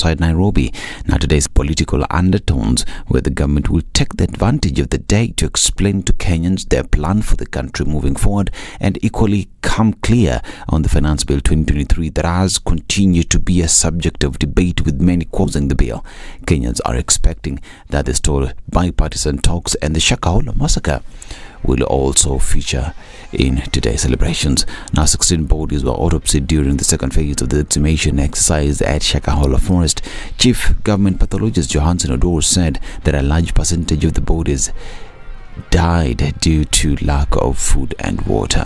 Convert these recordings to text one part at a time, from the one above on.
outside Nairobi. Now today's political undertones, where the government will take the advantage of the day to explain to Kenyans their plan for the country moving forward, and equally come clear on the Finance Bill 2023 that has continued to be a subject of debate, with many opposing the bill. Kenyans are expecting that the stalled bipartisan talks and the Shakahola massacre will also feature in today's celebrations. Now 16 bodies were autopsied during the second phase of the exhumation exercise at Shakahola Forest. Chief Government Pathologist Johansen Odor said that a large percentage of the bodies died due to lack of food and water.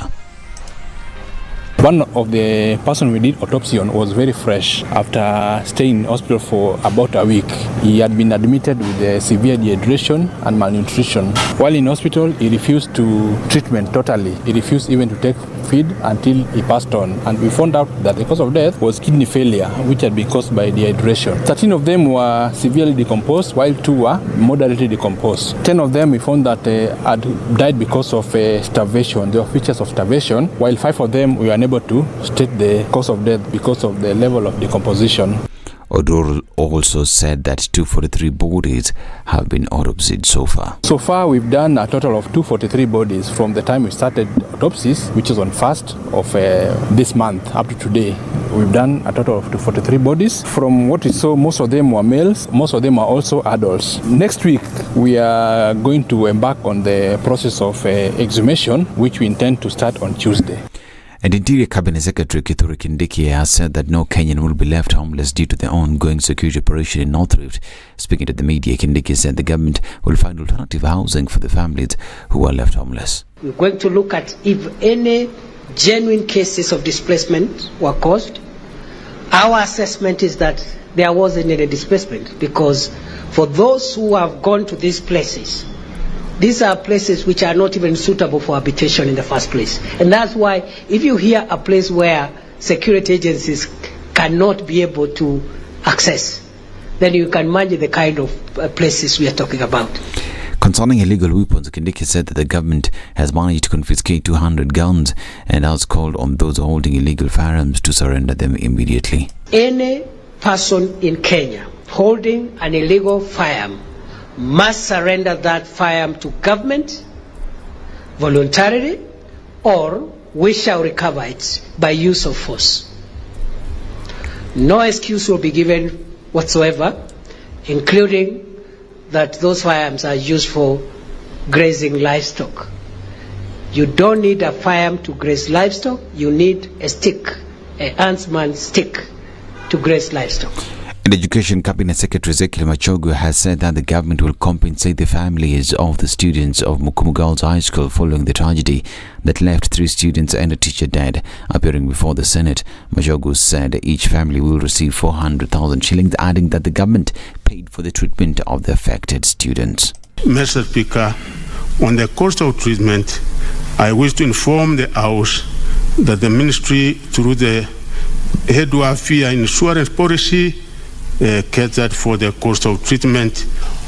One of the person we did autopsy on was very fresh. After staying in hospital for about a week, he had been admitted with severe dehydration and malnutrition. While in hospital, he refused to treatment totally. He refused even to take feed until he passed on. And we found out that the cause of death was kidney failure, which had been caused by dehydration. 13 of them were severely decomposed, while 2 were moderately decomposed. 10 of them we found that had died because of starvation. There were features of starvation, while 5 of them we were unable to state the cause of death because of the level of decomposition. Odor also said that 243 bodies have been autopsied so far. So far, we've done a total of 243 bodies from the time we started autopsies, which is on 1st of this month up to today. We've done a total of 243 bodies. From what we saw, most of them were males, most of them are also adults. Next week, we are going to embark on the process of exhumation, which we intend to start on Tuesday. And Interior Cabinet Secretary Kithure Kindiki has said that no Kenyan will be left homeless due to the ongoing security operation in North Rift. Speaking to the media, Kindiki said the government will find alternative housing for the families who are left homeless. We're going to look at if any genuine cases of displacement were caused. Our assessment is that there wasn't any displacement, because for those who have gone to these places, these are places which are not even suitable for habitation in the first place. And that's why if you hear a place where security agencies cannot be able to access, then you can imagine the kind of places we are talking about. Concerning illegal weapons, Kindiki said that the government has managed to confiscate 200 guns and has called on those holding illegal firearms to surrender them immediately. Any person in Kenya holding an illegal firearm must surrender that firearm to government voluntarily, or we shall recover it by use of force. No excuse will be given whatsoever, including that those firearms are used for grazing livestock. You don't need a firearm to graze livestock, you need a stick, a huntsman stick, to graze livestock. And Education Cabinet Secretary Ezekiel Machogu has said that the government will compensate the families of the students of Mukumu Girls High School following the tragedy that left 3 students and a teacher dead. Appearing before the Senate, Machogu said each family will receive 400,000 shillings, adding that the government paid for the treatment of the affected students. Mr. Speaker, on the cost of treatment, I wish to inform the House that the Ministry, through the Head Welfare Insurance Policy, catered for the cost of treatment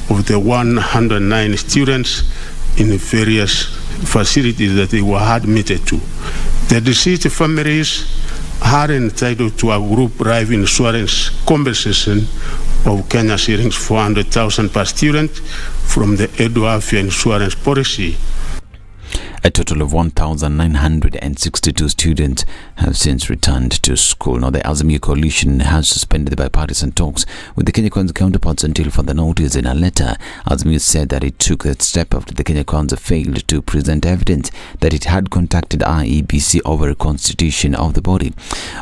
of the 109 students in various facilities that they were admitted to. The deceased families are entitled to a group life insurance compensation of Kenya shillings 400,000 per student from the Head Welfare Insurance Policy. A total of 1,962 students have since returned to school. Now, the Azimio coalition has suspended the bipartisan talks with the Kenya Kwanza counterparts until further notice. In a letter, Azimio said that it took that step after the Kenya Kwanza failed to present evidence that it had contacted IEBC over a constitution of the body.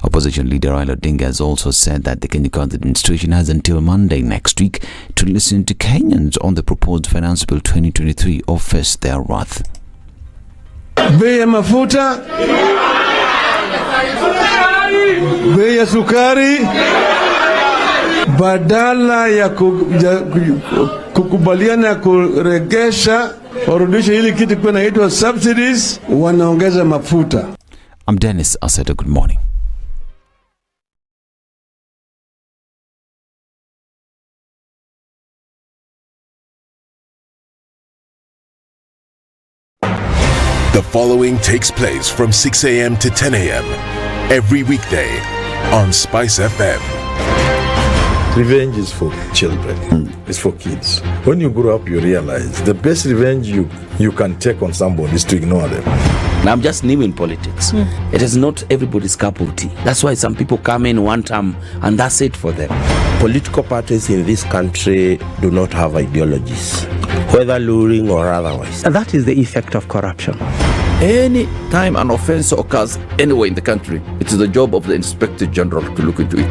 Opposition leader Raila Odinga has also said that the Kenya Kwanza administration has until Monday next week to listen to Kenyans on the proposed Finance Bill 2023 or face their wrath. Bei ya mafuta, bei ya sukari, badala ya kukubaliana kuregesha warudisha hili kitu kwa inaitwa subsidies, wanaongeza mafuta. I'm Dennis Aseta. Good morning. The following takes place from 6 a.m. to 10 a.m. every weekday on Spice FM. Revenge is for children. It's for kids. When you grow up, you realize the best revenge you can take on somebody is to ignore them. Now, I'm just new in politics. It is not everybody's cup of tea. That's why some people come in one term and that's it for them. Political parties in this country do not have ideologies, whether luring or otherwise. And that is the effect of corruption. Any time an offense occurs anywhere in the country, it is the job of the Inspector General to look into it.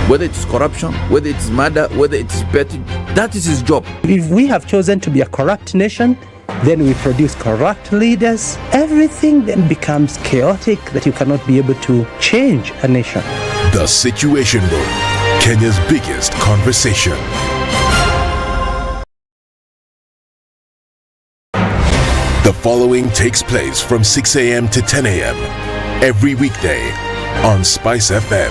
Whether it's corruption, whether it's murder, whether it's petty, that is his job. If we have chosen to be a corrupt nation, then we produce corrupt leaders. Everything then becomes chaotic that you cannot be able to change a nation. The Situation Room, Kenya's biggest conversation. The following takes place from 6 a.m. to 10 a.m. every weekday on Spice FM.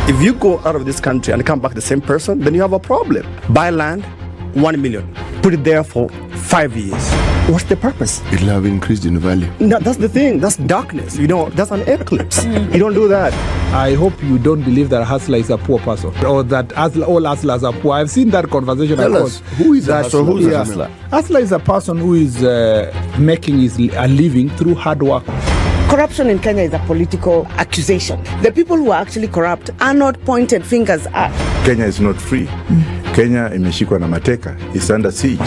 If you go out of this country and come back the same person, then you have a problem. Buy land, 1 million. Put it there for 5 years. What's the purpose? It'll have increased in value. No, that's the thing. That's darkness. That's an eclipse. You don't do that. I hope you don't believe that a hustler is a poor person or that all hustlers are poor. I've seen that conversation. Tell us, who is a hustler? Who's a hustler? Hustler is a person who is making a living through hard work. Corruption in Kenya is a political accusation. The people who are actually corrupt are not pointed fingers at. Kenya is not free. Kenya imeshikwa na mateka. It's under siege.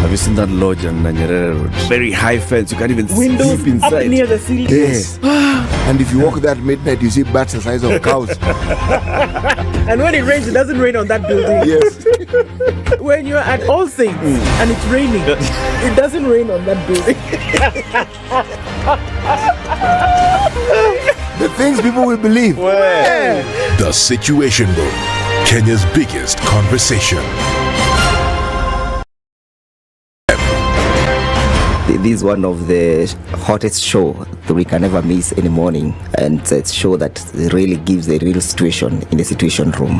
Have you seen that lodge on Nyeri Road? Very high fence. You can't even windows sleep inside. Up near the ceiling. Yes. And if you walk there at midnight, you see bats the size of cows. And when it rains, it doesn't rain on that building. Yes. When you're at All Saints and it's raining, it doesn't rain on that building. The things people will believe. The Situation Room, Kenya's biggest conversation. This is one of the hottest show that we can ever miss in the morning, and it's a show that really gives the real situation in the Situation Room.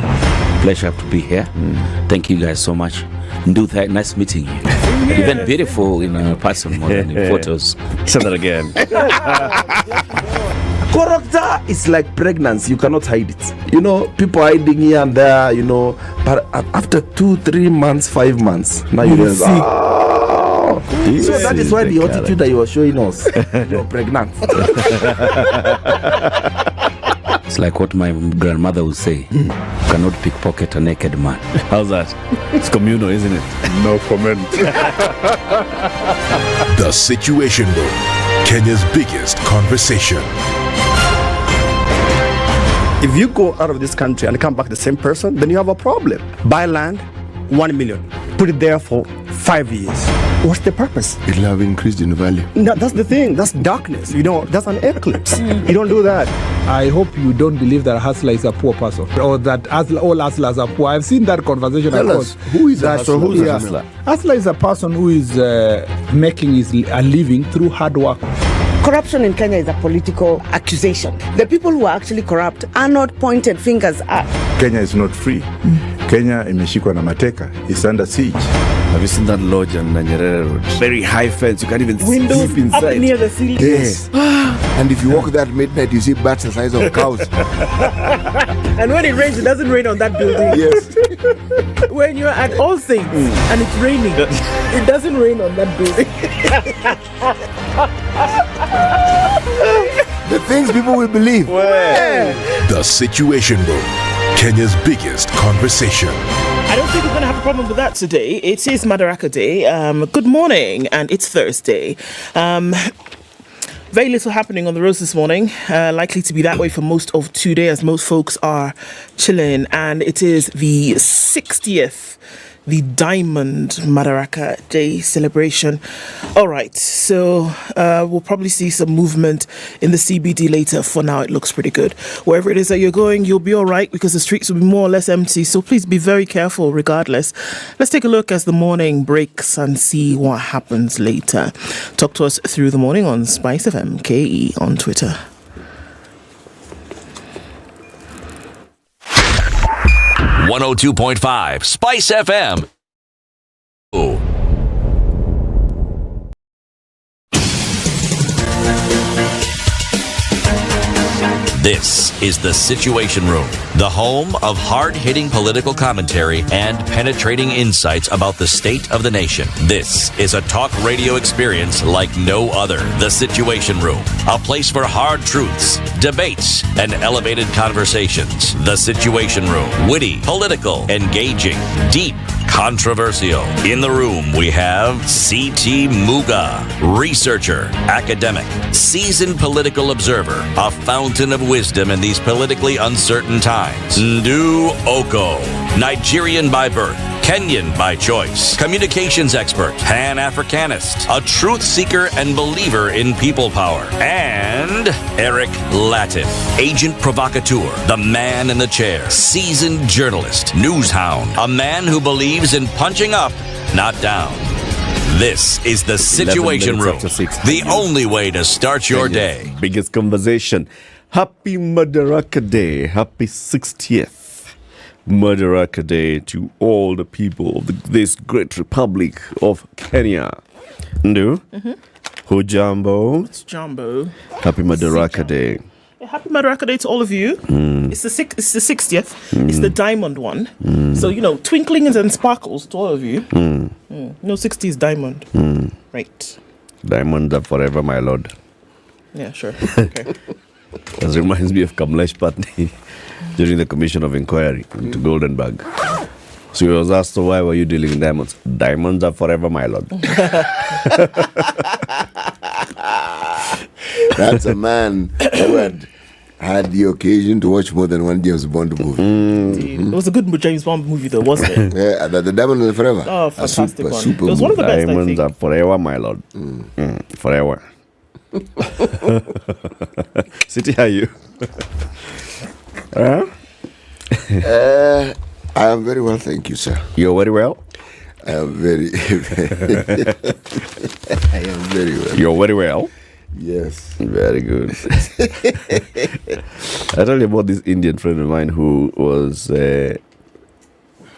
Pleasure to be here. Thank you guys so much. Nduthai, nice meeting you. Even beautiful in person more than in photos. Say that again. Character is like pregnancy. You cannot hide it. People hiding here and there, but after 2-3 months, 5 months, now you realize, so that is why the attitude that you are showing us, you're pregnant. It's like what my grandmother would say. You cannot pickpocket a naked man. How's that? It's communal, isn't it? No comment. The Situation Room, Kenya's biggest conversation. If you go out of this country and come back the same person, then you have a problem. Buy land, 1 million. Put it there for 5 years. What's the purpose? It'll have increased in value. No, that's the thing. That's darkness. That's an eclipse. You don't do that. I hope you don't believe that a hustler is a poor person or that all hustlers are poor. I've seen that conversation. Tell us, who is a hustler? Who's a hustler? Hustler is a person who is making a living through hard work. Corruption in Kenya is a political accusation. The people who are actually corrupt are not pointed fingers at. Kenya is not free. Kenya imeshikwa na mateka. It's under siege. Have you seen that lodge on Nyeri Road? Very high fence. You can't even windows sleep inside. Up near the ceiling. Yes. And if you walk there at midnight, you see bats the size of cows. And when it rains, it doesn't rain on that building. Yes. When you're at All Saints and it's raining, it doesn't rain on that building. The things people will believe. The Situation Room, Kenya's biggest conversation. I don't think we're going to have a problem with that today. It is Madaraka Day. Good morning, and it's Thursday. Very little happening on the roads this morning. Likely to be that way for most of today, as most folks are chilling. And it is the 60th, the Diamond Madaraka Day celebration. All right, so we'll probably see some movement in the CBD later. For now, it looks pretty good. Wherever it is that you're going, you'll be all right because the streets will be more or less empty. So please be very careful regardless. Let's take a look as the morning breaks and see what happens later. Talk to us through the morning on Spice FM KE on Twitter. .5 Spice FM. This is The Situation Room, the home of hard-hitting political commentary and penetrating insights about the state of the nation. This is a talk radio experience like no other. The Situation Room, a place for hard truths, debates, and elevated conversations. The Situation Room, witty, political, engaging, deep, controversial. In the room, we have C.T. Muga, researcher, academic, seasoned political observer, a fountain of wisdom in these politically uncertain times. Ndu Oko, Nigerian by birth, Kenyan by choice, communications expert, Pan-Africanist, a truth seeker and believer in people power, and Eric Latif, agent provocateur, the man in the chair, seasoned journalist, news hound, a man who believes in punching up, not down. This is The Situation Room, the only way to start your day. Biggest conversation. Happy Madaraka Day. Happy 60th. Madaraka Day to all the people of this great republic of Kenya. Ndu? Hujambo? It's Jumbo. Happy Madaraka Day. Happy Madaraka Day to all of you. It's the 60th. It's the diamond one. So, twinklings and sparkles to all of you. 60 is diamond. Right. Diamonds are forever, my lord. Yeah, sure. Okay. That reminds me of Kamlesh Patni during the commission of inquiry into Goldenberg. So he was asked, so why were you dealing in diamonds? Diamonds are forever, my lord. That's a man who had the occasion to watch more than one James Bond movie. It was a good James Bond movie, though, wasn't it? Yeah, the Diamond is Forever. Oh, fantastic one. Super It was one of the best, I think. Diamonds are forever, my lord. Forever. City, how are you? I am very well, thank you, sir. You're very well? I am very well. You're very well? Yes. Very good. I told you about this Indian friend of mine who was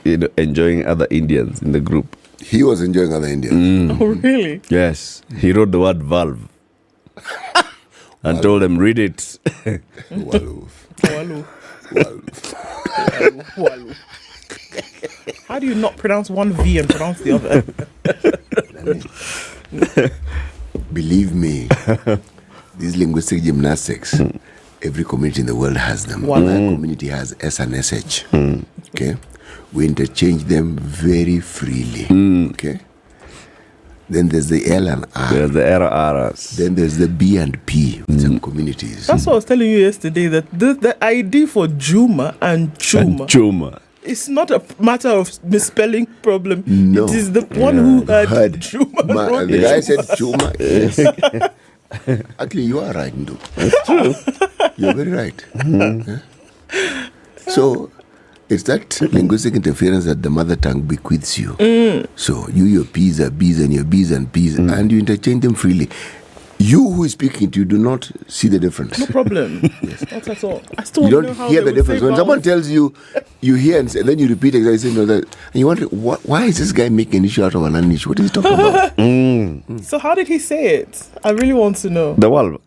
enjoying other Indians in the group. He was enjoying other Indians? Oh, really? Yes. He wrote the word valve and told them, read it. Walu. How do you not pronounce one V and pronounce the other? Believe me, these linguistic gymnastics, every community in the world has them. Wow. That community has S and SH. Okay? We interchange them very freely. Okay? Then there's the L and R. There's the RRs. Then there's the B and P in some communities. That's what I was telling you yesterday, that the ID for Juma and Chuma. It's not a matter of misspelling problem. No. It is the one who heard Juma. The guy said Chuma. Yes. Actually, you are right, Ndu. That's true. You're very right. So, it's that linguistic interference that the mother tongue bequeaths you. So, your P's are B's and your B's and P's, and you interchange them freely. You who is speaking to you do not see the difference. No problem. Yes. Not at all. I still You don't don't know how hear they the would difference. say When vowels. someone tells you, you hear and then you repeat exactly the same, and you wonder, why is this guy making an issue out of an issue? What is he talking about? So how did he say it? I really want to know. The valve.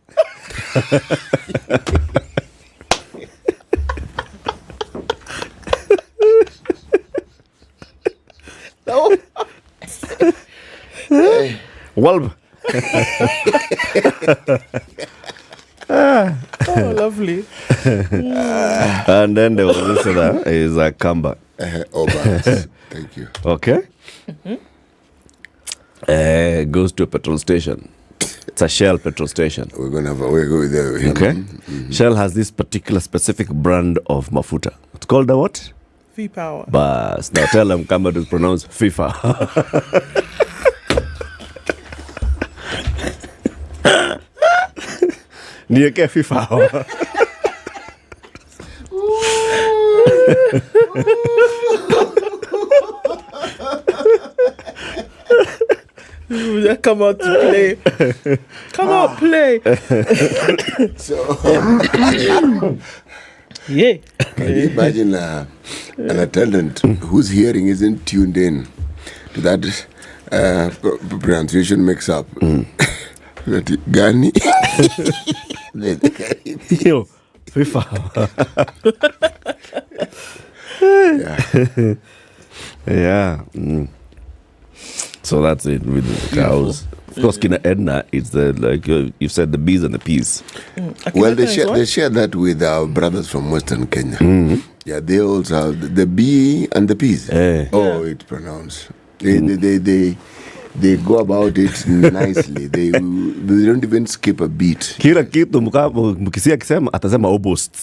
No. Valve. Oh, lovely. And then there was this other, is a Kamba. Thank you. Okay. Goes to a petrol station. It's a Shell petrol station. We're going to have a way go there. Okay. Shell has this particular specific brand of mafuta. It's called the what? V-Power. Bas. Now tell them Kamba to pronounce FIFA. Nieke FIFA. Come out to play. Come out, play. Yeah. Can you imagine an attendant whose hearing isn't tuned in to that pronunciation mix-up? Gani? Yo, FIFA. Yeah. So that's it with the cows. Of course, Kina Ednah, it's the, like you said, the bees and the peas. Well, they share that with our brothers from Western Kenya. Yeah, they also have the bee and the peas. Oh, it's pronounced. They go about it nicely. They don't even skip a beat. Kila kitu mkisia akisema atasema opposite.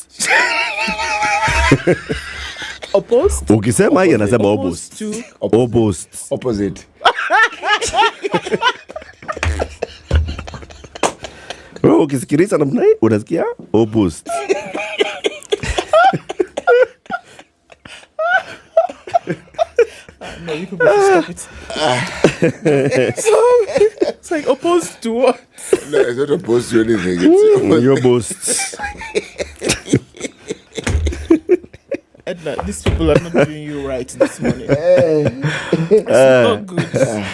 Opposed? Ukisema yeye anasema opposite. Opposite. Wewe ukisikiliza namna hii unasikia opposite. No, you people should stop it. It's like opposed to what? No, it's not opposed to anything. It's your boasts. Ednah, these people are not doing you right this morning. It's not good.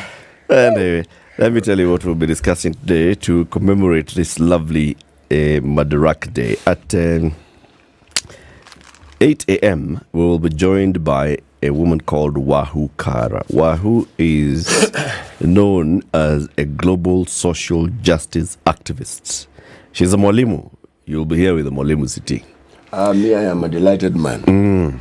Anyway, let me tell you what we'll be discussing today to commemorate this lovely Madaraka Day. At 8 a.m., we will be joined by a woman called Wahu Kara. Wahu is known as a global social justice activist. She's a Mwalimu. You'll be here with the Mwalimu City. Me, I am a delighted man.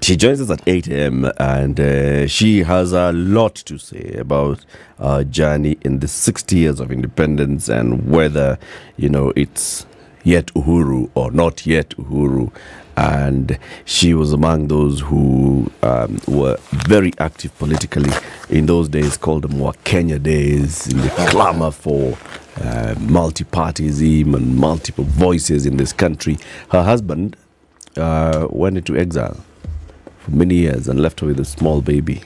She joins us at 8 a.m. and she has a lot to say about our journey in the 60 years of independence and whether, it's yet Uhuru or not yet Uhuru. And she was among those who were very active politically in those days called the Mwa Kenya days, in the clamor for multi-partyism and multiple voices in this country. Her husband went into exile for many years and left her with a small baby.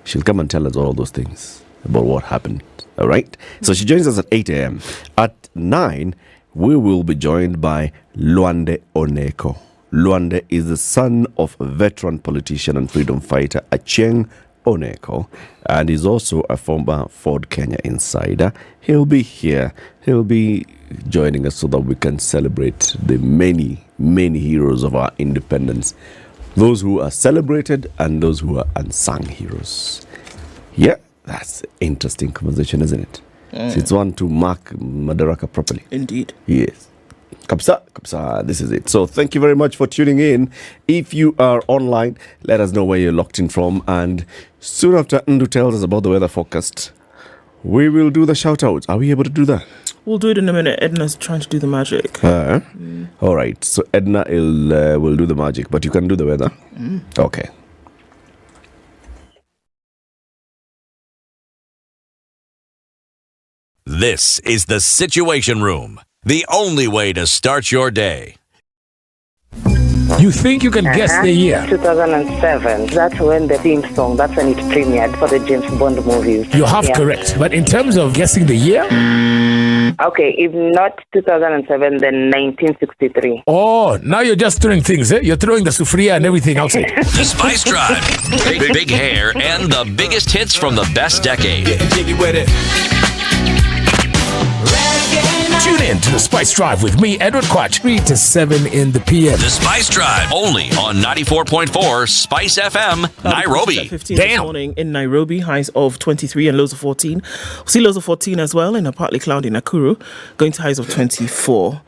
She'll come and tell us all those things about what happened. All right? So she joins us at 8 a.m. At 9, we will be joined by Luande Oneko. Luande is the son of a veteran politician and freedom fighter Achieng Oneko, and is also a former Ford Kenya insider. He'll be here. He'll be joining us so that we can celebrate the many, many heroes of our independence. Those who are celebrated and those who are unsung heroes. Yeah, that's an interesting conversation, isn't it? So it's one to mark Madaraka properly. Indeed. Yes. Kapsa, this is it. So thank you very much for tuning in. If you are online, let us know where you're locked in from. And soon after Ndu tells us about the weather forecast, we will do the shout-outs. Are we able to do that? We'll do it in a minute. Ednah's trying to do the magic. All right. So Ednah will do the magic, but you can do the weather? Okay. This is the Situation Room, the only way to start your day. You think you can guess the year? 2007. That's when the theme song, that's when it premiered for the James Bond movies. You're half correct. But in terms of guessing the year? Okay, if not 2007, then 1963. Oh, now you're just throwing things, eh? You're throwing the sufria and everything outside. The Spice Drive. Big hair and the biggest hits from the best decade. Getting jiggy with it. Tune in to the Spice Drive with me, Edward Quatch, 3 to 7 in the PM. The Spice Drive, only on 94.4 Spice FM, Nairobi. 15 this morning in Nairobi, highs of 23 and lows of 14. We'll see lows of 14 as well in a partly cloudy Nakuru, going to highs of 24.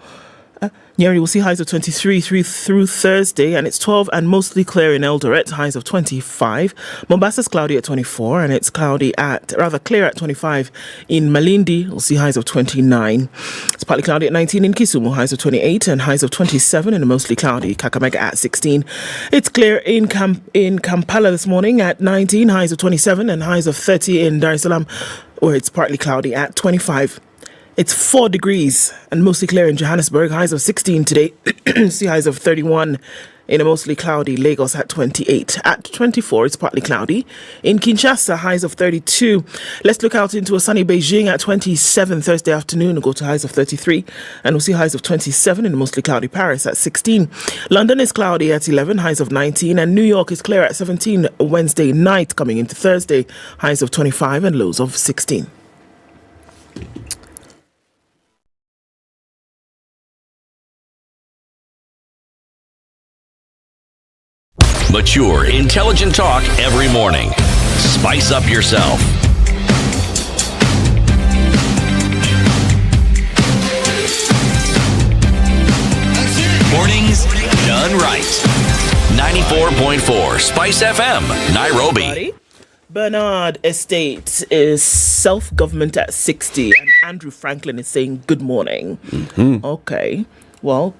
Nyeri will see highs of 23 through Thursday, and it's 12 and mostly clear in Eldoret, highs of 25. Mombasa's cloudy at 24, and it's clear at 25 in Malindi. We'll see highs of 29. It's partly cloudy at 19 in Kisumu, highs of 28 and highs of 27 in a mostly cloudy Kakamega at 16. It's clear in Kampala this morning at 19, highs of 27 and highs of 30 in Dar es Salaam, where it's partly cloudy at 25. It's 4 degrees and mostly clear in Johannesburg, highs of 16 today. See highs of 31 in a mostly cloudy Lagos at 28. At 24, it's partly cloudy. In Kinshasa, highs of 32. Let's look out into a sunny Beijing at 27 Thursday afternoon and go to highs of 33. And we'll see highs of 27 in a mostly cloudy Paris at 16. London is cloudy at 11, highs of 19. And New York is clear at 17 Wednesday night coming into Thursday, highs of 25 and lows of 16. Mature, intelligent talk every morning. Spice up yourself. Mornings done right. 94.4 Spice FM, Nairobi. Bernard Estate is self-government at 60, and Andrew Franklin is saying good morning. Okay, well,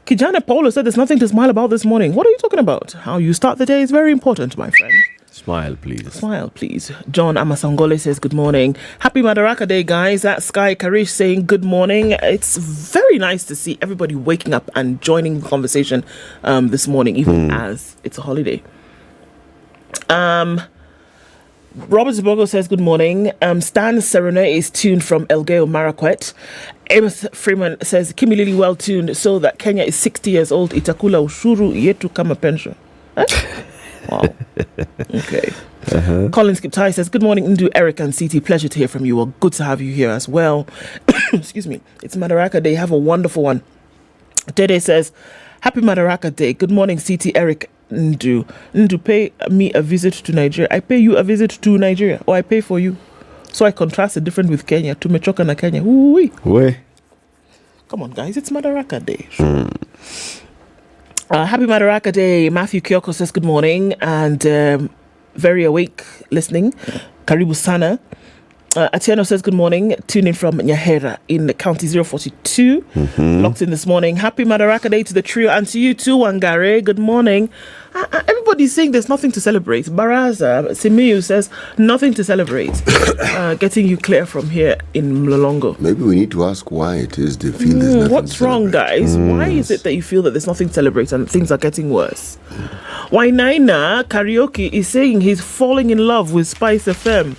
Kijana Paulo said there's nothing to smile about this morning. What are you talking about? How you start the day is very important, my friend. Smile, please. Smile, please. John Amasangole says good morning. Happy Madaraka Day, guys. That's Sky Karish saying good morning. It's very nice to see everybody waking up and joining the conversation this morning, even as it's a holiday. Robert Zibogo says good morning. Stan Serene is tuned from Elgeyo Marakwet. Amos Freeman says Kimi Lily well tuned, so that Kenya is 60 years old. Itakula ushuru yetu kama pension. Wow. Okay. Colin Skiptai says good morning, Ndu, Eric and CT. Pleasure to hear from you. Well, good to have you here as well. Excuse me. It's Madaraka Day. Have a wonderful one. Dede says happy Madaraka Day. Good morning, CT, Eric, Ndu. Ndu, pay me a visit to Nigeria. I pay you a visit to Nigeria, or I pay for you. So I contrast the difference with Kenya. Tumechoka na Kenya. Ooh-wee. Come on, guys. It's Madaraka Day. Happy Madaraka Day. Matthew Kyoko says good morning and very awake listening. Karibu Sana. Atieno says good morning. Tuning from Nyahera in County 042. Locked in this morning. Happy Madaraka Day to the trio and to you too, Wangare. Good morning. Everybody's saying there's nothing to celebrate. Baraza Simiyu says nothing to celebrate. Getting you clear from here in Mlolongo. Maybe we need to ask why it is they feel there's nothing what's to wrong, guys? Why is it that you feel that there's nothing to celebrate and things are getting worse? Wainaina Karaoke is saying he's falling in love with Spice FM.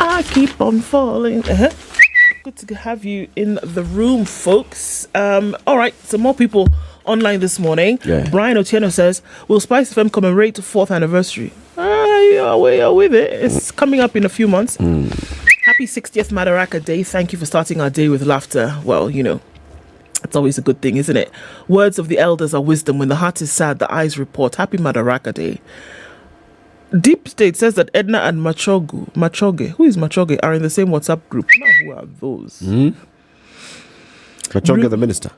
I keep on falling. Good to have you in the room, folks. All right, some more people online this morning. Brian Otieno says, will Spice FM commemorate the 4th anniversary? We're with it. It's coming up in a few months. Happy 60th Madaraka Day. Thank you for starting our day with laughter. Well, you know, it's always a good thing, isn't it? Words of the elders are wisdom. When the heart is sad, the eyes report. Happy Madaraka Day. Deep State says that Ednah and Machoge, who is Machoge, are in the same WhatsApp group. Now, who are those? Machoge, the minister.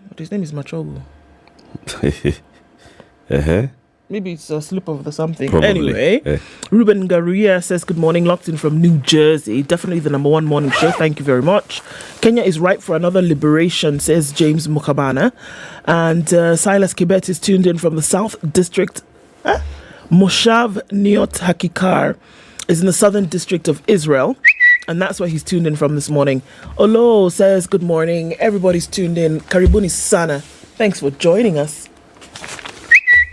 But his name is Machogo. Maybe it's a slip of the something. Probably. Anyway, Ruben Garuya says good morning, locked in from New Jersey. Definitely the number one morning show. Thank you very much. Kenya is ripe for another liberation, says James Mukabana. And Silas Kibet is tuned in from the South District. Moshav Niot Hakikar is in the Southern District of Israel, and that's where he's tuned in from this morning. Olo says good morning. Everybody's tuned in. Karibuni Sana. Thanks for joining us.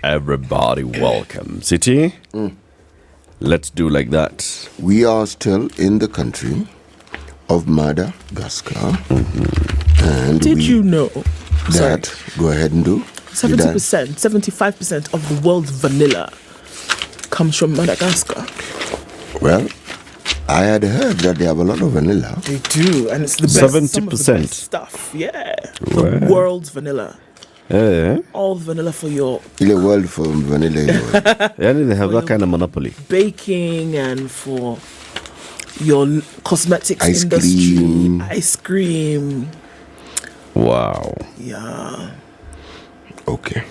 Everybody welcome. City? Let's do like that. We are still in the country of Madagascar. And Did you know that? Go ahead and do. 70%, 75% of the world's vanilla comes from Madagascar. Well, I had heard that they have a lot of vanilla. They do, and it's the best. 70%. Some of the best stuff. Yeah, the world's vanilla. All the vanilla for your the world for vanilla. Yeah, they have that kind of monopoly. Baking and for your cosmetics Ice industry. cream. Ice cream. Wow. Yeah. Okay.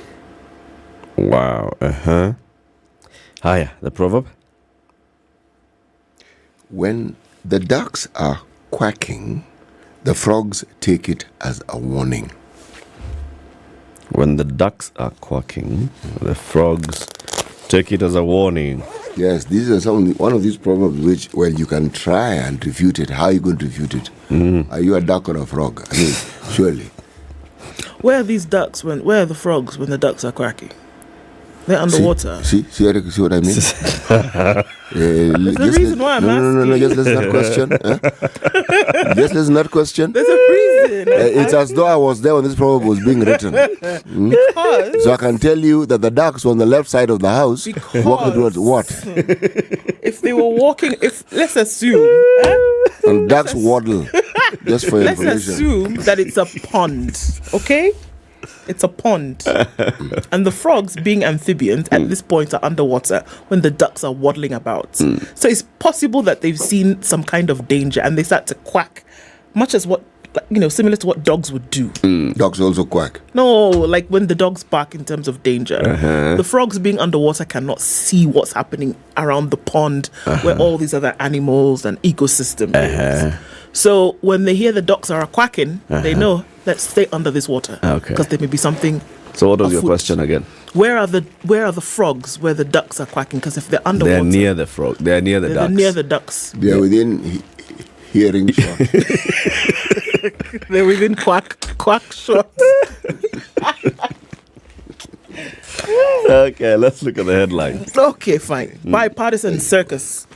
Wow. Hiya, the proverb? When the ducks are quacking, the frogs take it as a warning. When the ducks are quacking, the frogs take it as a warning. Yes, these are one of these proverbs which, well, you can try and refute it. How are you going to refute it? Are you a duck or a frog? I mean, surely. Where are these ducks where are the frogs when the ducks are quacking? They're underwater. See what I mean? That's the reason why I'm asking. No, just listen to that question. Just listen to that question. There's a reason. It's as though I was there when this proverb was being written. Because so I can tell you that the ducks were on the left side of the house walking towards what? If they were walking, let's assume. And ducks waddle. Just for Let's information. assume that it's a pond, okay? It's a pond. And the frogs, being amphibians, at this point are underwater when the ducks are waddling about. So it's possible that they've seen some kind of danger and they start to quack, much as what, similar to what dogs would do. Dogs also quack. No, like when the dogs bark in terms of danger. The frogs being underwater cannot see what's happening around the pond where all these other animals and ecosystem is. So when they hear the ducks are quacking, they know, let's stay under this water. Because there may be something. So what was your afoot. question again? Where are the frogs where the ducks are quacking? Because if they're underwater, They're near the frog. They're near the ducks. They're near the ducks. They are within hearing shot. They're within quack shot. Okay, let's look at the headlines. Okay, fine. Bipartisan circus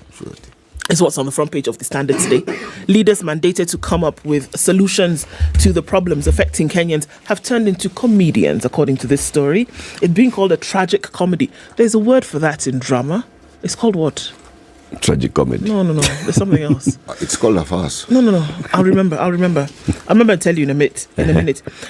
is what's on the front page of the Standard today. Leaders mandated to come up with solutions to the problems affecting Kenyans have turned into comedians, according to this story. It's being called a tragic comedy. There's a word for that in drama. It's called what? Tragic comedy. No. There's something else. It's called a farce. No. I'll remember and tell you in a minute.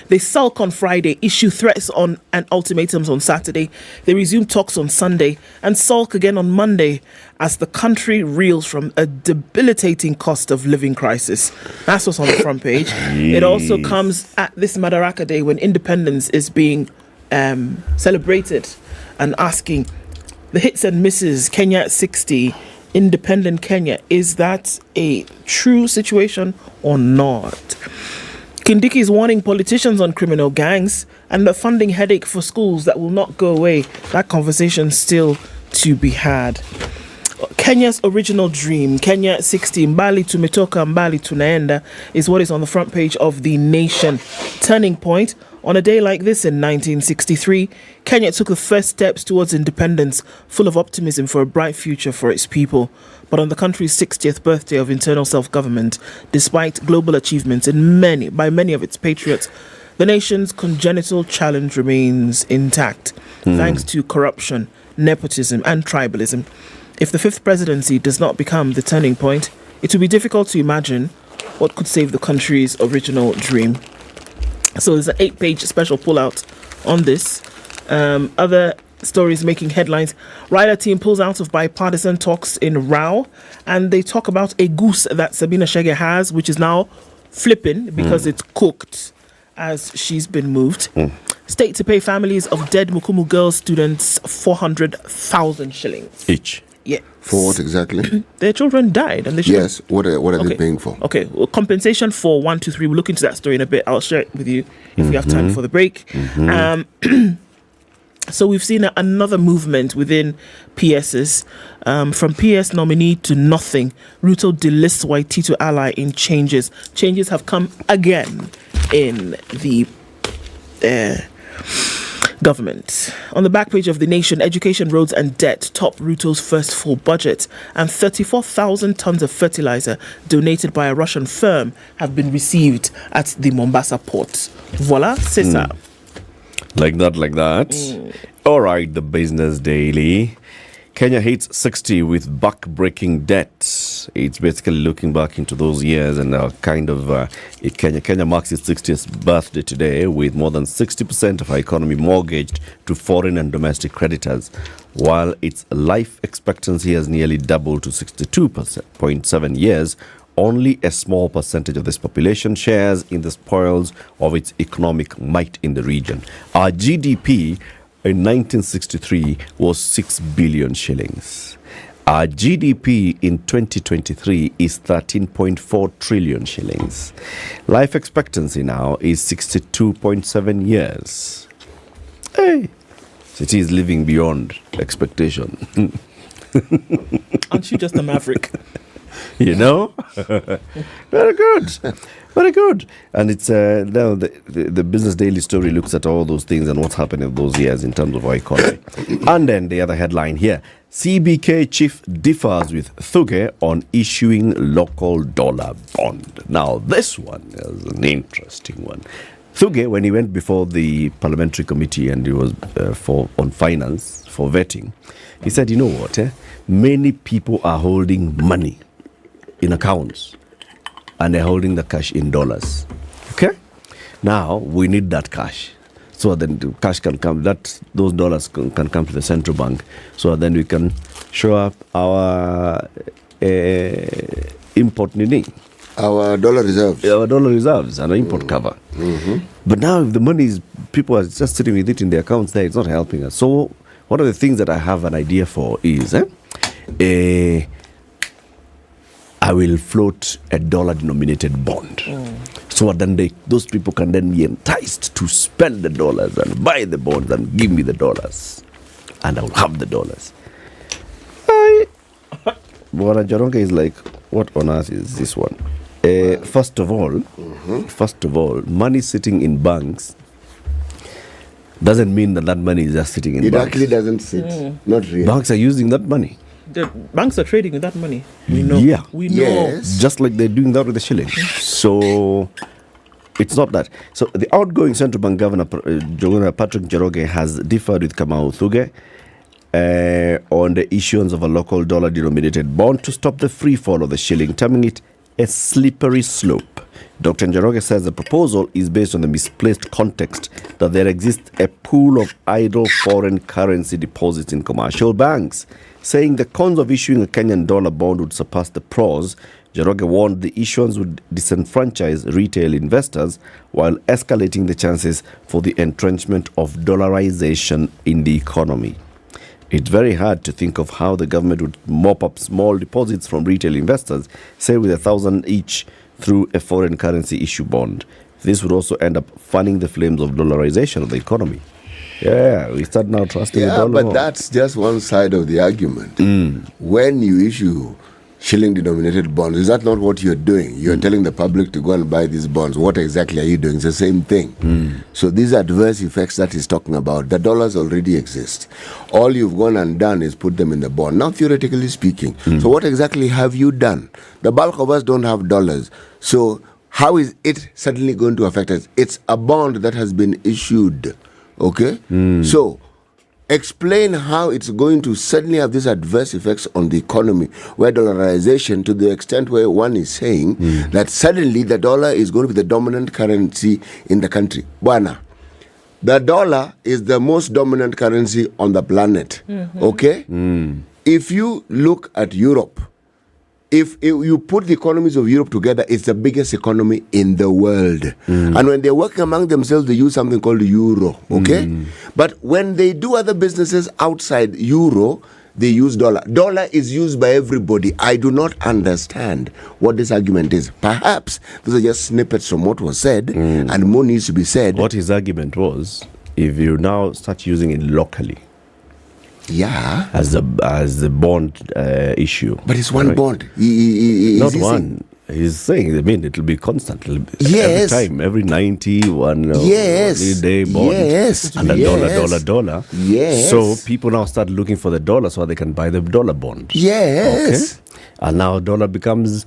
They sulk on Friday, issue threats on and ultimatums on Saturday. They resume talks on Sunday and sulk again on Monday as the country reels from a debilitating cost of living crisis. That's what's on the front page. It also comes at this Madaraka Day when independence is being celebrated and asking the hits and misses, Kenya at 60, independent Kenya, is that a true situation or not? Kindiki is warning politicians on criminal gangs and the funding headache for schools that will not go away. That conversation still to be had. Kenya's original dream, Kenya at 60, Mbali tumetoka, Mbali tunaenda, is what is on the front page of The Nation. Turning point. On a day like this in 1963, Kenya took the first steps towards independence, full of optimism for a bright future for its people. But on the country's 60th birthday of internal self-government, despite global achievements by many of its patriots, the nation's congenital challenge remains intact, thanks to corruption, nepotism, and tribalism. If the fifth presidency does not become the turning point, it will be difficult to imagine what could save the country's original dream. So there's an 8-page special pullout on this. Other stories making headlines. Rider team pulls out of bipartisan talks in Rao, and they talk about a goose that Sabina Chege has, which is now flipping because it's cooked as she's been moved. State to pay families of dead Mukumu girls students 400,000 shillings. Each? Yeah. For what exactly? Their children died, and they should. Yes. What are they paying for? Okay. Well, compensation for 1, 2, 3. We'll look into that story in a bit. I'll share it with you if we have time for the break. So we've seen another movement within PSs, from PS nominee to nothing. Ruto delists Waititu ally in changes. Changes have come again in the government. On the back page of The Nation, education, roads and debt top Ruto's first full budget, and 34,000 tons of fertilizer donated by a Russian firm have been received at the Mombasa port. Voila, c'est ça. Like that. All right, the Business Daily. Kenya hits 60 with back-breaking debt. It's basically looking back into those years and Kenya marks its 60th birthday today with more than 60% of our economy mortgaged to foreign and domestic creditors, while its life expectancy has nearly doubled to 62.7 years. Only a small percentage of this population shares in the spoils of its economic might in the region. Our GDP in 1963 was 6 billion shillings. Our GDP in 2023 is 13.4 trillion shillings. Life expectancy now is 62.7 years. Hey, it is living beyond expectation. Aren't you just a maverick? You know? Very good. And it's now the Business Daily story looks at all those things and what's happened in those years in terms of our economy. And then the other headline here, CBK chief differs with Thuge on issuing local dollar bond. Now this one is an interesting one. Thuge, when he went before the parliamentary committee and he was on finance for vetting, he said, you know what, many people are holding money in accounts and they're holding the cash in dollars. Okay? Now we need that cash. so then the cash can come. Those dollars can come to the central bank, so then we can show up our import needing. Our dollar reserves. Our dollar reserves and our import cover. But now if the money is, people are just sitting with it in their accounts there, it's not helping us. So one of the things that I have an idea for is I will float a dollar-denominated bond. So then those people can then be enticed to spend the dollars and buy the bonds and give me the dollars. And I will have the dollars. Bwana Jaronge is like, what on earth is this one? First of all, money sitting in banks doesn't mean that money is just sitting in banks. It actually doesn't sit. Not really. Banks are using that money. The banks are trading with that money. We know. Yeah. We know. Yes. Just like they're doing that with the shilling. So it's not that. So the outgoing central bank governor, Patrick Njoroge, has differed with Kamau Thuge on the issuance of a local dollar-denominated bond to stop the free fall of the shilling, terming it a slippery slope. Dr. Njoroge says the proposal is based on the misplaced context that there exists a pool of idle foreign currency deposits in commercial banks. Saying the cons of issuing a Kenyan dollar bond would surpass the pros, Njoroge warned the issuance would disenfranchise retail investors while escalating the chances for the entrenchment of dollarization in the economy. It's very hard to think of how the government would mop up small deposits from retail investors, say with 1,000 each, through a foreign currency issue bond. This would also end up fanning the flames of dollarization of the economy. Yeah, we start now trusting the dollar. Yeah, but that's just one side of the argument. When you issue shilling-denominated bonds, is that not what you're doing? You're telling the public to go and buy these bonds. What exactly are you doing? It's the same thing. So these adverse effects that he's talking about, the dollars already exist. All you've gone and done is put them in the bond. Now, theoretically speaking, so what exactly have you done? The bulk of us don't have dollars. So how is it suddenly going to affect us? It's a bond that has been issued. Okay? So explain how it's going to suddenly have these adverse effects on the economy, where dollarization, to the extent where one is saying that suddenly the dollar is going to be the dominant currency in the country. Bwana, the dollar is the most dominant currency on the planet. Okay? If you look at Europe, if you put the economies of Europe together, it's the biggest economy in the world. And when they're working among themselves, they use something called euro, okay? But when they do other businesses outside euro, they use dollar. Dollar is used by everybody. I do not understand what this argument is. Perhaps those are just snippets from what was said, and more needs to be said. What his argument was, if you now start using it locally, as the bond issue. But it's one bond. Not one. He's saying, I mean, it'll be constant. Every time, every 90, day bond. And a dollar. So people now start looking for the dollar so they can buy the dollar bond. Okay? And now dollar becomes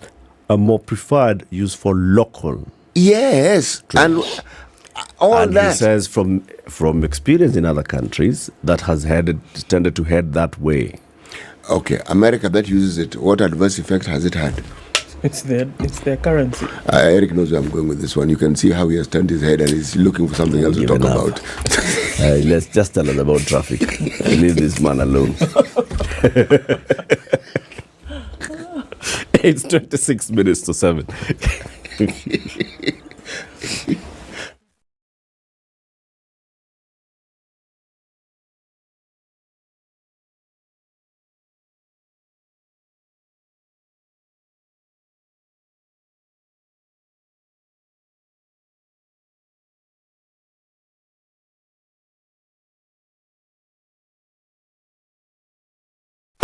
a more preferred use for local. And all that. He says from experience in other countries, that has tended to head that way. Okay, America that uses it, what adverse effect has it had? It's their currency. Eric knows where I'm going with this one. You can see how he has turned his head and he's looking for something else to talk about. Let's just tell us about traffic. Leave this man alone. It's 26 minutes to 7.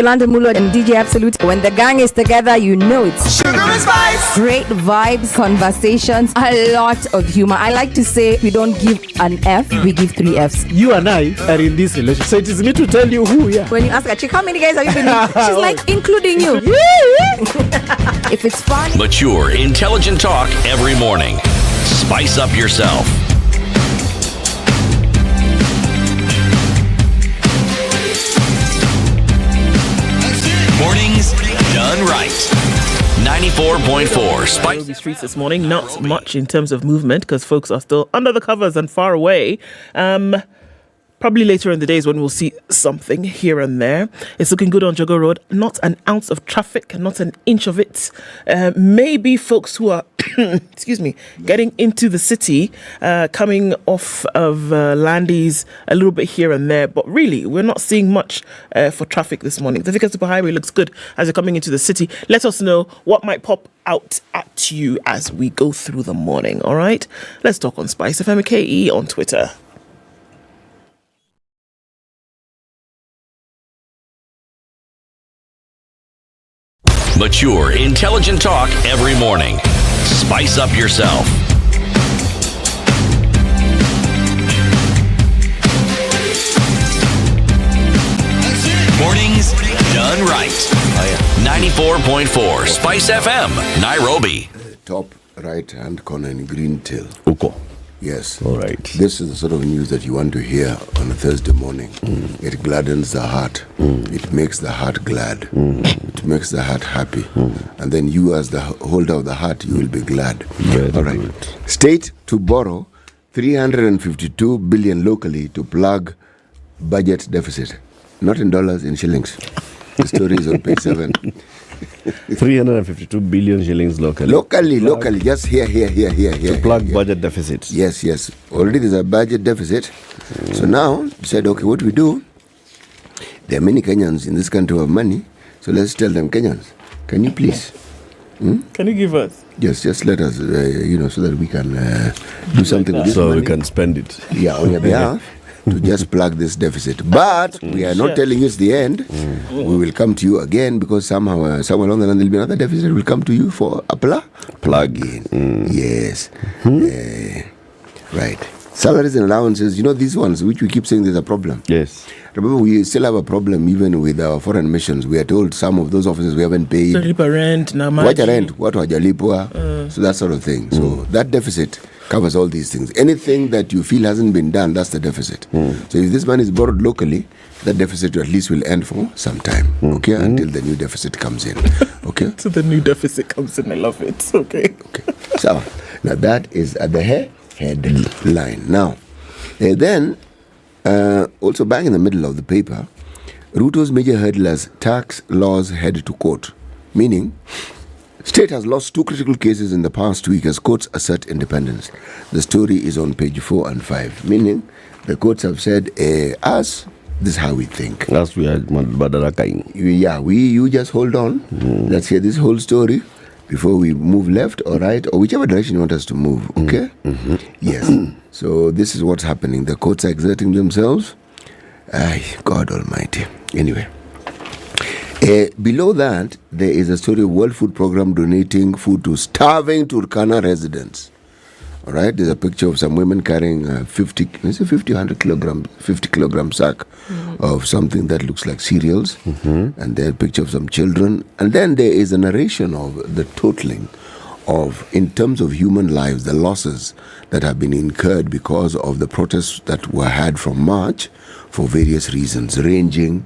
London Mulo and DJ Absolute. When the gang is together, you know it's sugar and spice. Great vibes, conversations, a lot of humor. I like to say we don't give an F, we give 3 Fs. You and I are in this relationship, so it is me to tell you who we are. When you ask a chick, how many guys have you been with? She's like, including you. If it's fun. Mature, intelligent talk every morning. Spice up yourself. Mornings done right. 94.4 Spice. Nairobi streets this morning, not much in terms of movement because folks are still under the covers and far away. Probably later in the days when we'll see something here and there. It's looking good on Jogo Road. Not an ounce of traffic, not an inch of it. Maybe folks who are, getting into the city, coming off of Landies a little bit here and there. But really, we're not seeing much for traffic this morning. The Thika Superhighway looks good as you're coming into the city. Let us know what might pop out at you as we go through the morning. All right? Let's talk on Spice FM KE on Twitter. Mature, intelligent talk every morning. Spice up yourself. Mornings done right. 94.4 Spice FM, Nairobi. Top right-hand corner in green till. Uko. Yes. All right. This is the sort of news that you want to hear on a Thursday morning. It gladdens the heart. It makes the heart glad. It makes the heart happy. And then you, as the holder of the heart, you will be glad. All right. Good. State to borrow 352 billion locally to plug budget deficit. Not in dollars, in shillings. The story is on page 7. 352 billion shillings locally. Locally, just here. To plug budget deficits. Yes. Already there's a budget deficit. So now, we said, okay, what we do? There are many Kenyans in this country who have money. So let's tell them, Kenyans, can you please? Can you give us? Yes, just let us, so that we can do something with this money. So we can spend it. Yeah, on your behalf. To just plug this deficit. But we are not telling you it's the end. We will come to you again because somehow, somewhere along the line, there will be another deficit. We'll come to you for a plug-in. Yes. Right. Salaries and allowances, these ones, which we keep saying there's a problem. Yes. Remember, we still have a problem even with our foreign missions. We are told some of those officers we haven't paid. Rent, what wajalipwa, so that sort of thing. So that deficit covers all these things. Anything that you feel hasn't been done, that's the deficit. So if this money is borrowed locally, that deficit at least will end for some time, okay, until the new deficit comes in, okay? So the new deficit comes in, I love it, okay. So, now that is at the headline. Now, then, also back in the middle of the paper, Ruto's major hurdle as tax laws head to court, meaning state has lost 2 critical cases in the past week as courts assert independence. The story is on page 4 and 5, meaning the courts have said, this is how we think. As we are Madaraka. Yeah, you just hold on. Let's hear this whole story before we move left or right or whichever direction you want us to move, okay? Yes. So this is what's happening. The courts are exerting themselves. God Almighty. Anyway. Below that, there is a story of World Food Program donating food to starving Turkana residents. All right, there's a picture of some women carrying 50 kilogram sack of something that looks like cereals, and there's a picture of some children. And then there is a narration of the totaling of, in terms of human lives, the losses that have been incurred because of the protests that were had from March for various reasons, ranging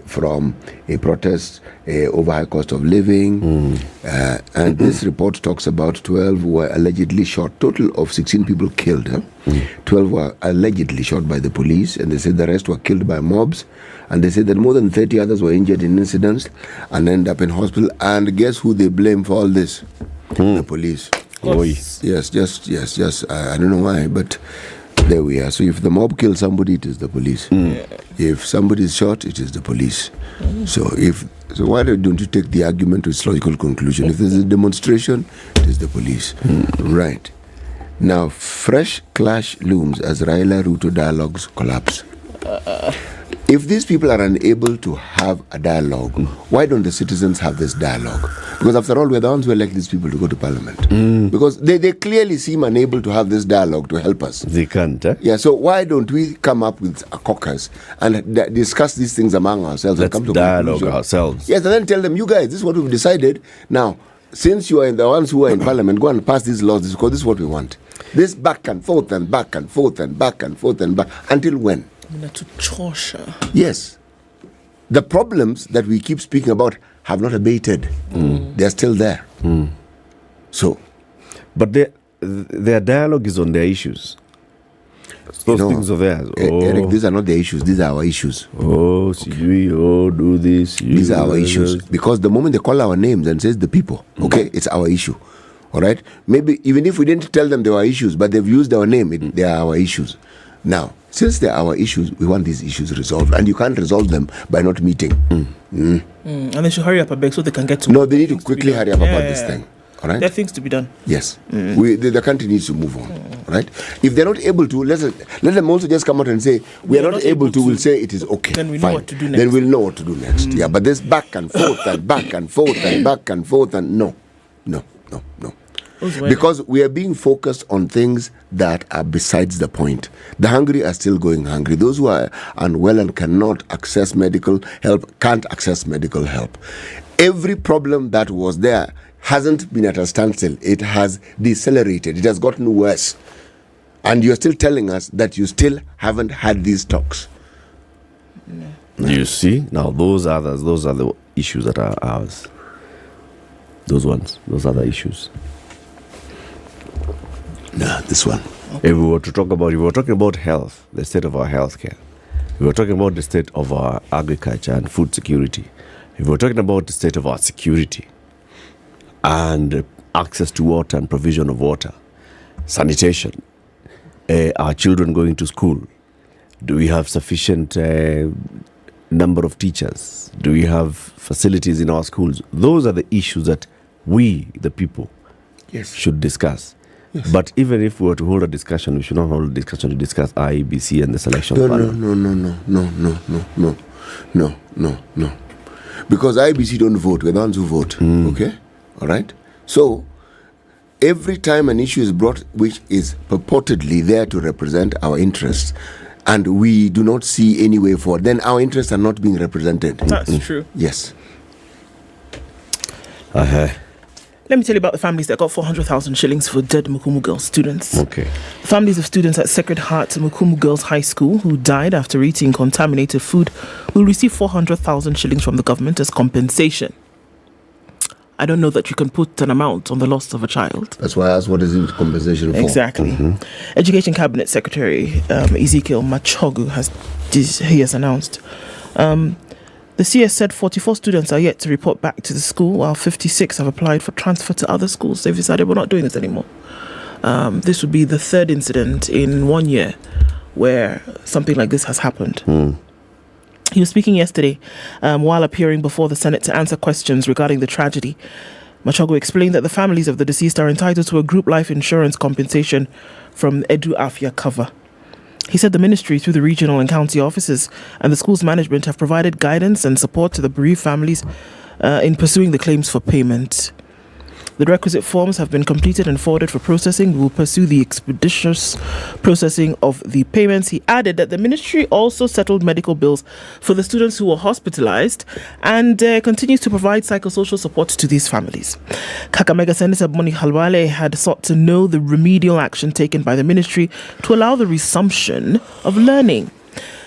from a protest over high cost of living. And this report talks about 12 were allegedly shot, total of 16 people killed. 12 were allegedly shot by the police, and they said the rest were killed by mobs. And they said that more than 30 others were injured in incidents and ended up in hospital. And guess who they blame for all this? The police. Yes. I don't know why, but there we are. So if the mob kills somebody, it is the police. If somebody is shot, it is the police. So why don't you take the argument to its logical conclusion? If there's a demonstration, it is the police. Right. Now, fresh clash looms as Raila-Ruto dialogues collapse. If these people are unable to have a dialogue, why don't the citizens have this dialogue? Because after all, we're the ones who elect these people to go to parliament. Because they clearly seem unable to have this dialogue to help us. They can't, Yeah, so why don't we come up with a caucus and discuss these things among ourselves and come to dialogue ourselds. Yes, and then tell them, you guys, this is what we've decided. Now, since you are the ones who are in parliament, go and pass these laws because this is what we want. This back and forth and back and forth and back and forth and back. Until when? To torture. Yes. The problems that we keep speaking about have not abated. They're still there. So, but their dialogue is on their issues. Those things are theirs. Eric, these are not the issues. These are our issues. Do this. These are our issues. Because the moment they call our names and says the people, okay, it's our issue. All right? Maybe even if we didn't tell them they were issues, but they've used our name, they are our issues. Now, since they're our issues, we want these issues resolved. And you can't resolve them by not meeting. And they should hurry up a bit so they can get to... No, they need to quickly hurry up about this thing. All right? There are things to be done. Yes. The country needs to move on. Right? If they're not able to, let them also just come out and say, we are not able to, we'll say it is okay. Then we know what to do next. Then we'll know what to do next. Yeah, but this back and forth and back and forth and back and forth and no. Because we are being focused on things that are besides the point. The hungry are still going hungry. Those who are unwell and cannot access medical help can't access medical help. Every problem that was there hasn't been at a standstill. It has decelerated. It has gotten worse. And you're still telling us that you still haven't had these talks. You see? Now, those are the issues that are ours. Those are the issues. No, this one. Okay. If we were talking about health, the state of our healthcare. If we were talking about the state of our agriculture and food security. If we were talking about the state of our security and access to water and provision of water, sanitation, our children going to school, do we have sufficient number of teachers? Do we have facilities in our schools? Those are the issues that we, the people, should discuss. Yes. But even if we were to hold a discussion, we should not hold a discussion to discuss IEBC and the selection panel. No. Because IEBC don't vote, we're the ones who vote. Okay? All right? So, every time an issue is brought which is purportedly there to represent our interests, and we do not see any way forward, then our interests are not being represented. That's true. Yes. Let me tell you about the families that got 400,000 shillings for dead Mukumu girls students. Okay. The families of students at Sacred Heart Mukumu Girls High School who died after eating contaminated food will receive 400,000 shillings from the government as compensation. I don't know that you can put an amount on the loss of a child. That's why I asked what is the compensation for. Exactly. Education Cabinet Secretary Ezekiel Machogu has announced. The CS said 44 students are yet to report back to the school, while 56 have applied for transfer to other schools. They've decided we're not doing this anymore. This would be the third incident in 1 year where something like this has happened. He was speaking yesterday while appearing before the Senate to answer questions regarding the tragedy. Machogu explained that the families of the deceased are entitled to a group life insurance compensation from Edu Afia cover. He said the ministry, through the regional and county offices and the school's management, have provided guidance and support to the bereaved families in pursuing the claims for payment. The requisite forms have been completed and forwarded for processing. We will pursue the expeditious processing of the payments. He added that the ministry also settled medical bills for the students who were hospitalized and continues to provide psychosocial support to these families. Kakamega Senator Boni Halwale had sought to know the remedial action taken by the ministry to allow the resumption of learning,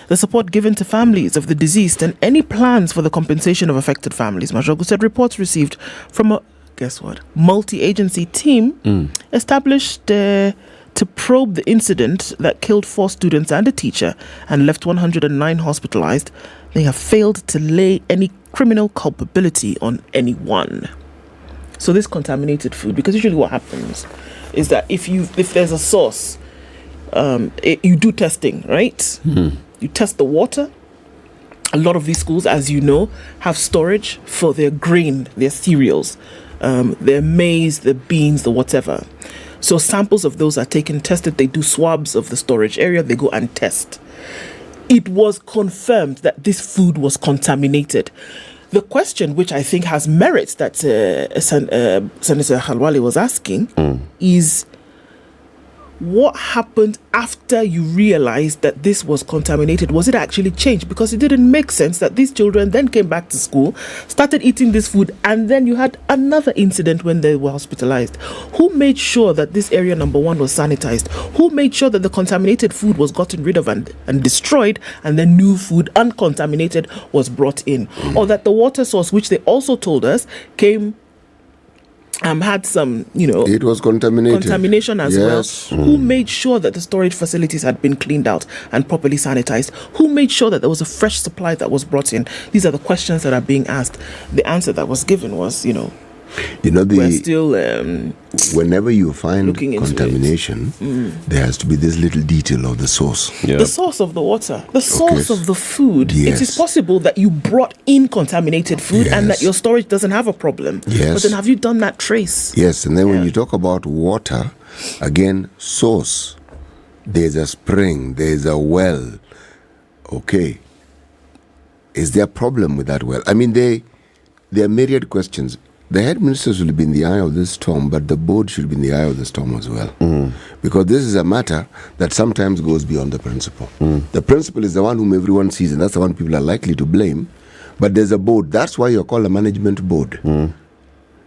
the support given to families of the deceased, and any plans for the compensation of affected families. Majogu said reports received from a multi-agency team established to probe the incident that killed 4 students and a teacher and left 109 hospitalized. They have failed to lay any criminal culpability on anyone. So this contaminated food, because usually what happens is that if there's a source, you do testing, right? You test the water. A lot of these schools, as you know, have storage for their grain, their cereals, their maize, the beans, the whatever. So samples of those are taken, tested. They do swabs of the storage area. They go and test. It was confirmed that this food was contaminated. The question, which I think has merit, that Senator Halwale was asking, is what happened after you realized that this was contaminated? Was it actually changed? Because it didn't make sense that these children then came back to school, started eating this food, and then you had another incident when they were hospitalized. Who made sure that this area number 1 was sanitized? Who made sure that the contaminated food was gotten rid of and destroyed, and then new food, uncontaminated, was brought in? Or that the water source, which they also told us came had some, it was contamination as well. Who made sure that the storage facilities had been cleaned out and properly sanitized? Who made sure that there was a fresh supply that was brought in? These are the questions that are being asked. The answer that was given was, we're still whenever you find contamination, there has to be this little detail of the source. The source of the water, the source of the food. It is possible that you brought in contaminated food and that your storage doesn't have a problem. But then have you done that trace? Yes, and then when you talk about water, again, source. There's a spring, there's a well. Okay. Is there a problem with that well? I mean, there are myriad questions. The head ministers will be in the eye of this storm, but the board should be in the eye of the storm as well. Because this is a matter that sometimes goes beyond the principal. The principal is the one whom everyone sees, and that's the one people are likely to blame. But there's a board. That's why you're called a management board.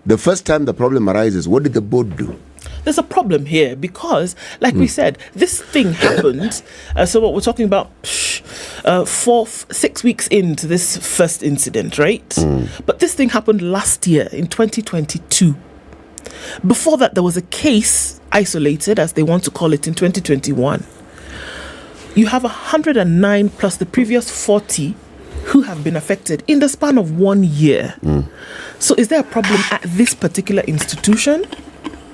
The first time the problem arises, what did the board do? There's a problem here because, like we said, this thing happened. So what we're talking about, 6 weeks into this first incident, right? But this thing happened last year in 2022. Before that, there was a case isolated, as they want to call it, in 2021. You have 109 plus the previous 40 who have been affected in the span of 1 year. So is there a problem at this particular institution?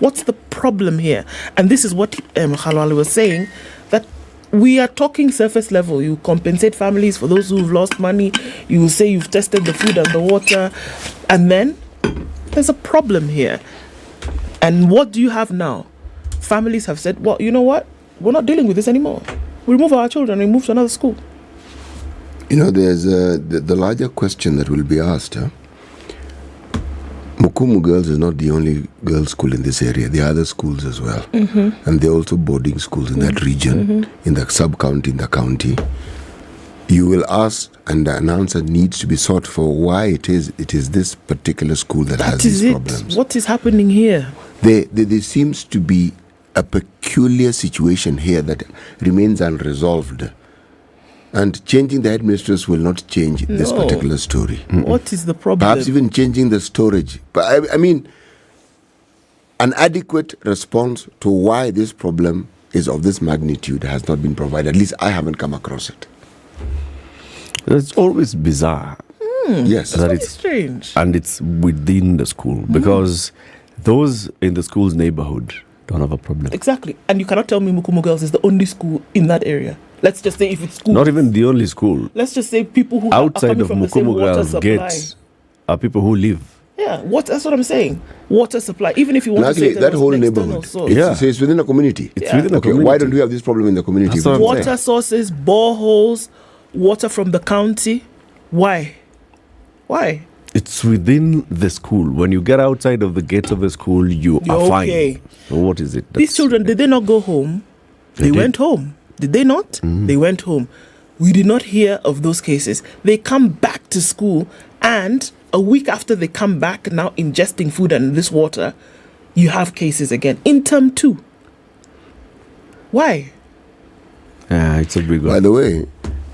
What's the problem here? And this is what Khalwale was saying, that we are talking surface level. You compensate families for those who've lost money. You will say you've tested the food and the water. And then there's a problem here. And what do you have now? Families have said, well, you know what? We're not dealing with this anymore. We remove our children and move to another school. There's the larger question that will be asked. Mukumu Girls is not the only girls' school in this area. There are other schools as well. And there are also boarding schools in that region, in the sub-county, in the county. You will ask, and an answer needs to be sought for why it is this particular school that has these problems. What is happening here? There seems to be a peculiar situation here that remains unresolved. And changing the headmistress will not change this particular story. What is the problem? Perhaps even changing the storage. But I mean, an adequate response to why this problem is of this magnitude has not been provided. At least I haven't come across it. It's always bizarre. Yes. That's very strange. And it's within the school, because those in the school's neighborhood don't have a problem. Exactly. And you cannot tell me Mukumu Girls is the only school in that area. Let's just say if it's school. Not even the only school. Let's just say people who outside are of coming from the same Mukumu water Girls supply. gates are people who live. Yeah, that's what I'm saying. Water supply. Even if you want actually, to say that whole neighborhood, so it's within a community. It's within a community. Why don't we have this problem in the community? Water sources, boreholes, water from the county. Why? It's within the school. When you get outside of the gates of the school, you're okay. Fine. So what is it? These children, did they not go home? They went home. Did they not? They went home. We did not hear of those cases. They come back to school, and a week after they come back, now ingesting food and this water, you have cases again in term 2. Why? It's a big one. By the way,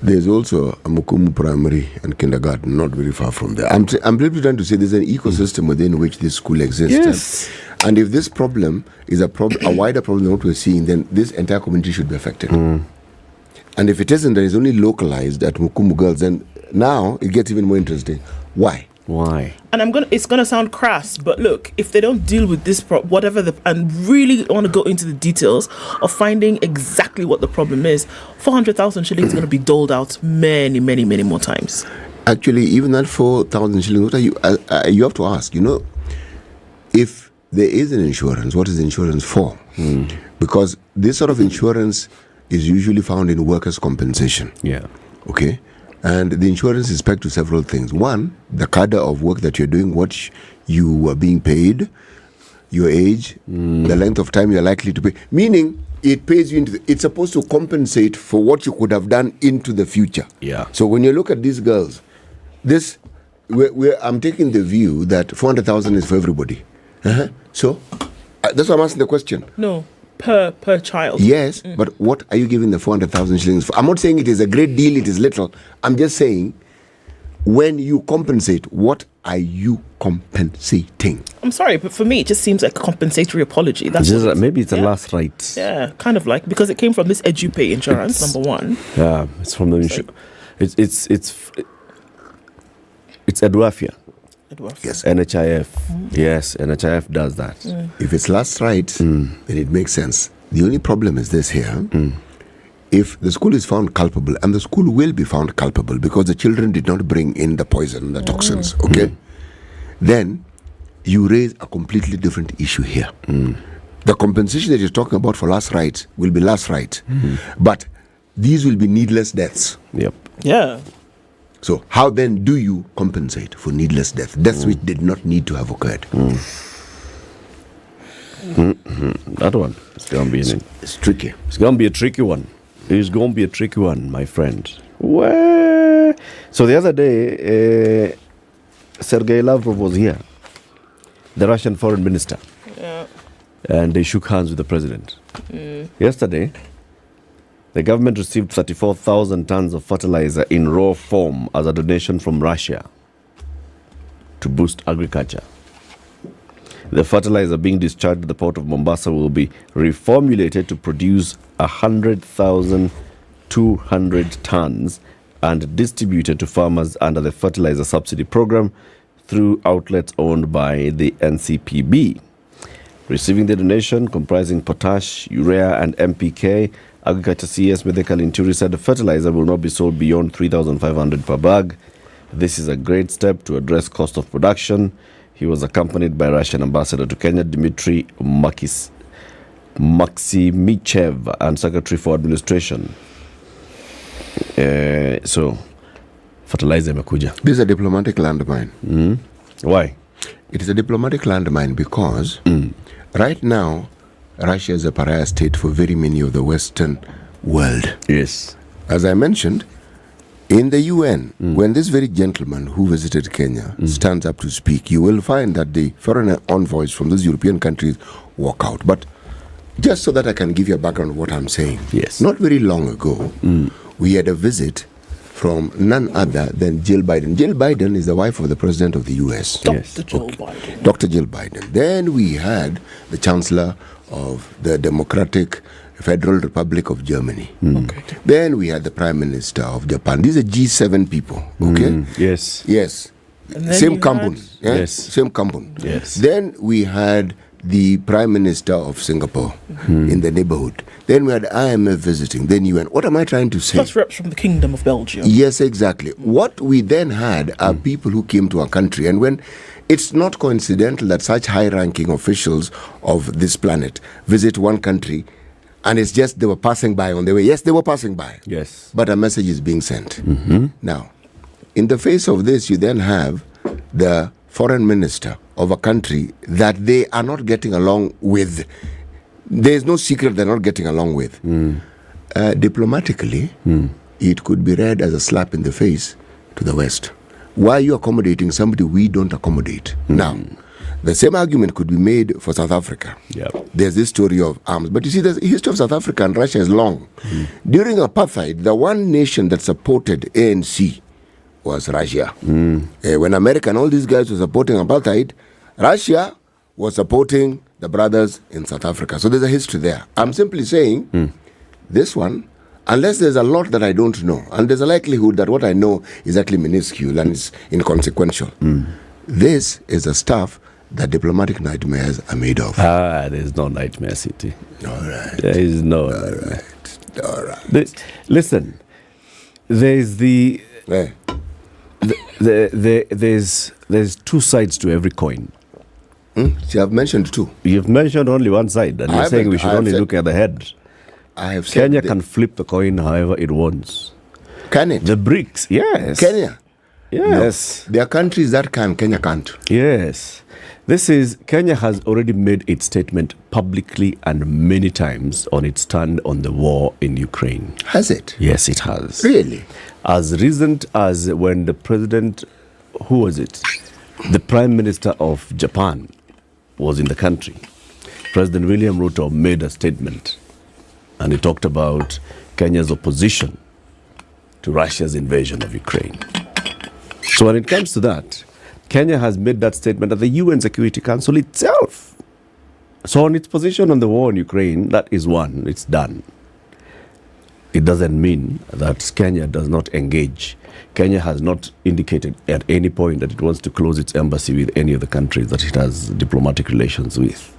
there's also a Mukumu primary and kindergarten not very far from there. I'm really trying to say there's an ecosystem within which this school exists. Yes. And if this problem is a wider problem than what we're seeing, then this entire community should be affected. And if it isn't, that is only localized at Mukumu Girls, then now it gets even more interesting. Why? And it's gonna sound crass, but look, if they don't deal with this and really want to go into the details of finding exactly what the problem is, 400,000 shillings is going to be doled out many, many, many more times. Actually, even that 4,000 shillings, what are you have to ask, if there is an insurance, what is insurance for? Because this sort of insurance is usually found in workers' compensation. Yeah. Okay. And the insurance is pegged to several things. One, the cadre of work that you're doing, what you are being paid, your age, the length of time you're likely to pay. Meaning, it pays you into it's supposed to compensate for what you could have done into the future. Yeah. So when you look at these girls, I'm taking the view that 400,000 is for everybody. So that's why I'm asking the question. No, per child. Yes, but what are you giving the 400,000 shillings for? I'm not saying it is a great deal, it is little. I'm just saying, when you compensate, what are you compensating? I'm sorry, but for me, it just seems like a compensatory apology. That's maybe it's a last right. Yeah, kind of like, because it came from this EduPay insurance, number one. Yeah, it's from the insurance. It's Edwafia. Yes. NHIF. Yes, NHIF does that. If it's last right, then it makes sense. The only problem is this here. If the school is found culpable, and the school will be found culpable because the children did not bring in the poison, the toxins, okay? Then you raise a completely different issue here. The compensation that you're talking about for last rights will be last right. But these will be needless deaths. Yep. Yeah. So how then do you compensate for needless death? Deaths which did not need to have occurred. That one is going to be it's tricky. It's going to be a tricky one. It's going to be a tricky one, my friend. Well, so the other day, Sergei Lavrov was here, the Russian foreign minister. Yeah. And they shook hands with the president. Yesterday, the government received 34,000 tons of fertilizer in raw form as a donation from Russia to boost agriculture. The fertilizer being discharged at the port of Mombasa will be reformulated to produce 100,200 tons and distributed to farmers under the fertilizer subsidy program through outlets owned by the NCPB. Receiving the donation, comprising potash, urea and MPK, Agriculture CS Medical Inturi said the fertilizer will not be sold beyond 3,500 per bag. This is a great step to address cost of production. He was accompanied by Russian ambassador to Kenya, Dmitry Maksimichev, and Secretary for Administration. So, fertilizer imekuja. This is a diplomatic landmine. Why? It is a diplomatic landmine because right now, Russia is a pariah state for very many of the Western world. Yes. As I mentioned, in the UN, when this very gentleman who visited Kenya stands up to speak, you will find that the foreign envoys from those European countries walk out. But just so that I can give you a background of what I'm saying, yes, not very long ago, we had a visit from none other than Jill Biden. Jill Biden is the wife of the president of the US. Dr. Jill Biden. Dr. Jill Biden. Then we had the chancellor of the Democratic Federal Republic of Germany. Then we had the Prime Minister of Japan. These are G7 people, okay? Yes. Yes. And then Same company. Yes. Same company. Yes. Then we had the Prime Minister of Singapore in the neighborhood. Then we had IMF visiting. Then UN. What am I trying to say? Plus reps from the Kingdom of Belgium. Yes, exactly. What we then had are people who came to our country, and when it's not coincidental that such high-ranking officials of this planet visit one country, and it's just they were passing by on their way. Yes, they were passing by. Yes. But a message is being sent. Now, in the face of this, you then have the foreign minister of a country that they are not getting along with. There's no secret they're not getting along with. Diplomatically, it could be read as a slap in the face to the West. Why are you accommodating somebody we don't accommodate? Now, the same argument could be made for South Africa. There's this story of arms. But you see, the history of South Africa and Russia is long. During apartheid, the one nation that supported ANC was Russia. When America and all these guys were supporting apartheid, Russia was supporting the brothers in South Africa. So there's a history there. I'm simply saying, this one, unless there's a lot that I don't know, and there's a likelihood that what I know is actually minuscule and is inconsequential, this is the stuff that diplomatic nightmares are made of. There's no nightmare city. All right. There is no. All right. Listen, there's there's two sides to every coin. See, I've mentioned two. You've mentioned only one side, and you're saying we should only look at the head. I have said Kenya can flip the coin however it wants. Can it? The BRICS, yes. Kenya? Yes. No, there are countries that can, Kenya can't. Yes. Kenya has already made its statement publicly and many times on its stand on the war in Ukraine. Has it? Yes, it has. Really? As recent as when the president, who was it? The Prime Minister of Japan was in the country. President William Ruto made a statement and he talked about Kenya's opposition to Russia's invasion of Ukraine. So when it comes to that, Kenya has made that statement at the UN Security Council itself. So on its position on the war in Ukraine, that is one, it's done. It doesn't mean that Kenya does not engage. Kenya has not indicated at any point that it wants to close its embassy with any of the countries that it has diplomatic relations with.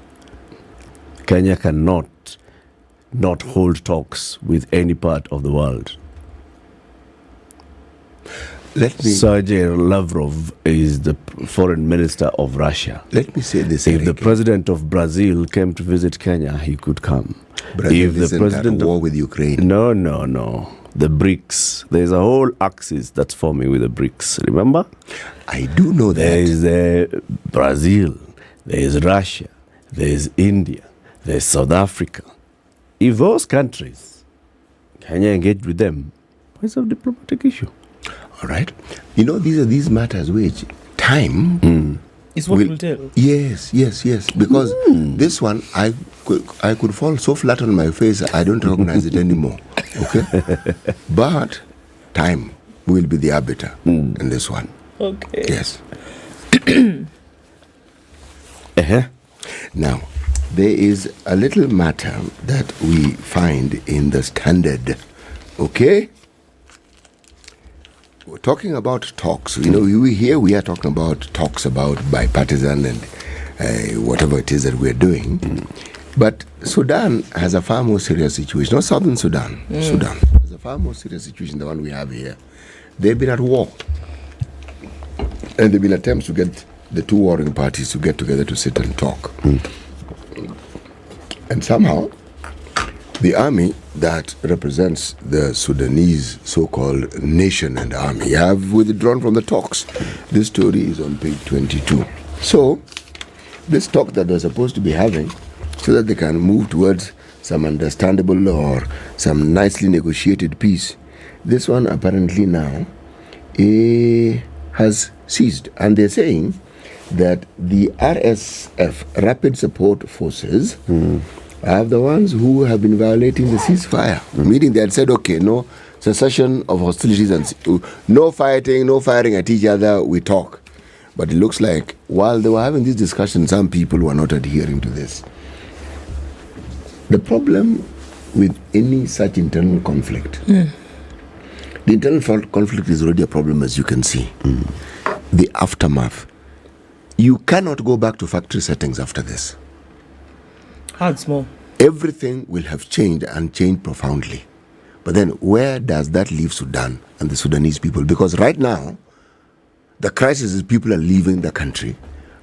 Kenya cannot not hold talks with any part of the world. Sergei Lavrov is the foreign minister of Russia. Let me say this. If the president of Brazil came to visit Kenya, he could come. Brazil if the isn't president at war with Ukraine. No. The BRICS. There's a whole axis that's forming with the BRICS. Remember? I do know that. There is Brazil. There is Russia. There is India. There's South Africa. If those countries, Kenya engaged with them, it's a diplomatic issue. All right. You know, these matters which time is what will tell. Yes. Because this one, I could fall so flat on my face, I don't recognize it anymore. Okay? But time will be the arbiter in this one. Okay. Yes. Now, there is a little matter that we find in the Standard. Okay? We're talking about talks. You know, we are talking about talks about bipartisan and whatever it is that we're doing. But Sudan has a far more serious situation. Not Southern Sudan. Sudan has a far more serious situation than the one we have here. They've been at war. And there have been attempts to get the two warring parties to get together to sit and talk. And somehow, the army that represents the Sudanese so-called nation and army have withdrawn from the talks. This story is on page 22. So, this talk that they're supposed to be having, so that they can move towards some understandable or some nicely negotiated peace, this one apparently now has ceased. And they're saying that the RSF, Rapid Support Forces, are the ones who have been violating the ceasefire. Meaning they had said, okay, no cessation of hostilities and no fighting, no firing at each other, we talk. But it looks like while they were having this discussion, some people were not adhering to this. The problem with any such internal conflict, the internal conflict is already a problem, as you can see. The aftermath. You cannot go back to factory settings after this. Hard small. Everything will have changed and changed profoundly. But then where does that leave Sudan and the Sudanese people? Because right now, the crisis is people are leaving the country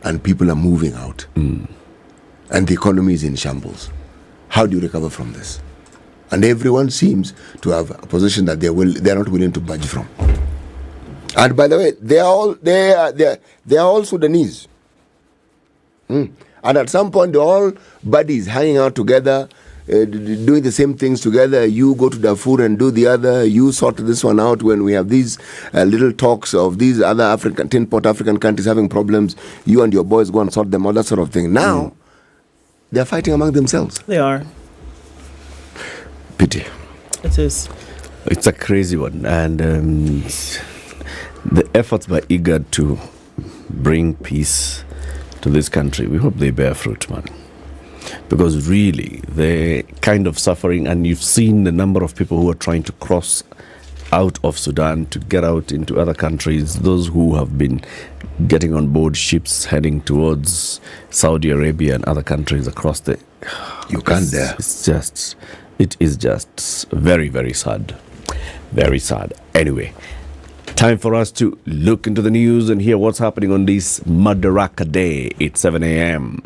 and people are moving out. And the economy is in shambles. How do you recover from this? And everyone seems to have a position that they are not willing to budge from. And by the way, they are all Sudanese. And at some point, they're all buddies hanging out together, doing the same things together. You go to Darfur and do the other. You sort this one out when we have these little talks of these other tin pot African countries having problems. You and your boys go and sort them out, that sort of thing. Now, they're fighting among themselves. They are. Pity. It is. It's a crazy one. And the efforts by IGAD to bring peace to this country, we hope they bear fruit, man. Because really, they're kind of suffering, and you've seen the number of people who are trying to cross out of Sudan to get out into other countries, those who have been getting on board ships heading towards Saudi Arabia and other countries across the... You can't dare. It is just very, very sad. Very sad. Anyway, time for us to look into the news and hear what's happening on this Madaraka Day. It's 7 a.m.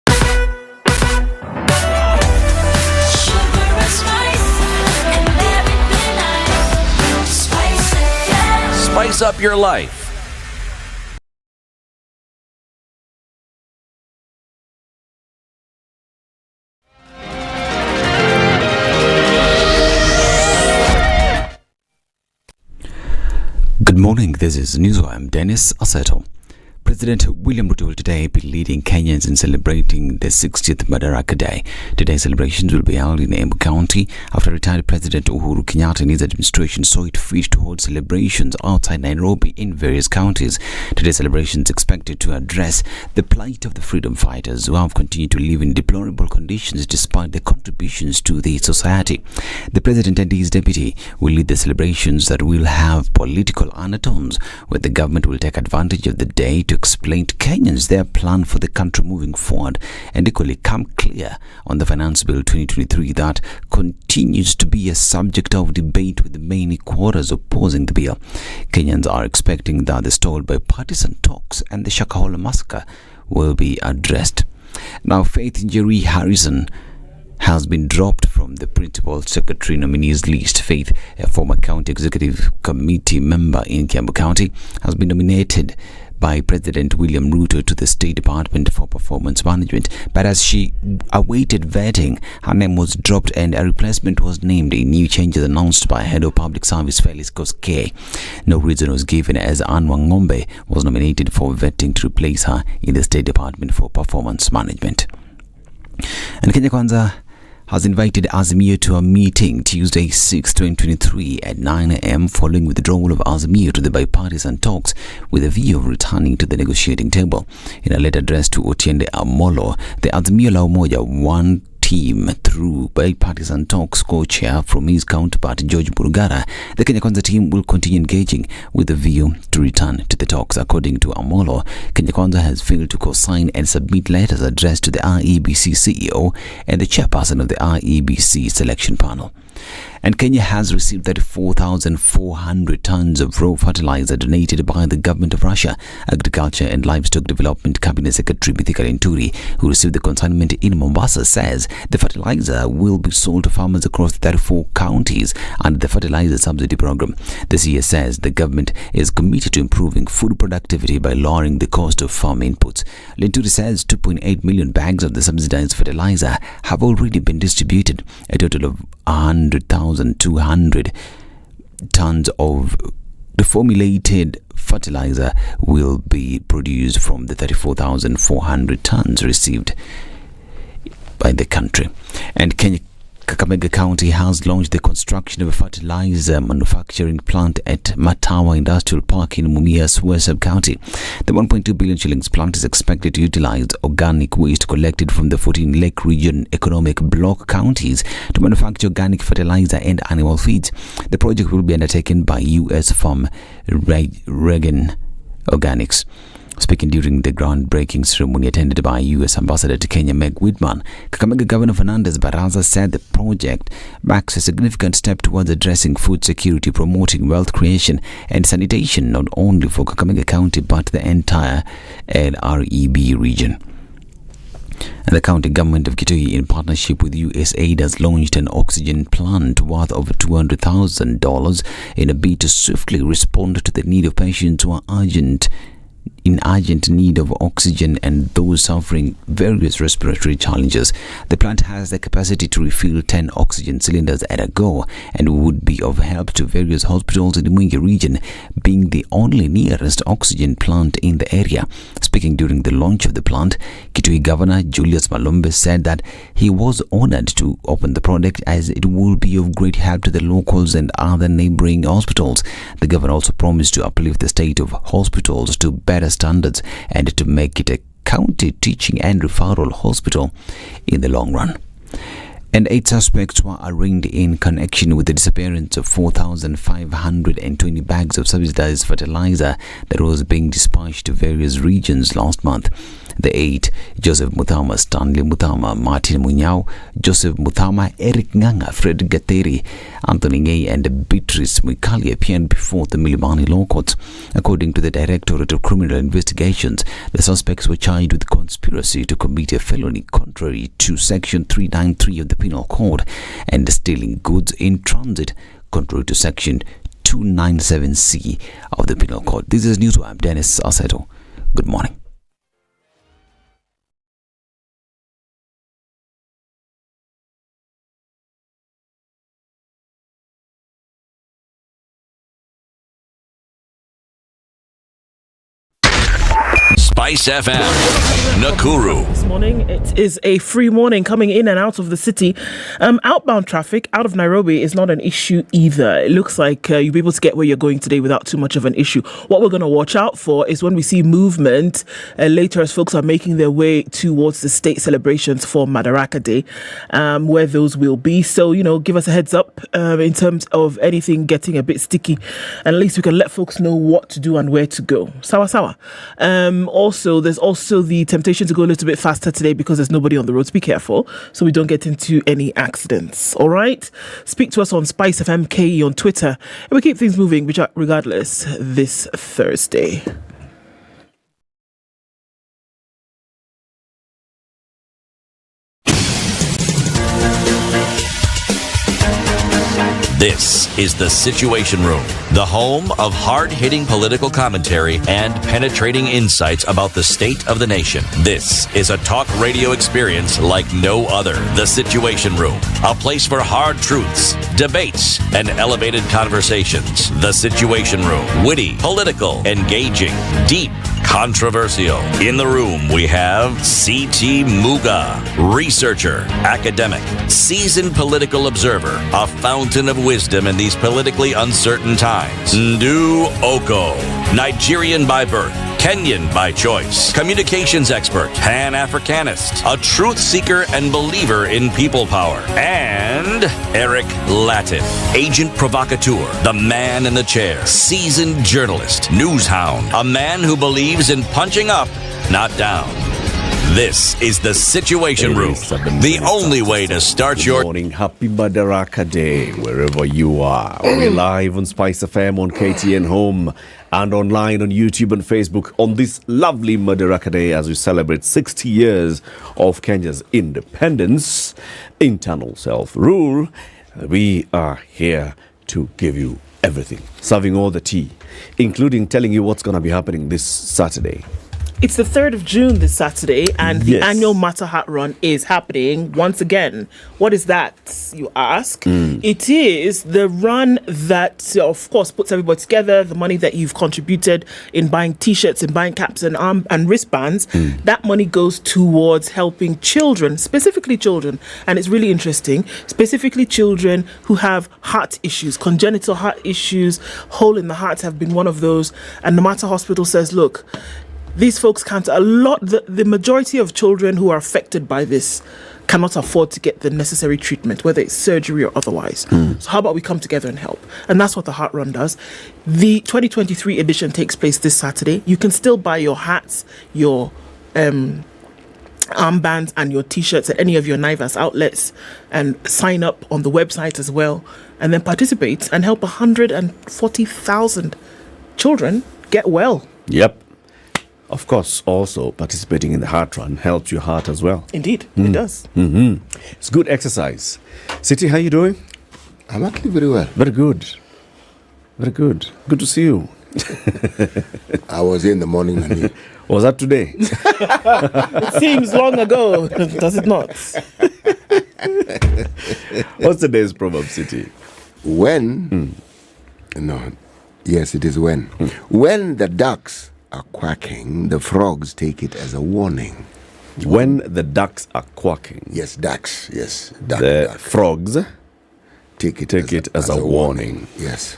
Sugar and spice and everything nice. spice up your life. Good morning, this is News. I'm Dennis Aseto. President William Ruto will today be leading Kenyans in celebrating the 60th Madaraka Day. Today's celebrations will be held in Embu County after retired President Uhuru Kenyatta and his administration saw it fit to hold celebrations outside Nairobi in various counties. Today's celebrations expected to address the plight of the freedom fighters who have continued to live in deplorable conditions despite their contributions to the society. The President and his deputy will lead the celebrations that will have political undertones, where the government will take advantage of the day to explain to Kenyans their plan for the country moving forward and equally come clear on the Finance Bill 2023 that continues to be a subject of debate with many quarters opposing the bill. Kenyans are expecting that the stalled bipartisan talks and the Shakahola massacre will be addressed. Now, Faith Nyeri Harrison has been dropped from the principal secretary nominees list. Faith, a former county executive committee member in Kiambu County, has been nominated by President William Ruto to the State Department for Performance Management, but as she awaited vetting, her name was dropped and a replacement was named. A new changes announced by Head of Public Service Felix Koskei. No reason was given as Anne Wangombe was nominated for vetting to replace her in the State Department for Performance Management. And Kenya Kwanza has invited Azimio to a meeting Tuesday 6, 2023 at 9 a.m. following withdrawal of Azimio to the bipartisan talks with a view of returning to the negotiating table. In a letter addressed to Otiende Amolo, the Azimio la Umoja One team through bipartisan talks co-chair from his counterpart George Burugara, the Kenya Kwanza team will continue engaging with a view to return to the talks. According to Amolo, Kenya Kwanza has failed to co-sign and submit letters addressed to the IEBC CEO and the chairperson of the IEBC selection panel. And Kenya has received 34,400 tons of raw fertilizer donated by the government of Russia. Agriculture and Livestock Development Cabinet Secretary Bithika Linturi, who received the consignment in Mombasa, says the fertilizer will be sold to farmers across 34 counties under the fertilizer subsidy program. The CS says the government is committed to improving food productivity by lowering the cost of farm inputs. Linturi says 2.8 million bags of the subsidized fertilizer have already been distributed. A total of 100,200 tons of the formulated fertilizer will be produced from the 34,400 tons received by the country. And Kakamega County has launched the construction of a fertilizer manufacturing plant at Matawa Industrial Park in Mumias West Sub-County. The 1.2 billion shillings plant is expected to utilize organic waste collected from the 14 Lake Region Economic Bloc counties to manufacture organic fertilizer and animal feeds. The project will be undertaken by U.S. firm Regan Organics. Speaking during the groundbreaking ceremony attended by U.S. Ambassador to Kenya Meg Whitman, Kakamega Governor Fernandez Baraza said the project marks a significant step towards addressing food security, promoting wealth creation and sanitation not only for Kakamega County but the entire LREB region. And the county government of Kitui, in partnership with USAID, has launched an oxygen plant worth over $200,000 in a bid to swiftly respond to the need of patients who are in urgent need of oxygen and those suffering various respiratory challenges. The plant has the capacity to refill 10 oxygen cylinders at a go and would be of help to various hospitals in the Mwingi region, being the only nearest oxygen plant in the area. Speaking during the launch of the plant, Kitui Governor Julius Malombe said that he was honored to open the project as it will be of great help to the locals and other neighboring hospitals. The governor also promised to uplift the state of hospitals to better standards and to make it a county teaching and referral hospital in the long run. And 8 suspects were arraigned in connection with the disappearance of 4,520 bags of subsidized fertilizer that was being dispatched to various regions last month. The 8, Joseph Muthama, Stanley Muthama, Martin Munyao, Joseph Muthama, Eric Nganga, Fred Gateri, Anthony Ngay and Beatrice Mwikali appeared before the Milimani Law Courts. According to the Directorate of Criminal Investigations, the suspects were charged with conspiracy to commit a felony contrary to Section 393 of the Penal Code and stealing goods in transit contrary to Section 297C of the Penal Code. This is News. I'm Dennis Aseto. Good morning. Spice FM, Nakuru. This morning, it is a free morning coming in and out of the city. Outbound traffic out of Nairobi is not an issue either. It looks like you'll be able to get where you're going today without too much of an issue. What we're going to watch out for is when we see movement later as folks are making their way towards the state celebrations for Madaraka Day, where those will be. So, give us a heads up in terms of anything getting a bit sticky. And at least we can let folks know what to do and where to go. Sawa sawa. Also, there's also the temptation to go a little bit faster today because there's nobody on the roads. Be careful so we don't get into any accidents. All right? Speak to us on Spice FM KE on Twitter. And we keep things moving regardless this Thursday. This is The Situation Room, the home of hard-hitting political commentary and penetrating insights about the state of the nation. This is a talk radio experience like no other. The Situation Room, a place for hard truths, debates, and elevated conversations. The Situation Room, witty, political, engaging, deep, controversial. In the room, we have C.T. Muga, researcher, academic, seasoned political observer, a fountain of wisdom in these politically uncertain times. Ndu Oko, Nigerian by birth, Kenyan by choice, communications expert, Pan-Africanist, a truth seeker and believer in people power, and Eric Latif, agent provocateur, the man in the chair, seasoned journalist, news hound, a man who believes in punching up, not down. This is The Situation Room, the only way to start your morning. Happy Madaraka Day, wherever you are. We're live on Spice FM, on KTN Home, and online on YouTube and Facebook on this lovely Madaraka Day as we celebrate 60 years of Kenya's independence, internal self-rule. We are here to give you everything, serving all the tea, including telling you what's going to be happening this Saturday. It's the 3rd of June this Saturday, and the annual Matter Hat Run is happening once again. What is that, you ask? It is the run that, of course, puts everybody together. The money that you've contributed in buying T-shirts and buying caps and arm and wristbands, that money goes towards helping children, specifically children. And it's really interesting, specifically children who have heart issues, congenital heart issues. Hole in the heart have been one of those. And the Mater Hospital says, look, these folks can't, the majority of children who are affected by this cannot afford to get the necessary treatment, whether it's surgery or otherwise. So how about we come together and help? And that's what the Heart Run does. The 2023 edition takes place this Saturday. You can still buy your hats, your armbands and your T-shirts at any of your Naivas outlets and sign up on the website as well, and then participate and help 140,000 children get well. Yep. Of course, also participating in the Heart Run helps your heart as well. Indeed, it does. It's good exercise. City, how you doing? I'm actually very well. Very good. Very good. Good to see you. I was here in the morning. Was that today? It seems long ago, does it not? What's today's proverb, City? When? No. Yes, it is when. When the ducks are quacking, the frogs take it as a warning. When the ducks are quacking. Yes, ducks. Yes, the frogs take it as a warning. Yes.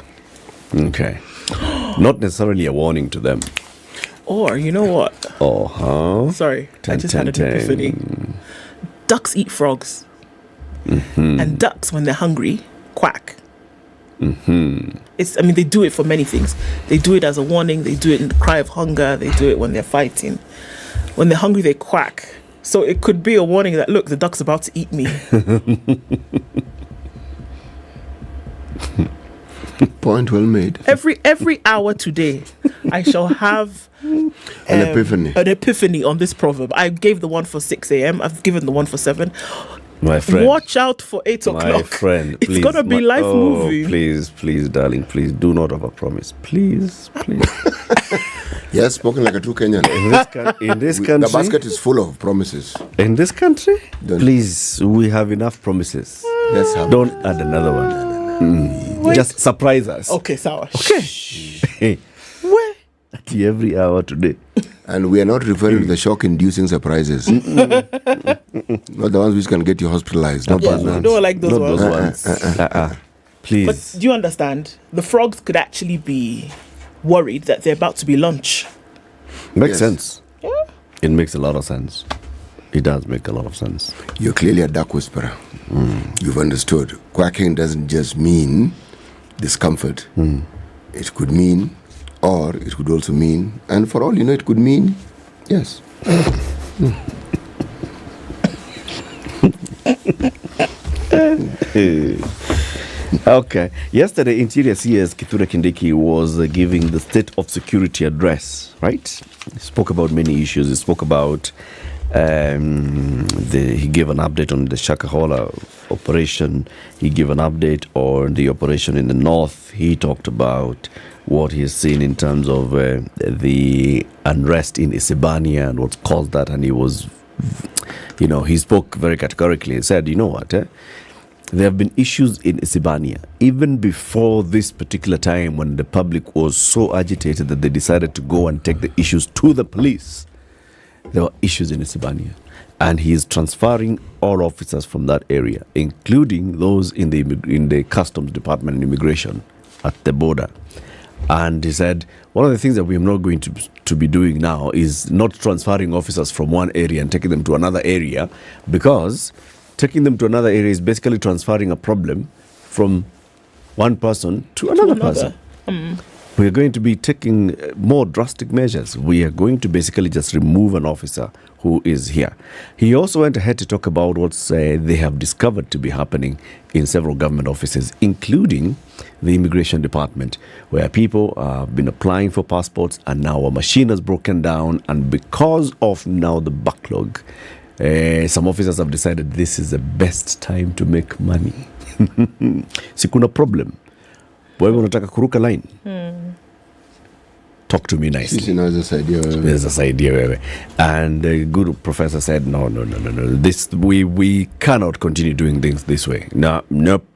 Okay. Not necessarily a warning to them. Or, you know what? Sorry, I just had an epiphany. Ducks eat frogs. And ducks, when they're hungry, quack. They do it for many things. They do it as a warning. They do it in the cry of hunger. They do it when they're fighting. When they're hungry, they quack. So it could be a warning that, look, the duck's about to eat me. Point well made. Every hour today, I shall have an epiphany. An epiphany on this proverb. I gave the one for 6 a.m. I've given the one for 7. My friend. Watch out for 8 o'clock. My friend, it's please. gonna be life moving. Please, darling, please do not overpromise. Please. Yes, spoken like a true Kenyan. In this country, the basket is full of promises. In this country, please, we have enough promises. Don't add another one. Just surprise us. Okay, sawa. Okay. Where? At every hour today. And we are not referring to the shock-inducing surprises. Not the ones which can get you hospitalized. We don't like those ones. Those ones. Please. But do you understand? The frogs could actually be worried that they're about to be lunch. Makes sense. Yeah. It makes a lot of sense. It does make a lot of sense. You're clearly a duck whisperer. You've understood. Quacking doesn't just mean discomfort. It could mean, or it could also mean, and for all you know, it could mean, yes. Okay. Yesterday, Interior CS Kithure Kindiki was giving the State of Security address, right? He spoke about many issues. He spoke about, he gave an update on the Shakahola operation. He gave an update on the operation in the north. He talked about what he's seen in terms of the unrest in Isebania and what's caused that. And he was, he spoke very categorically. He said, you know what, there have been issues in Isebania even before this particular time when the public was so agitated that they decided to go and take the issues to the police. There were issues in Isebania. And he is transferring all officers from that area, including those in the customs department and immigration at the border. And he said, one of the things that we are not going to be doing now is not transferring officers from one area and taking them to another area, because taking them to another area is basically transferring a problem from one person to another person. We are going to be taking more drastic measures. We are going to basically just remove an officer who is here. He also went ahead to talk about what they have discovered to be happening in several government offices, including the immigration department, where people have been applying for passports and now a machine has broken down, and because of now the backlog, some officers have decided this is the best time to make money. Sikuna problem. Wewe unataka kuruka line? Talk to me nicely. There's this idea wewe. And the good professor said, no. This we cannot continue doing things this way. Nope.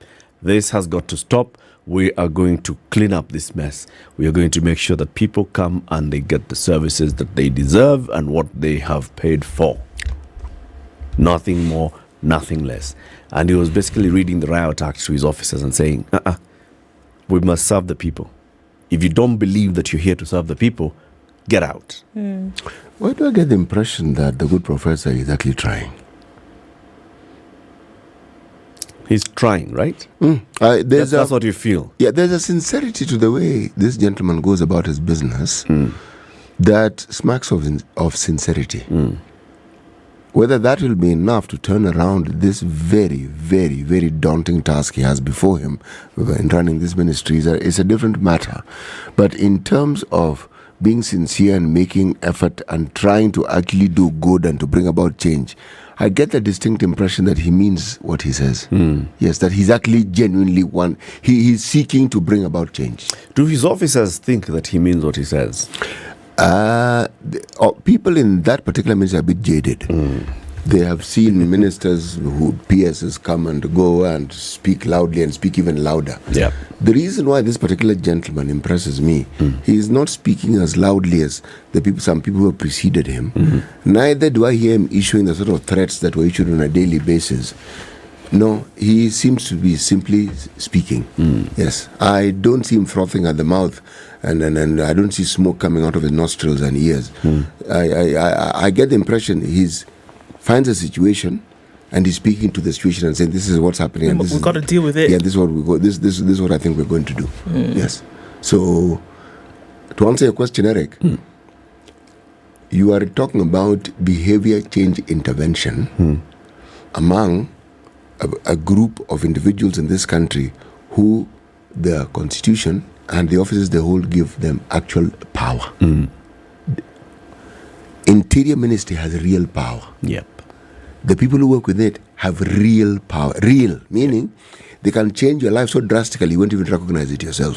This has got to stop. We are going to clean up this mess. We are going to make sure that people come and they get the services that they deserve and what they have paid for. Nothing more, nothing less. And he was basically reading the riot act to his officers and saying, we must serve the people. If you don't believe that you're here to serve the people, get out. Why do I get the impression that the good professor is actually trying? He's trying, right? That's what you feel. Yeah, there's a sincerity to the way this gentleman goes about his business that smacks of sincerity. Whether that will be enough to turn around this very, very, very daunting task he has before him in running this ministry is a different matter. But in terms of being sincere and making effort and trying to actually do good and to bring about change, I get the distinct impression that he means what he says. Yes, that he's actually genuinely he's seeking to bring about change. Do his officers think that he means what he says? People in that particular ministry are a bit jaded. They have seen ministers who PSs come and go and speak loudly and speak even louder. Yeah. The reason why this particular gentleman impresses me, he is not speaking as loudly as some people who have preceded him. Neither do I hear him issuing the sort of threats that were issued on a daily basis. No, he seems to be simply speaking. Yes, I don't see him frothing at the mouth, and I don't see smoke coming out of his nostrils and ears. I get the impression he finds a situation and he's speaking to the situation and saying, "This is what's happening. And we've got to deal with it." Yeah, this is what we go. This is what I think we're going to do. Yes. So, to answer your question, Eric, you are talking about behavior change intervention among a group of individuals in this country who the constitution and the offices they hold give them actual power. Interior Ministry has real power. Yep. the people who work with it have real power. Real, meaning they can change your life so drastically you won't even recognize it yourself.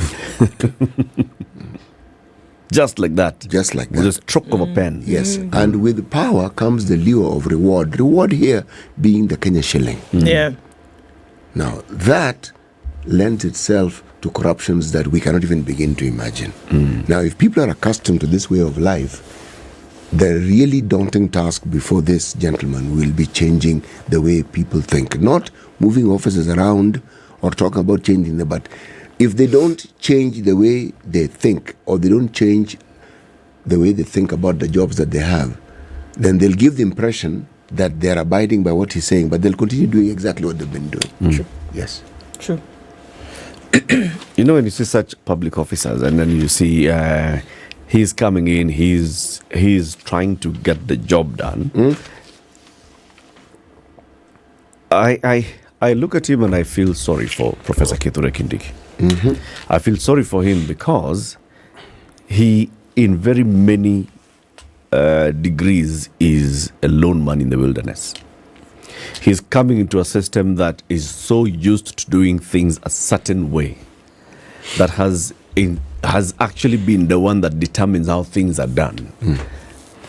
Just like that. Just like that. With a stroke of a pen. Yes. And with power comes the lure of reward. Reward here being the Kenya shilling. Yeah. Now, that lends itself to corruptions that we cannot even begin to imagine. Now, if people are accustomed to this way of life, the really daunting task before this gentleman will be changing the way people think. Not moving offices around or talking about changing them, but if they don't change the way they think, or they don't change the way they think about the jobs that they have, then they'll give the impression that they're abiding by what he's saying, but they'll continue doing exactly what they've been doing. True. Yes. True. You know, when you see such public officers and then you see he's coming in, he's trying to get the job done. I look at him and I feel sorry for Professor Kithure Kindiki. I feel sorry for him because he, in very many degrees, is a lone man in the wilderness. He's coming into a system that is so used to doing things a certain way that has actually been the one that determines how things are done.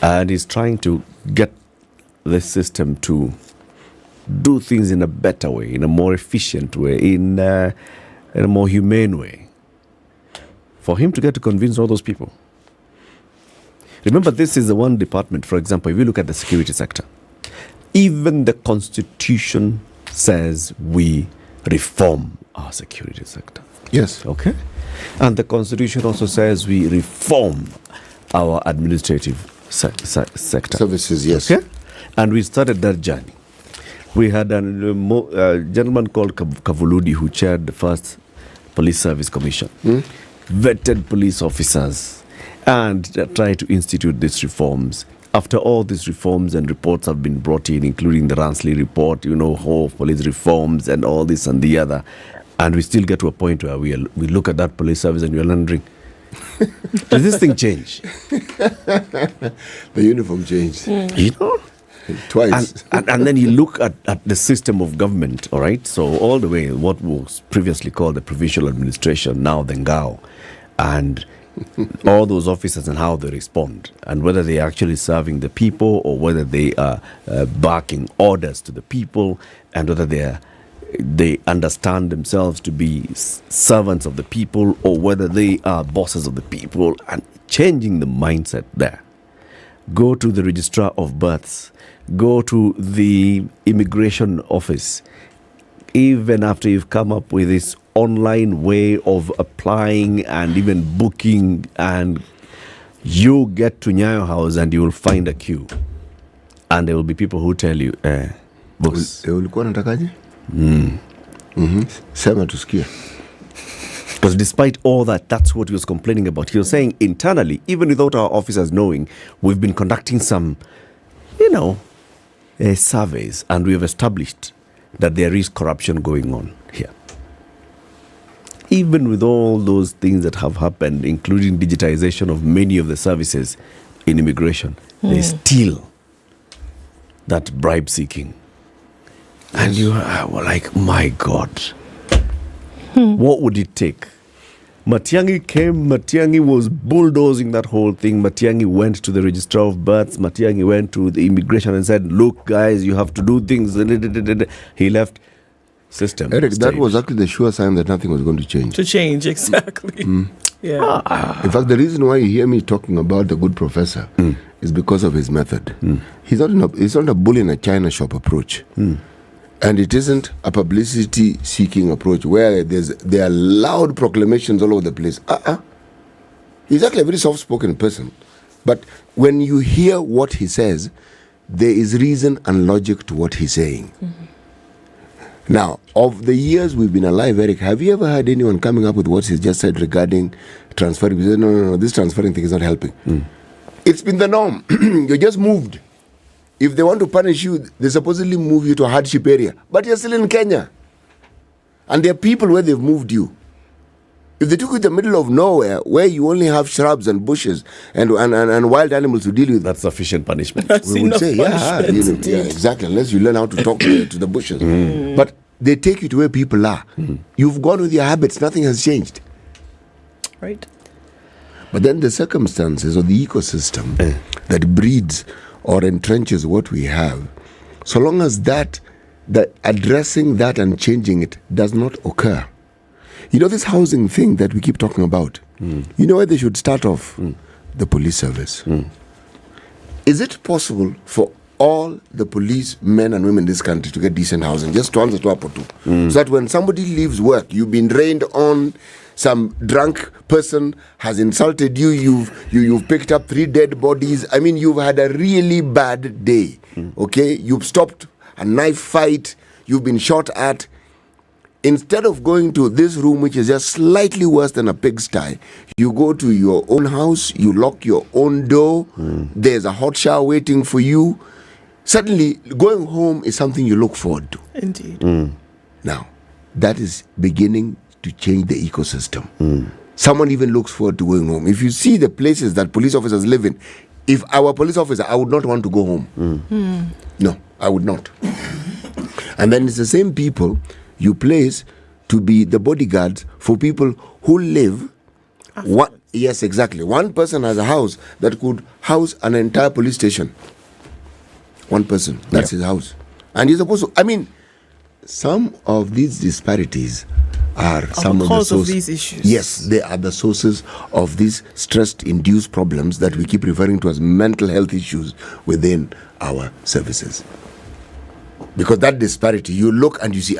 And he's trying to get the system to do things in a better way, in a more efficient way, in a more humane way. For him to get to convince all those people. Remember, this is the one department, for example, if you look at the security sector, even the Constitution says we reform our security sector. Yes. Okay? And the Constitution also says we reform our administrative sector. Services, yes. Okay? And we started that journey. We had a gentleman called Kavuludi who chaired the first Police Service Commission, vetted police officers, and tried to institute these reforms. After all these reforms and reports have been brought in, including the Ransley report, whole police reforms and all this and the other, and we still get to a point where we look at that police service and we're wondering, did this thing change? The uniform changed. Twice. And then you look at the system of government, all right? So all the way, what was previously called the provincial administration, now the Ngao, and all those officers and how they respond, and whether they're actually serving the people or whether they are barking orders to the people, and whether they understand themselves to be servants of the people or whether they are bosses of the people, and changing the mindset there. Go to the registrar of births, go to the immigration office, even after you've come up with this online way of applying and even booking, and you get to Nyayo House and you will find a queue, and there will be people who tell you, boss, ulikuwa natakaje? Sema tusikie. Because despite all that, that's what he was complaining about. He was saying internally, even without our officers knowing, we've been conducting some, surveys, and we have established that there is corruption going on here. Even with all those things that have happened, including digitization of many of the services in immigration, there's still that bribe seeking. And you were like, my God, what would it take? Matiang'i came, Matiang'i was bulldozing that whole thing. Matiang'i went to the registrar of births. Matiang'i went to the immigration and said, look, guys, you have to do things. He left system. Eric, that was actually the sure sign that nothing was going to change. To change, exactly. Yeah. In fact, the reason why you hear me talking about the good professor is because of his method. He's not a bull in a china shop approach. And it isn't a publicity-seeking approach where there are loud proclamations all over the place. He's actually a very soft-spoken person. But when you hear what he says, there is reason and logic to what he's saying. Now, of the years we've been alive, Eric, have you ever heard anyone coming up with what he's just said regarding transferring? He said, no, this transferring thing is not helping. It's been the norm. You're just moved. If they want to punish you, they supposedly move you to a hardship area. But you're still in Kenya. And there are people where they've moved you. If they took you to the middle of nowhere where you only have shrubs and bushes and wild animals to deal with, that's sufficient punishment. We would say, yeah, exactly. Unless you learn how to talk to the bushes. But they take you to where people are. You've gone with your habits. Nothing has changed. Right. But then the circumstances or the ecosystem that breeds or entrenches what we have, so long as that addressing that and changing it does not occur. You know this housing thing that we keep talking about? You know where they should start off? The police service. Is it possible for all the police men and women in this country to get decent housing? Just to answer to Apoto. So that when somebody leaves work, you've been rained on, some drunk person has insulted you, you've picked up 3 dead bodies. I mean, you've had a really bad day. Okay? You've stopped a knife fight, you've been shot at. Instead of going to this room, which is just slightly worse than a pigsty, you go to your own house, you lock your own door, there's a hot shower waiting for you. Suddenly, going home is something you look forward to. Indeed. Now, that is beginning to change the ecosystem. Someone even looks forward to going home. If you see the places that police officers live in, if I were a police officer, I would not want to go home. No, I would not. And then it's the same people you place to be the bodyguards for people who live. Yes, exactly. One person has a house that could house an entire police station. One person, that's his house. And he's supposed to, I mean, some of these disparities are some of the sources of these issues. Yes, they are the sources of these stress-induced problems that we keep referring to as mental health issues within our services. Because that disparity, you look and you see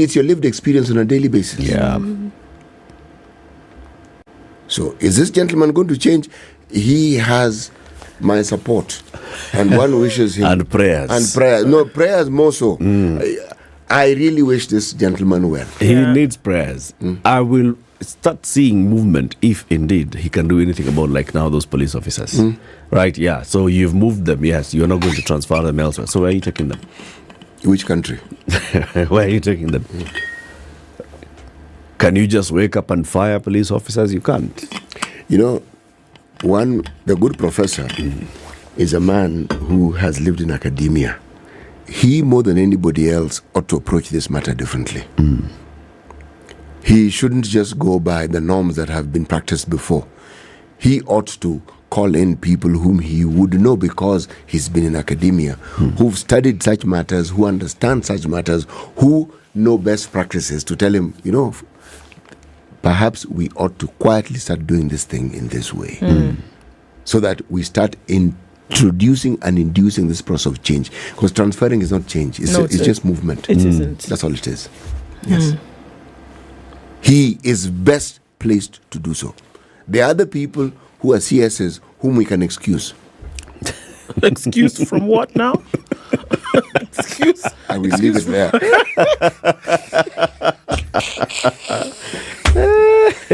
it's your lived experience on a daily basis. Yeah. So is this gentleman going to change? He has my support, and one wishes him and prayers. No, prayers more so. I really wish this gentleman well. He needs prayers. I will start seeing movement if indeed he can do anything about, like now, those police officers. Right? Yeah. So you've moved them. Yes. You're not going to transfer them elsewhere. So where are you taking them? Which country? Where are you taking them? Can you just wake up and fire police officers? You can't. You know, the good professor is a man who has lived in academia. He, more than anybody else, ought to approach this matter differently. He shouldn't just go by the norms that have been practiced before. He ought to call in people whom he would know because he's been in academia, who've studied such matters, who understand such matters, who know best practices, to tell him, you know, perhaps we ought to quietly start doing this thing in this way, so that we start introducing and inducing this process of change. Because transferring is not change, it's just movement. It isn't. That's all it is. Yes. He is best placed to do so. There are other people who are CSs whom we can excuse. Excuse from what now? Excuse? I will leave it there.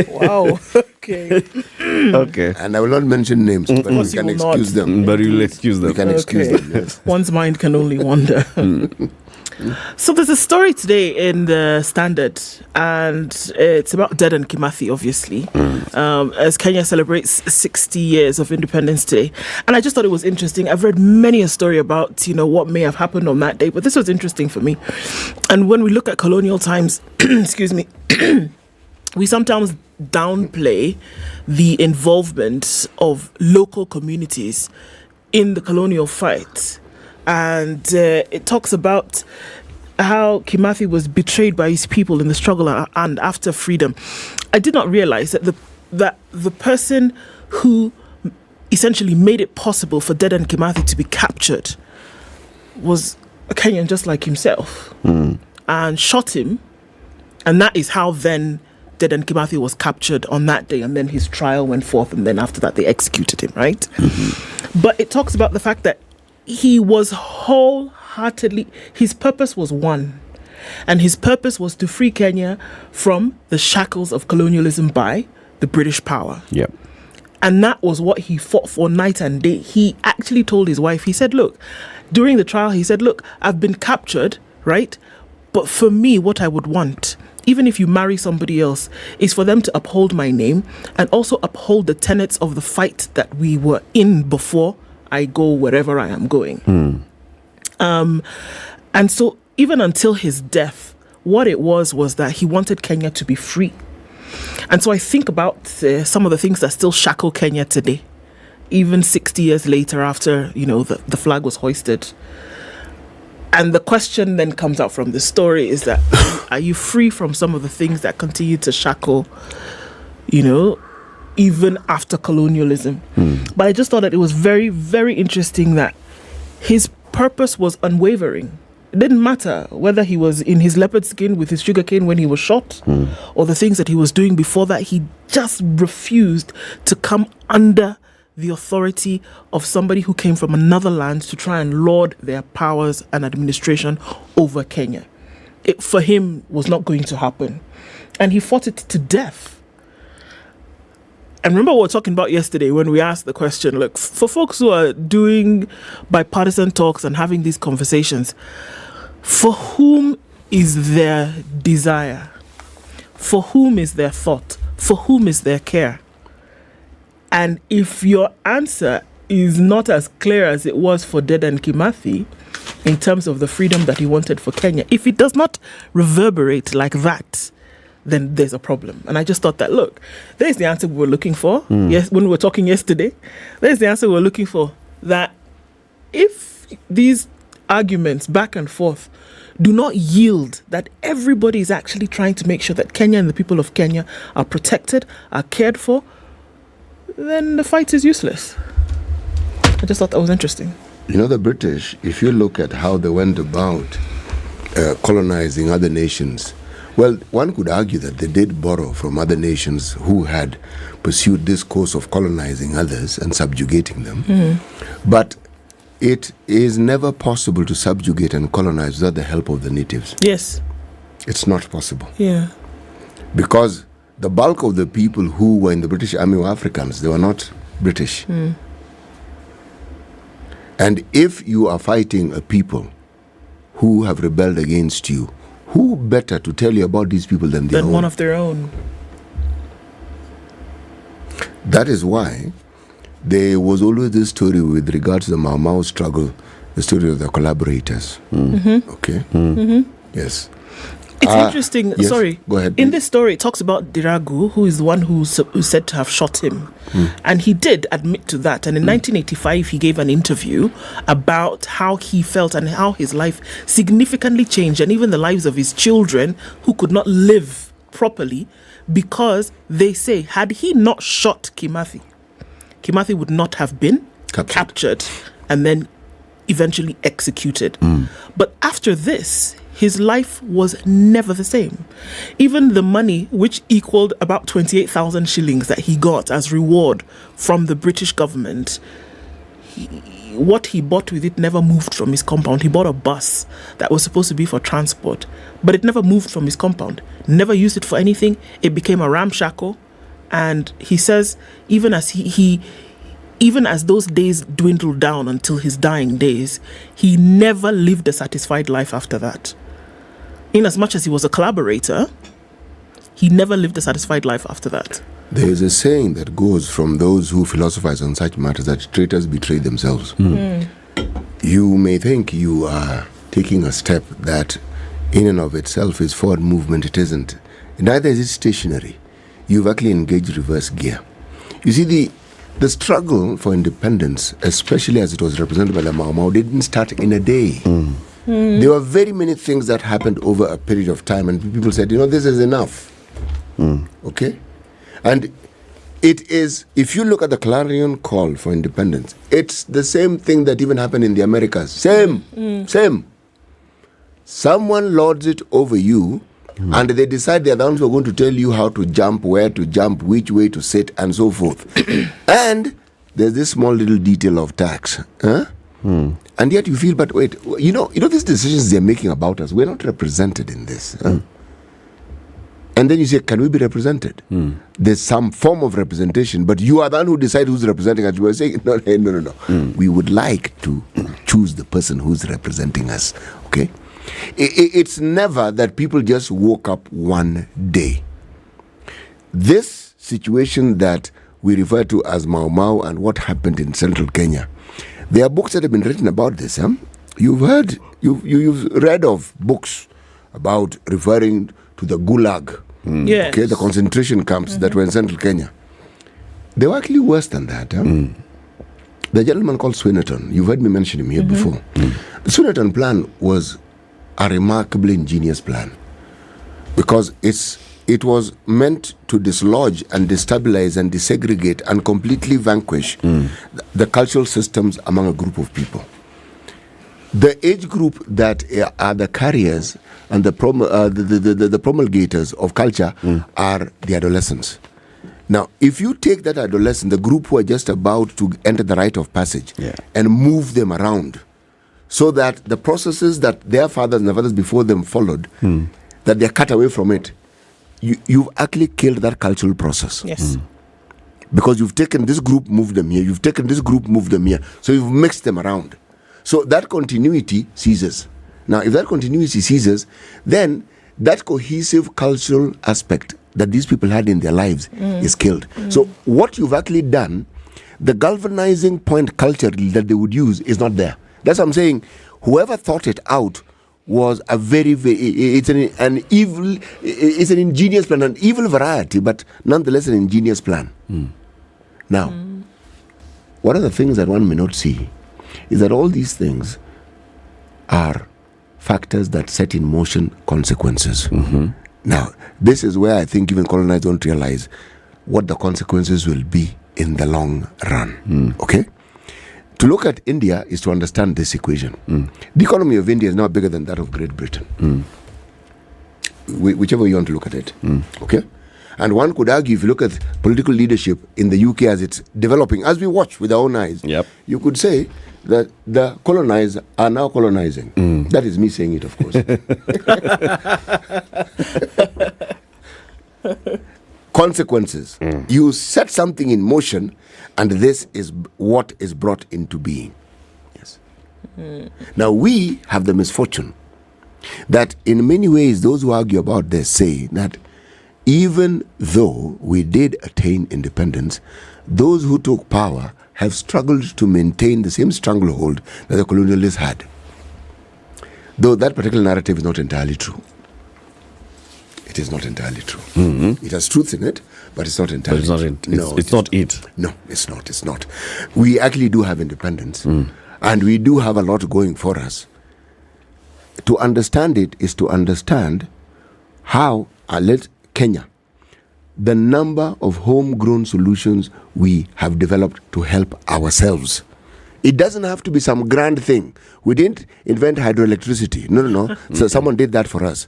Wow. Okay. Okay. And I will not mention names, but we can excuse them. But you'll excuse them. We can excuse them, yes. One's mind can only wander. So there's a story today in the Standard, and it's about Dedan Kimathi, obviously, as Kenya celebrates 60 years of independence today. And I just thought it was interesting. I've read many a story about, you know, what may have happened on that day, but this was interesting for me. And when we look at colonial times, excuse me, we sometimes downplay the involvement of local communities in the colonial fight. And it talks about how Kimathi was betrayed by his people in the struggle and after freedom. I did not realize that the person who essentially made it possible for Dedan Kimathi to be captured was a Kenyan just like himself, and shot him. And that is how then Dedan Kimathi was captured on that day, and then his trial went forth, and then after that they executed him, right? But it talks about the fact that he was wholeheartedly, his purpose was one, and his purpose was to free Kenya from the shackles of colonialism by the British power. Yep. And that was what he fought for night and day. He actually told his wife, he said, look, during the trial, he said, look, I've been captured, right? But for me, what I would want even if you marry somebody else, is for them to uphold my name and also uphold the tenets of the fight that we were in before I go wherever I am going. And so even until his death, what it was that he wanted Kenya to be free. And so I think about some of the things that still shackle Kenya today, even 60 years later after, the flag was hoisted. And the question then comes out from the story is that, are you free from some of the things that continue to shackle, even after colonialism? But I just thought that it was very, very interesting that his purpose was unwavering. It didn't matter whether he was in his leopard skin with his sugarcane when he was shot or the things that he was doing before that. He just refused to come under the authority of somebody who came from another land to try and lord their powers and administration over Kenya. It, for him, was not going to happen. And he fought it to death. And remember what we were talking about yesterday when we asked the question, look, for folks who are doing bipartisan talks and having these conversations, for whom is their desire? For whom is their thought? For whom is their care? And if your answer is not as clear as it was for Dedan Kimathi in terms of the freedom that he wanted for Kenya, if it does not reverberate like that, then there's a problem. And I just thought that, look, there's the answer we were looking for. Yes, when we were talking yesterday, there's the answer we were looking for. That if these arguments back and forth do not yield, that everybody is actually trying to make sure that Kenya and the people of Kenya are protected, are cared for, then the fight is useless. I just thought that was interesting. The British, if you look at how they went about colonizing other nations, well, one could argue that they did borrow from other nations who had pursued this course of colonizing others and subjugating them. But it is never possible to subjugate and colonize without the help of the natives. Yes. It's not possible. Yeah. Because the bulk of the people who were in the British Army were Africans. They were not British. And if you are fighting a people who have rebelled against you, who better to tell you about these people than their own? One of their own. That is why there was always this story with regards to the Mau Mau struggle, the story of the collaborators. Okay? Yes. It's interesting. Yes, Sorry. Go ahead. In this story, it talks about Diragu, who is the one who's said to have shot him. And he did admit to that. And in 1985, he gave an interview about how he felt and how his life significantly changed, and even the lives of his children who could not live properly because they say, had he not shot Kimathi, Kimathi would not have been captured and then eventually executed. But after this, his life was never the same. Even the money, which equaled about 28,000 shillings that he got as reward from the British government, what he bought with it never moved from his compound. He bought a bus that was supposed to be for transport, but it never moved from his compound. Never used it for anything. It became a ramshackle. And he says, even as even as those days dwindled down until his dying days, he never lived a satisfied life after that. In as much as he was a collaborator, he never lived a satisfied life after that. There is a saying that goes from those who philosophize on such matters that traitors betray themselves. You may think you are taking a step that in and of itself is forward movement. It isn't. Neither is it stationary. You've actually engaged reverse gear. You see, the struggle for independence, especially as it was represented by the Mau Mau, didn't start in a day. There were very many things that happened over a period of time, and people said, this is enough. Okay? And it is, if you look at the clarion call for independence, it's the same thing that even happened in the Americas. Same. Someone lords it over you, and they decide they're the ones who are going to tell you how to jump, where to jump, which way to sit, and so forth. And there's this small little detail of tax. And yet you feel, but wait, these decisions they're making about us, we're not represented in this. And then you say, can we be represented? There's some form of representation, but you are the one who decides who's representing us. You are saying, no. We would like to choose the person who's representing us. Okay? It's never that people just woke up one day. This situation that we refer to as Mau Mau and what happened in central Kenya, there are books that have been written about this. You've read of books about referring to the Gulag, Yes. okay, the concentration camps that were in central Kenya. They were actually worse than that. The gentleman called Swinnerton, you've heard me mention him here before. The Swinnerton plan was a remarkably ingenious plan because it was meant to dislodge and destabilize and desegregate and completely vanquish the cultural systems among a group of people. The age group that are the carriers and the promulgators of culture are the adolescents. Now, if you take that adolescent, the group who are just about to enter the rite of passage, and move them around so that the processes that their fathers and the fathers before them followed, that they're cut away from it, you've actually killed that cultural process. Yes. Because you've taken this group, moved them here. You've taken this group, moved them here. So you've mixed them around. So that continuity ceases. Now, if that continuity ceases, then that cohesive cultural aspect that these people had in their lives is killed. So what you've actually done, the galvanizing point culturally that they would use is not there. That's what I'm saying. Whoever thought it out was a it's an ingenious plan, an evil variety, but nonetheless an ingenious plan. Now, one of the things that one may not see is that all these things are factors that set in motion consequences. Now, this is where I think even colonizers don't realize what the consequences will be in the long run. Okay? To look at India is to understand this equation. The economy of India is now bigger than that of Great Britain. Whichever you want to look at it. Okay? And one could argue, if you look at political leadership in the UK as it's developing, as we watch with our own eyes, you could say that the colonized are now colonizing. That is me saying it, of course. Consequences. You set something in motion, and this is what is brought into being. Yes. Now, we have the misfortune that in many ways, those who argue about this say that even though we did attain independence, those who took power have struggled to maintain the same stranglehold that the colonialists had. Though that particular narrative is not entirely true. It is not entirely true. It has truth in it, but it's not entirely true. It's not it. No, it's not. It's not. We actually do have independence, and we do have a lot going for us. To understand it is to understand how, Kenya, the number of homegrown solutions we have developed to help ourselves. It doesn't have to be some grand thing. We didn't invent hydroelectricity. No. So someone did that for us.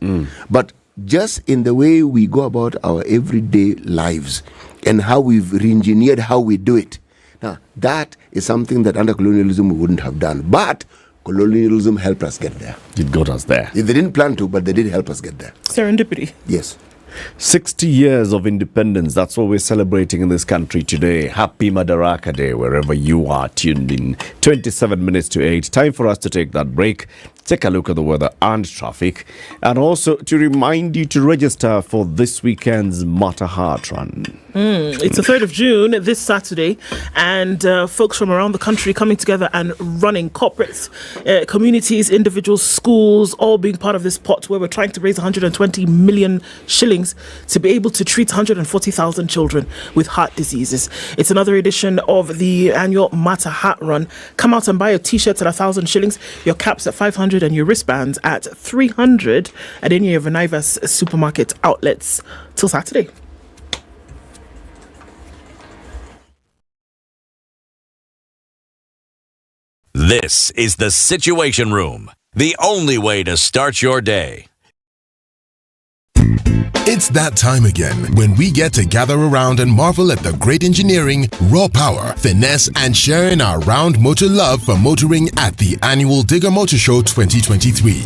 But just in the way we go about our everyday lives and how we've re-engineered how we do it. Now, that is something that under colonialism we wouldn't have done. But colonialism helped us get there. It got us there. They didn't plan to, but they did help us get there. Serendipity. Yes. 60 years of independence. That's what we're celebrating in this country today. Happy Madaraka Day, wherever you are tuned in. 27 minutes to 8. Time for us to take that break. Take a look at the weather and traffic. And also to remind you to register for this weekend's Mata Heart Run. It's the 3rd of June, this Saturday, and folks from around the country coming together and running, corporates, communities, individuals, schools, all being part of this pot where we're trying to raise 120 million shillings to be able to treat 140,000 children with heart diseases. It's another edition of the annual Mata Heart Run. Come out and buy your t-shirts at 1,000 shillings, your caps at 500 and your wristbands at 300 at any of Naivas supermarket outlets till Saturday. This is the Situation Room, the only way to start your day. It's that time again when we get to gather around and marvel at the great engineering, raw power, finesse, and share in our round motor love for motoring at the annual Digger Motor Show 2023.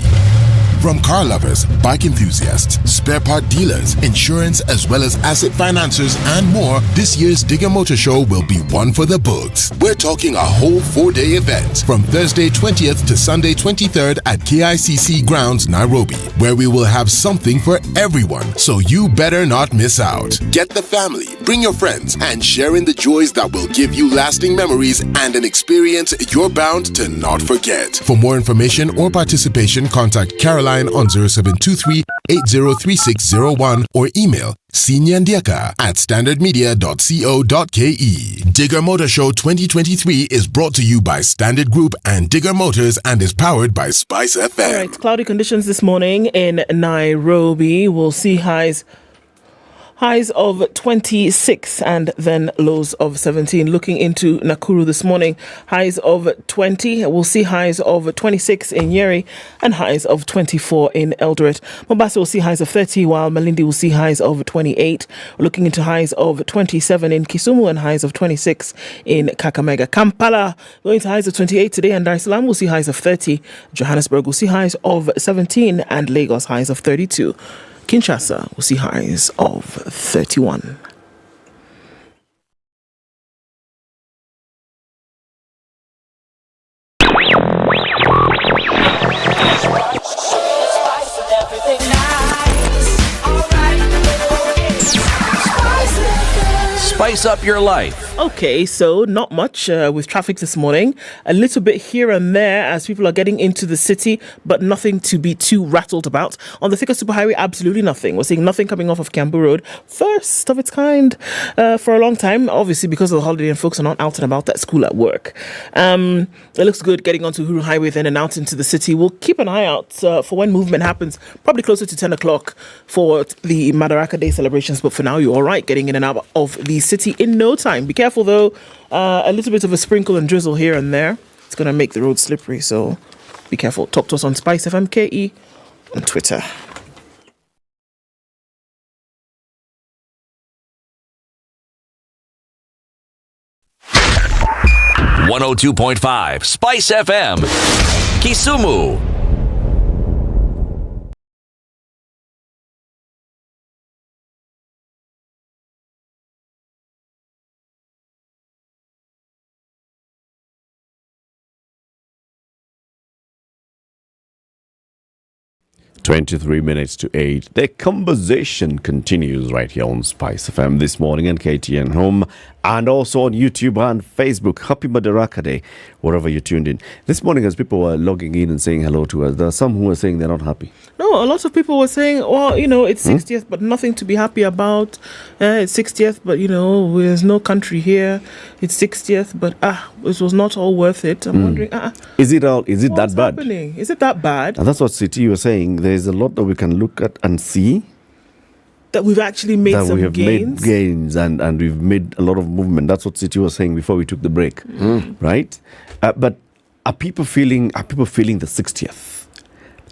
From car lovers, bike enthusiasts, spare part dealers, insurance, as well as asset financiers and more, this year's Digger Motor Show will be one for the books. We're talking a whole 4-day event from Thursday 20th to Sunday 23rd at KICC Grounds, Nairobi, where we will have something for everyone, so you better not miss out. Get the family, bring your friends, and share in the joys that will give you lasting memories and an experience you're bound to not forget. For more information or participation, contact Caroline on 0723 803601 or email sinyandiaka@standardmedia.co.ke. Digger Motor Show 2023 is brought to you by Standard Group and Digger Motors and is powered by Spice FM. All right, cloudy conditions this morning in Nairobi. We'll see highs of 26 and then lows of 17. Looking into Nakuru this morning, highs of 20. We'll see highs of 26 in Nyeri and highs of 24 in Eldoret. Mombasa will see highs of 30, while Malindi will see highs of 28. We're looking into highs of 27 in Kisumu and highs of 26 in Kakamega. Kampala going to highs of 28 today, and Dar es Salaam will see highs of 30. Johannesburg will see highs of 17 and Lagos highs of 32. Kinshasa will see highs of 31. Spice up your life. Okay, so not much with traffic this morning. A little bit here and there as people are getting into the city, but nothing to be too rattled about. On the Thika Superhighway, absolutely nothing. We're seeing nothing coming off of Kiambu Road. First of its kind for a long time, obviously because of the holiday and folks are not out and about at school, at work. It looks good getting onto Uhuru Highway then and out into the city. We'll keep an eye out for when movement happens, probably closer to 10 o'clock for the Madaraka Day celebrations. But for now, you're all right getting in and out of the city in no time. Be careful though, a little bit of a sprinkle and drizzle here and there. It's going to make the road slippery, so be careful. Talk to us on Spice FMKE on Twitter. .5 Spice FM, Kisumu. Twenty-three minutes to 8. The conversation continues right here on Spice FM this morning and KTN Home, and also on YouTube and Facebook. Happy Madaraka Day, wherever you tuned in. This morning, as people were logging in and saying hello to us, there are some who are saying they're not happy. No, a lot of people were saying, well, it's 60th, but nothing to be happy about. It's 60th, but, there's no country here. It's 60th, but it was not all worth it. I'm wondering, is it that bad? Happening? Is it that bad? And that's what City was saying. There's a lot that we can look at and see. That we've actually made some gains. That we have made gains and we've made a lot of movement. That's what City was saying before we took the break, right? But are people feeling the 60th?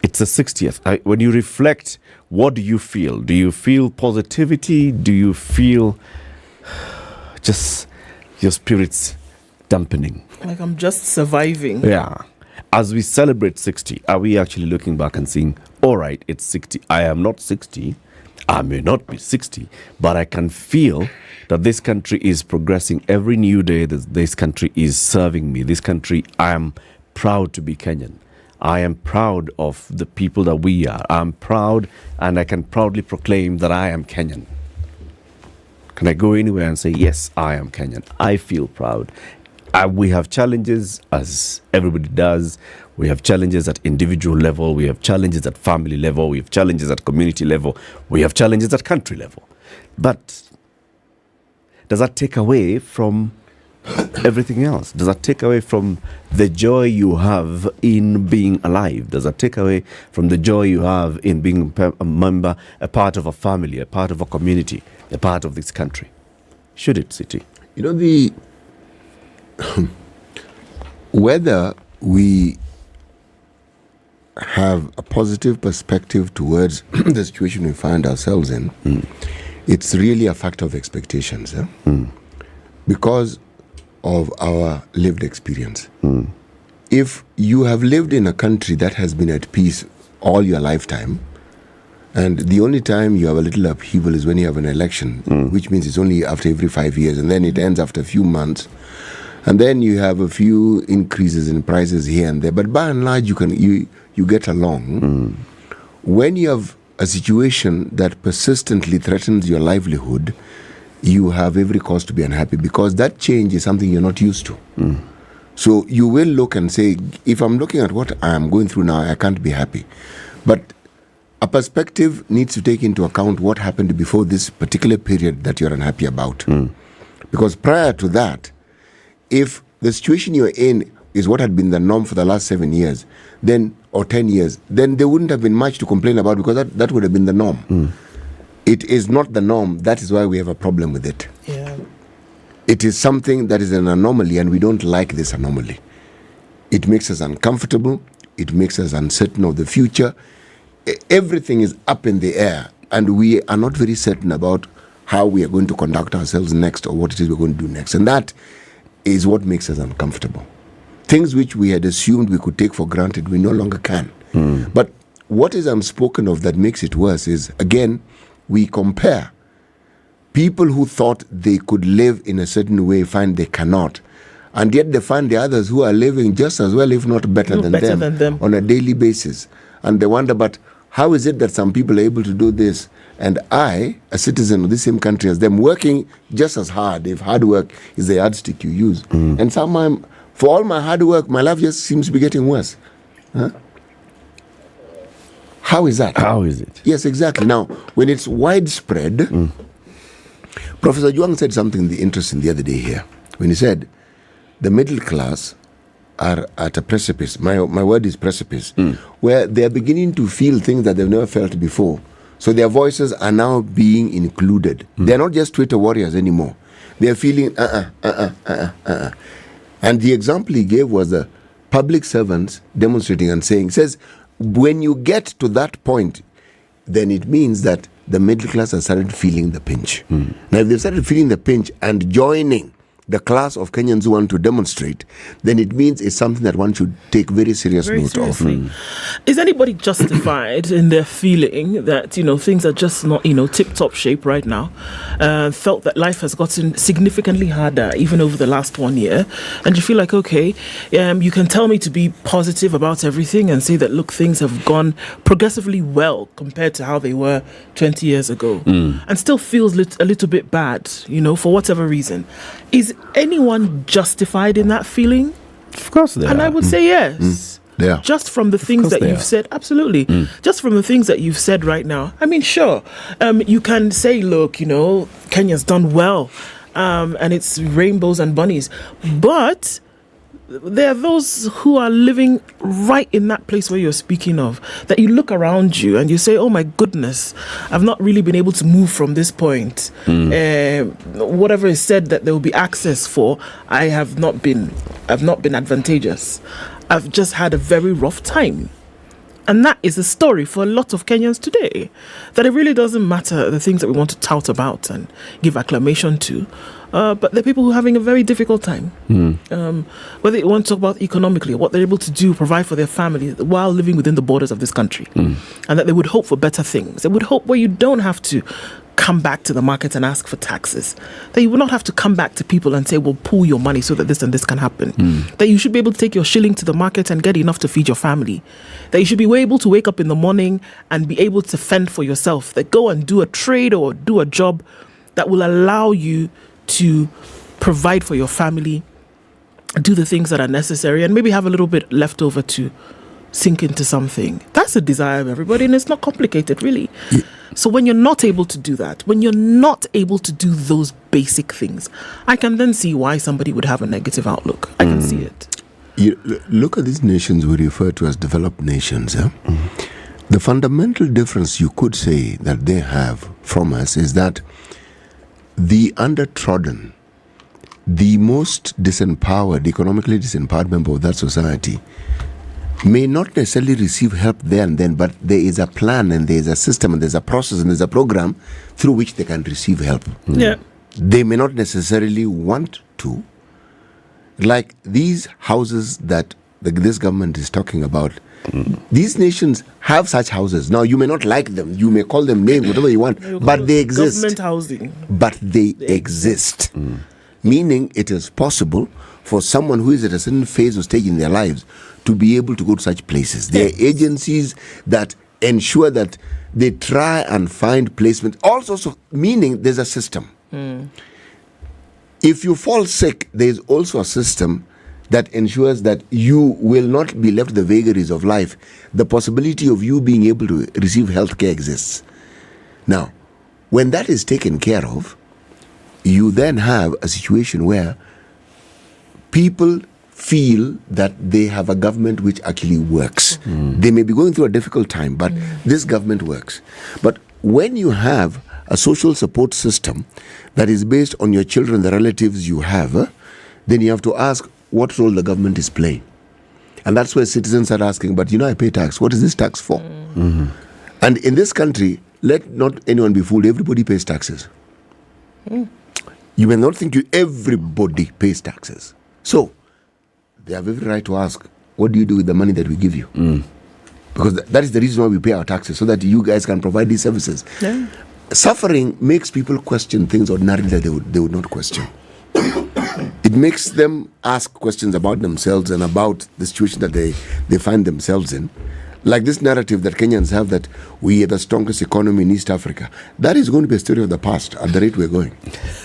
It's the 60th. When you reflect, what do you feel? Do you feel positivity? Do you feel just your spirits dampening? Like I'm just surviving. Yeah. As we celebrate 60, are we actually looking back and saying, all right, it's 60. I am not 60. I may not be 60, but I can feel that this country is progressing every new day. This country is serving me. This country, I am proud to be Kenyan. I am proud of the people that we are. I'm proud, and I can proudly proclaim that I am Kenyan. Can I go anywhere and say, yes, I am Kenyan? I feel proud. We have challenges, as everybody does. We have challenges at individual level. We have challenges at family level. We have challenges at community level. We have challenges at country level. But does that take away from everything else? Does that take away from the joy you have in being alive? Does that take away from the joy you have in being a member, a part of a family, a part of a community, a part of this country? Should it, City? Whether we have a positive perspective towards the situation we find ourselves in, it's really a factor of expectations, because of our lived experience. If you have lived in a country that has been at peace all your lifetime. And the only time you have a little upheaval is when you have an election, which means it's only after every 5 years, and then it ends after a few months. And then you have a few increases in prices here and there. But by and large, you get along. When you have a situation that persistently threatens your livelihood, you have every cause to be unhappy, because that change is something you're not used to. So you will look and say, if I'm looking at what I'm going through now, I can't be happy. But a perspective needs to take into account what happened before this particular period that you're unhappy about. Because prior to that, if the situation you're in is what had been the norm for the last 7 years, then or 10 years, then there wouldn't have been much to complain about, because that would have been the norm. It is not the norm. That is why we have a problem with it. It is something that is an anomaly, and we don't like this anomaly. It makes us uncomfortable. It makes us uncertain of the future. Everything is up in the air, and we are not very certain about how we are going to conduct ourselves next, or what it is we're going to do next. And that is what makes us uncomfortable. Things which we had assumed we could take for granted, we no longer can. But what is unspoken of that makes it worse is, again, we compare. People who thought they could live in a certain way find they cannot. And yet they find the others who are living just as well, if not better than them on a daily basis. And they wonder, but how is it that some people are able to do this, and I, a citizen of the same country as them, working just as hard, if hard work is the yardstick you use. And somehow, for all my hard work, my life just seems to be getting worse. How is that? How is it? Yes, exactly. Now, when it's widespread, Professor Juang said something interesting the other day here, when he said, the middle class are at a precipice. My word is precipice, where they are beginning to feel things that they've never felt before. So their voices are now being included. They're not just Twitter warriors anymore. They're feeling, And the example he gave was the public servants demonstrating and saying, says, when you get to that point, then it means that the middle class has started feeling the pinch. Now, if they've started feeling the pinch and joining the class of Kenyans who want to demonstrate, then it means it's something that one should take very serious note of. Is anybody justified in their feeling that, things are just not, tip-top shape right now? Felt that life has gotten significantly harder even over the last 1 year, and you feel like, okay, you can tell me to be positive about everything and say that, look, things have gone progressively well compared to how they were 20 years ago, and still feels a little bit bad, for whatever reason. Is anyone justified in that feeling? Of course they are. And I would say yes. Yeah. Just from the things that you've said, absolutely. Just from the things that you've said right now. I mean, sure, you can say, look, Kenya's done well, and it's rainbows and bunnies. But there are those who are living right in that place where you're speaking of, that you look around you and you say, oh my goodness, I've not really been able to move from this point. Whatever is said that there will be access for, I've not been advantageous. I've just had a very rough time. And that is a story for a lot of Kenyans today, that it really doesn't matter the things that we want to tout about and give acclamation to, but there are people who are having a very difficult time. Whether you want to talk about economically, what they're able to do, provide for their family while living within the borders of this country, and that they would hope for better things. They would hope where you don't have to come back to the market and ask for taxes, that you would not have to come back to people and say, well, pool your money so that this and this can happen, that you should be able to take your shilling to the market and get enough to feed your family, that you should be able to wake up in the morning and be able to fend for yourself, that go and do a trade or do a job that will allow you to provide for your family, do the things that are necessary, and maybe have a little bit left over to sink into something. That's a desire of everybody, and it's not complicated, really. So when you're not able to do that, when you're not able to do those basic things, I can then see why somebody would have a negative outlook. I can see it. You look at these nations we refer to as developed nations. The fundamental difference you could say that they have from us is that the undertrodden, the most disempowered, economically disempowered member of that society may not necessarily receive help there and then, but there is a plan and there is a system and there's a process and there's a program through which they can receive help. Yeah. They may not necessarily want to. Like these houses that this government is talking about, these nations have such houses. Now, you may not like them. You may call them names, whatever you want, but they exist. Government housing. But they exist. Meaning it is possible for someone who is at a certain phase or stage in their lives to be able to go to such places. There are agencies that ensure that they try and find placement. All sorts of, meaning there's a system. If you fall sick, there is also a system that ensures that you will not be left the vagaries of life. The possibility of you being able to receive health care exists. Now, when that is taken care of, you then have a situation where people feel that they have a government which actually works. They may be going through a difficult time, but this government works. But when you have a social support system that is based on your children, the relatives you have, then you have to ask what role the government is playing. And that's where citizens are asking, but I pay tax. What is this tax for? And in this country, let not anyone be fooled. Everybody pays taxes. You may not think everybody pays taxes. So, they have every right to ask, what do you do with the money that we give you? Because that is the reason why we pay our taxes, so that you guys can provide these services. Suffering makes people question things ordinarily that they would not question. It makes them ask questions about themselves and about the situation that they find themselves in. Like this narrative that Kenyans have that we are the strongest economy in East Africa. That is going to be a story of the past at the rate we're going.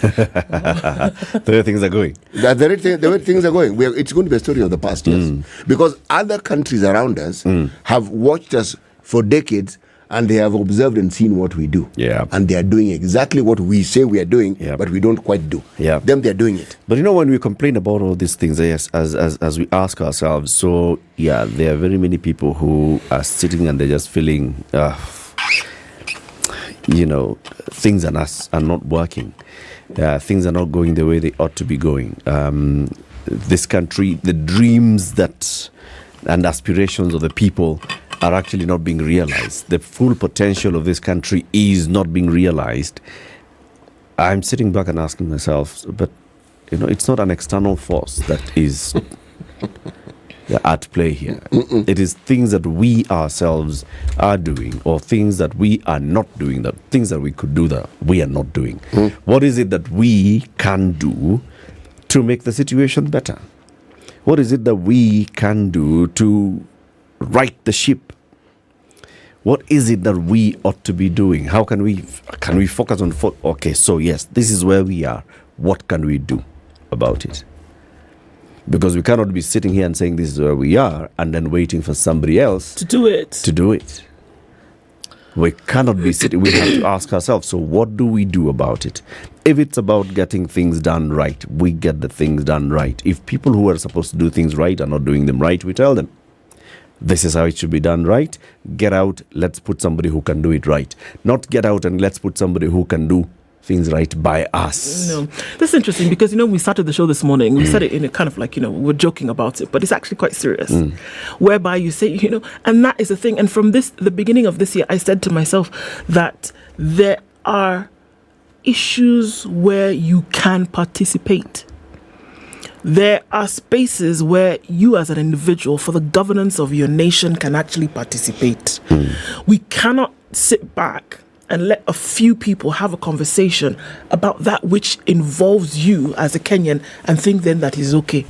The way things are going. The way things are going. It's going to be a story of the past, yes. Because other countries around us have watched us for decades, and they have observed and seen what we do. And they are doing exactly what we say we are doing, but we don't quite do. Them, they are doing it. But when we complain about all these things, yes, as we ask ourselves, so there are very many people who are sitting and they're just feeling, things are not working. Things are not going the way they ought to be going. This country, the dreams and aspirations of the people are actually not being realized. The full potential of this country is not being realized. I'm sitting back and asking myself, but it's not an external force that is at play here. It is things that we ourselves are doing, or things that we are not doing, that things that we could do that we are not doing. What is it that we can do to make the situation better? What is it that we can do to right the ship? What is it that we ought to be doing? How can we focus on okay, so yes, this is where we are. What can we do about it? Because we cannot be sitting here and saying this is where we are and then waiting for somebody else to do it. We cannot be sitting. We have to ask ourselves, so what do we do about it? If it's about getting things done right, we get the things done right. If people who are supposed to do things right are not doing them right, we tell them, this is how it should be done right. Get out, let's put somebody who can do it right. Not get out and let's put somebody who can do things right by us. No, that's interesting because, we started the show this morning. We said it in a kind of like, we were joking about it, but it's actually quite serious. Whereby you say, and that is the thing. And from the beginning of this year, I said to myself that there are issues where you can participate. There are spaces where you as an individual, for the governance of your nation, can actually participate. We cannot sit back and let a few people have a conversation about that which involves you as a Kenyan and think then that is okay.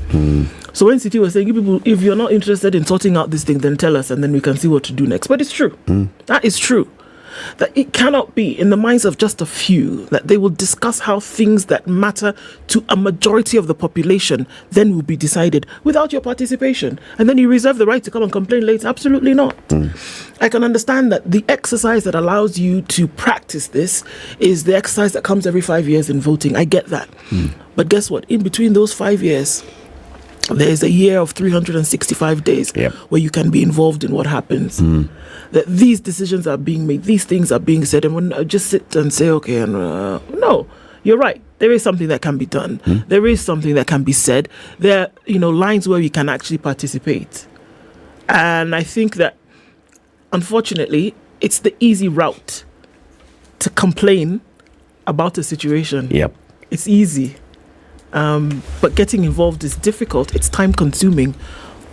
So when City was saying, people, if you're not interested in sorting out this thing, then tell us and then we can see what to do next. But it's true. That is true. That it cannot be in the minds of just a few that they will discuss how things that matter to a majority of the population then will be decided without your participation. And then you reserve the right to come and complain later. Absolutely not. I can understand that the exercise that allows you to practice this is the exercise that comes every 5 years in voting. I get that. But guess what? In between those 5 years, there is a year of 365 days where you can be involved in what happens. That these decisions are being made, these things are being said, and when I just sit and say, okay, and no, you're right. There is something that can be done. There is something that can be said. There are, lines where we can actually participate. And I think that, unfortunately, it's the easy route to complain about a situation. It's easy. But getting involved is difficult. It's time consuming.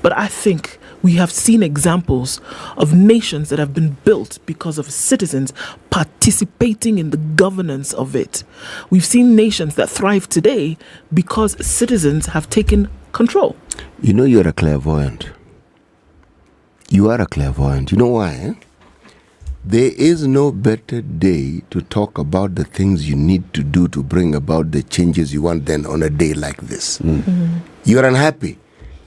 But I think we have seen examples of nations that have been built because of citizens participating in the governance of it. We've seen nations that thrive today because citizens have taken control. You know, you're a clairvoyant. You are a clairvoyant. You know why? There is no better day to talk about the things you need to do to bring about the changes you want than on a day like this. You're unhappy.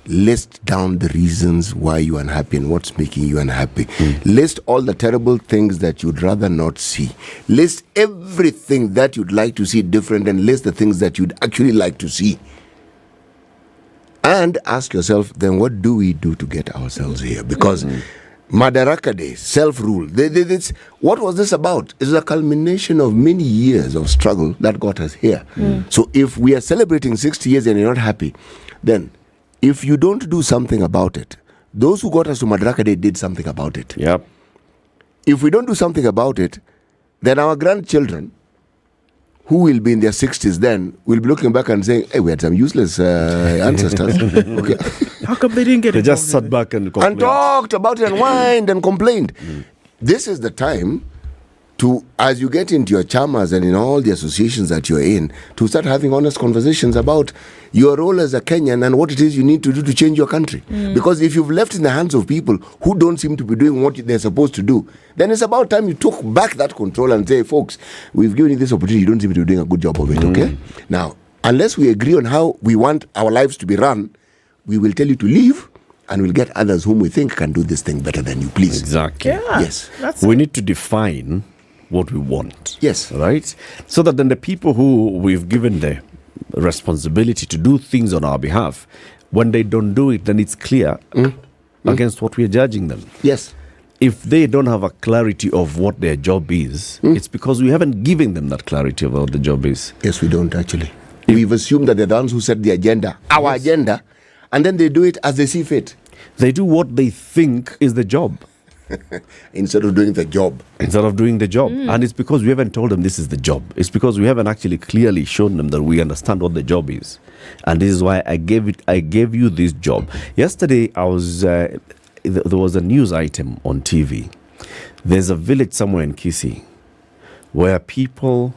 List down the reasons why you're unhappy and what's making you unhappy. List all the terrible things that you'd rather not see. List everything that you'd like to see different, and list the things that you'd actually like to see. And ask yourself, then what do we do to get ourselves here? Because Madaraka Day, self-rule, what was this about? It's a culmination of many years of struggle that got us here. So if we are celebrating 60 years and you're not happy, then if you don't do something about it, those who got us to Madaraka Day did something about it. Yep. If we don't do something about it, then our grandchildren, who will be in their 60s then, will be looking back and saying, hey, we had some useless ancestors. Okay. How come they didn't get it? They just sat back and complained. And talked about it and whined and complained. This is the time to, as you get into your chamas and in all the associations that you're in, to start having honest conversations about your role as a Kenyan and what it is you need to do to change your country. Because if you've left in the hands of people who don't seem to be doing what they're supposed to do, then it's about time you took back that control and say, folks, we've given you this opportunity, you don't seem to be doing a good job of it, okay? Now, unless we agree on how we want our lives to be run, we will tell you to leave, and we'll get others whom we think can do this thing better than you, please. Exactly. Yeah, yes. We need to define what we want. Yes. Right? So that then the people who we've given the responsibility to do things on our behalf, when they don't do it, then it's clear against what we are judging them. Yes. If they don't have a clarity of what their job is, it's because we haven't given them that clarity of what the job is. Yes, we don't actually. We've assumed that they're the ones who set the agenda, our agenda, and then they do it as they see fit. They do what they think is the job. Instead of doing the job. And it's because we haven't told them this is the job. It's because we haven't actually clearly shown them that we understand what the job is. And this is why I gave you this job. Yesterday, I was there was a news item on TV. There's a village somewhere in Kisumu where people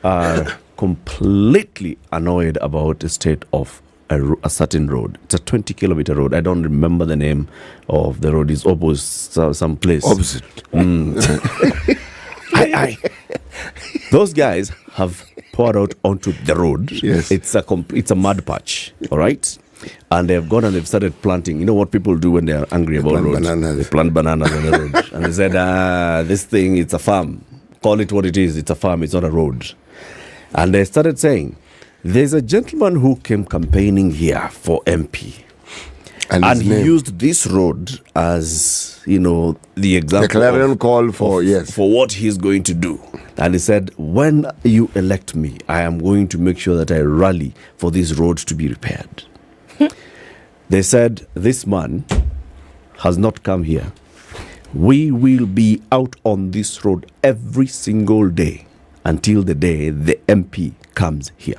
are completely annoyed about the state of a certain road. It's a 20-kilometer road. I don't remember the name of the road. It's opposite some place. Opposite. Those guys have poured out onto the road. Yes. It's a mud patch. All right. And they've gone and they've started planting. You know what people do when they're angry about roads? They plant bananas on the road. And they said, this thing, it's a farm. Call it what it is. It's a farm. It's not a road. And they started saying, there's a gentleman who came campaigning here for MP. And he used this road as, the example. The clarion call for what he's going to do. And he said, when you elect me, I am going to make sure that I rally for this road to be repaired. They said, this man has not come here. We will be out on this road every single day until the day the MP comes here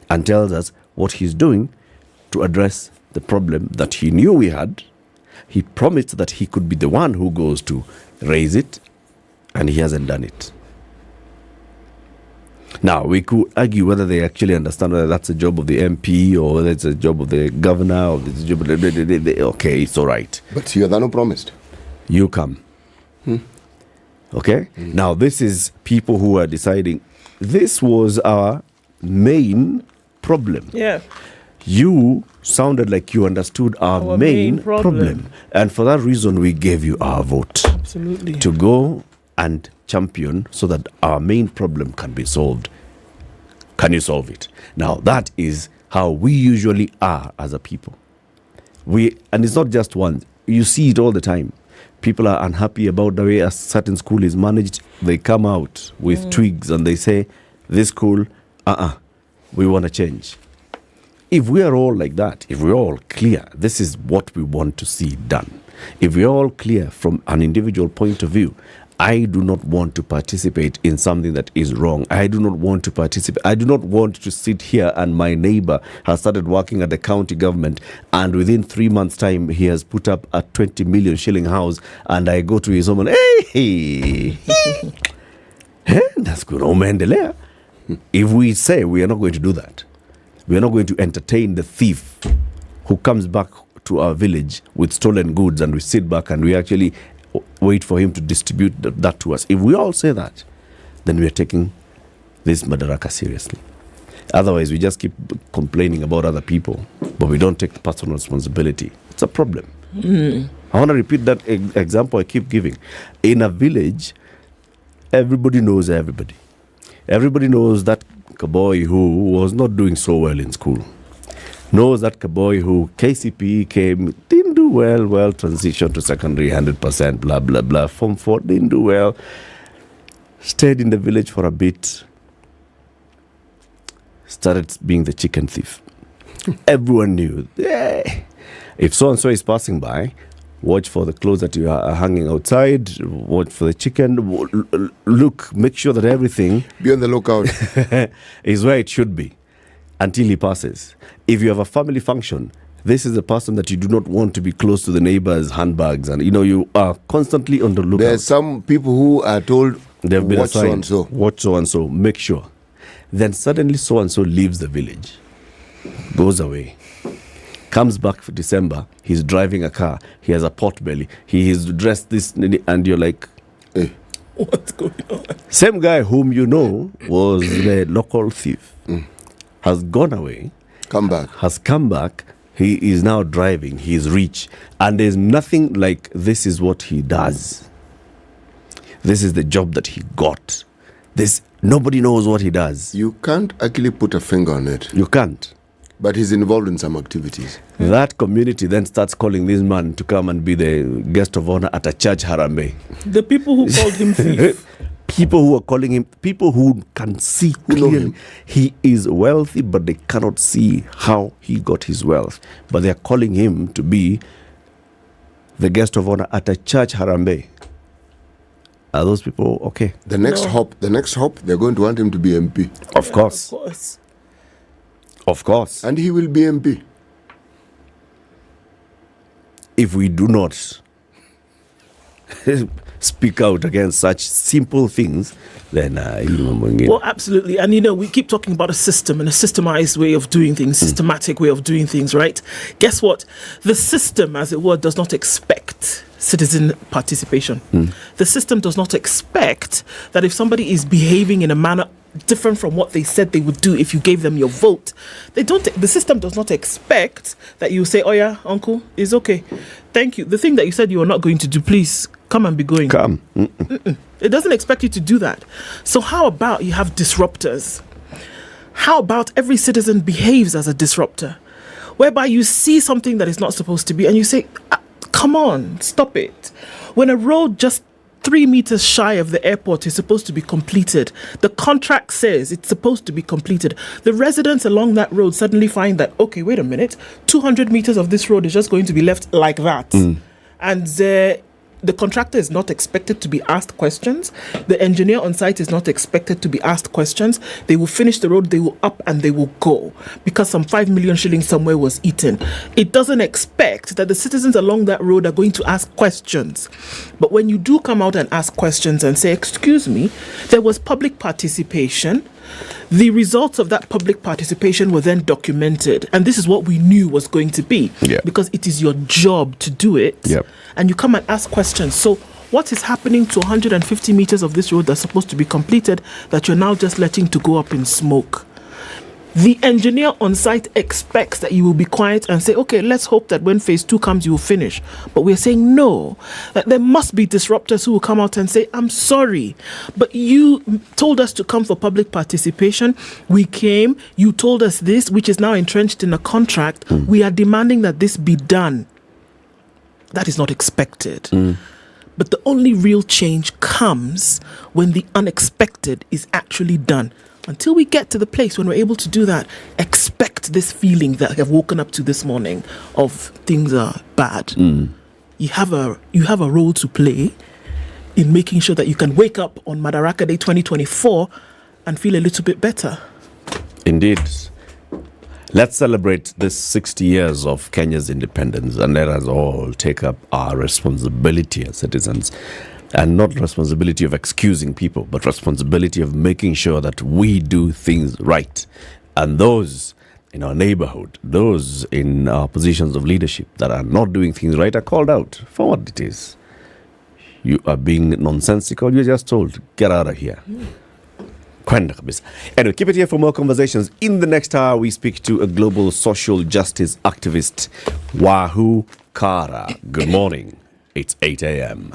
and tells us what he's doing to address the problem that he knew we had. He promised that he could be the one who goes to raise it, and he hasn't done it. Now, we could argue whether they actually understand whether that's a job of the MP or whether it's a job of the governor or it's a job of okay, it's all right. But you are the one who promised. You come. Okay? Now, this is people who are deciding this was our main problem. Yeah. You sounded like you understood our main problem. And for that reason, we gave you our vote. Absolutely. To go and champion so that our main problem can be solved. Can you solve it? Now, that is how we usually are as a people. And it's not just once. You see it all the time. People are unhappy about the way a certain school is managed. They come out with twigs and they say, this school, we want to change. If we are all like that, if we're all clear, this is what we want to see done. If we're all clear from an individual point of view, I do not want to participate in something that is wrong. I do not want to participate. I do not want to sit here and my neighbor has started working at the county government and within 3 months' time he has put up a 20 million shilling house and I go to his home and hey, that's good. Umeendelea. If we say we are not going to do that, we are not going to entertain the thief who comes back to our village with stolen goods and we sit back and we actually wait for him to distribute that to us. If we all say that, then we are taking this Madaraka seriously. Otherwise, we just keep complaining about other people, but we don't take the personal responsibility. It's a problem. I want to repeat that example I keep giving. In a village, everybody knows everybody. Everybody knows that boy who was not doing so well in school. Knows that boy who KCP came, didn't do well, transition to secondary 100%, blah, blah, blah. Form 4, didn't do well. Stayed in the village for a bit. Started being the chicken thief. Everyone knew. If so-and-so is passing by, watch for the clothes that you are hanging outside, watch for the chicken, look, make sure that everything... Be on the lookout. ...is where it should be until he passes. If you have a family function, this is a person that you do not want to be close to the neighbors' handbags and, you are constantly on the lookout. There are some people who are told, they've been watch assigned, so-and-so. Watch so-and-so, make sure. Then suddenly so-and-so leaves the village, goes away. Comes back for December, he's driving a car, he has a pot belly, he is dressed this, and you're like, hey, what's going on? Same guy whom you know was the local thief, has gone away, has come back, he is now driving, he is rich, and there's nothing like this is what he does. This is the job that he got. Nobody knows what he does. You can't actually put a finger on it. You can't. But he's involved in some activities. That community then starts calling this man to come and be the guest of honor at a church harambe. The people who called him thief. People who are calling him, people who can see clearly he is wealthy, but they cannot see how he got his wealth. But they are calling him to be the guest of honor at a church harambe. Are those people okay? The next hop, they're going to want him to be MP. Of course. Of course. And he will be MP. If we do not speak out against such simple things, then well, absolutely. And we keep talking about a system and a systemized way of doing things, systematic way of doing things, right? Guess what? The system, as it were, does not expect citizen participation. The system does not expect that if somebody is behaving in a manner different from what they said they would do if you gave them your vote, the system does not expect that you say, oh yeah, uncle, it's okay, thank you, the thing that you said you were not going to do, please come and be going. It doesn't expect you to do that. So how about you have disruptors? How about every citizen behaves as a disruptor, whereby you see something that is not supposed to be and you say, come on, stop it. When a road just 3 meters shy of the airport is supposed to be completed, the contract says it's supposed to be completed, the residents along that road suddenly find that, okay, wait a minute, 200 meters of this road is just going to be left like that. And the contractor is not expected to be asked questions. The engineer on site is not expected to be asked questions. They will finish the road, they will up and they will go because some 5 million shillings somewhere was eaten. It doesn't expect that the citizens along that road are going to ask questions. But when you do come out and ask questions and say, excuse me, there was public participation, the results of that public participation were then documented. And this is what we knew was going to be. Because it is your job to do it. And you come and ask questions. So what is happening to 150 meters of this road that's supposed to be completed that you're now just letting to go up in smoke? The engineer on site expects that you will be quiet and say, okay, let's hope that when phase 2 comes, you will finish. But we're saying no, that there must be disruptors who will come out and say, I'm sorry, but you told us to come for public participation. We came, you told us this, which is now entrenched in a contract. We are demanding that this be done. That is not expected. But the only real change comes when the unexpected is actually done. Until we get to the place when we're able to do that, expect this feeling that I have woken up to this morning of things are bad. You have a role to play. in making sure that you can wake up on Madaraka Day 2024 and feel a little bit better. Indeed. Let's celebrate this 60 years of Kenya's independence, and let us all take up our responsibility as citizens. And not responsibility of excusing people, but responsibility of making sure that we do things right. And those in our neighborhood, those in our positions of leadership that are not doing things right are called out for what it is. You are being nonsensical, you're just told, get out of here. Anyway, keep it here for more conversations. In the next hour, we speak to a global social justice activist, Wahu Kara. Good morning. It's 8 a.m.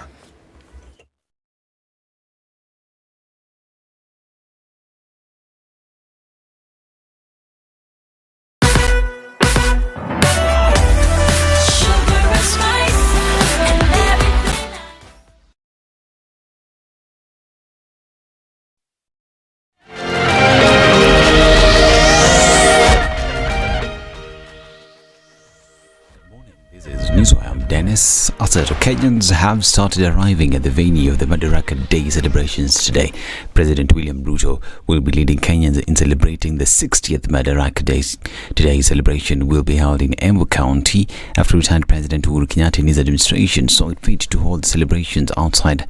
Dennis Asset. Kenyans have started arriving at the venue of the Madaraka Day celebrations today. President William Ruto will be leading Kenyans in celebrating the 60th Madaraka Day. Today's celebration will be held in Embu County after retired President Uhuru Kenyatta and his administration saw it fit to hold the celebrations outside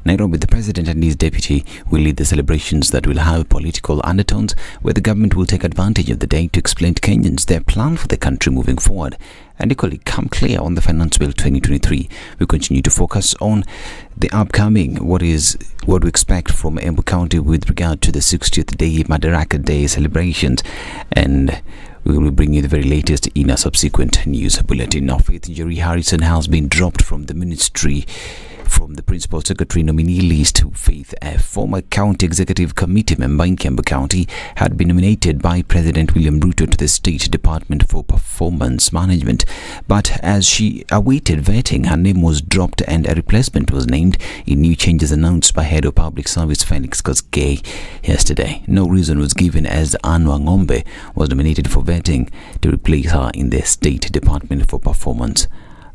Nairobi. The president and his deputy will lead the celebrations that will have political undertones, where the government will take advantage of the day to explain to Kenyans their plan for the country moving forward and equally come clear on the Finance Bill 2023. We continue to focus on the upcoming, what we expect from Embu County with regard to the 60th day Madaraka Day celebrations, and we will bring you the very latest in a subsequent news bulletin. Now, Faith Njeri Harrison has been dropped from the ministry from the Principal Secretary nominee list. Faith, a former County Executive Committee member in Embu County, had been nominated by President William Ruto to the State Department for Performance Management. But as she awaited vetting, her name was dropped and a replacement was named in new changes announced by Head of Public Service Felix Koskei yesterday. No reason was given as Anwa Ng'ombe was nominated for vetting to replace her in the State Department for Performance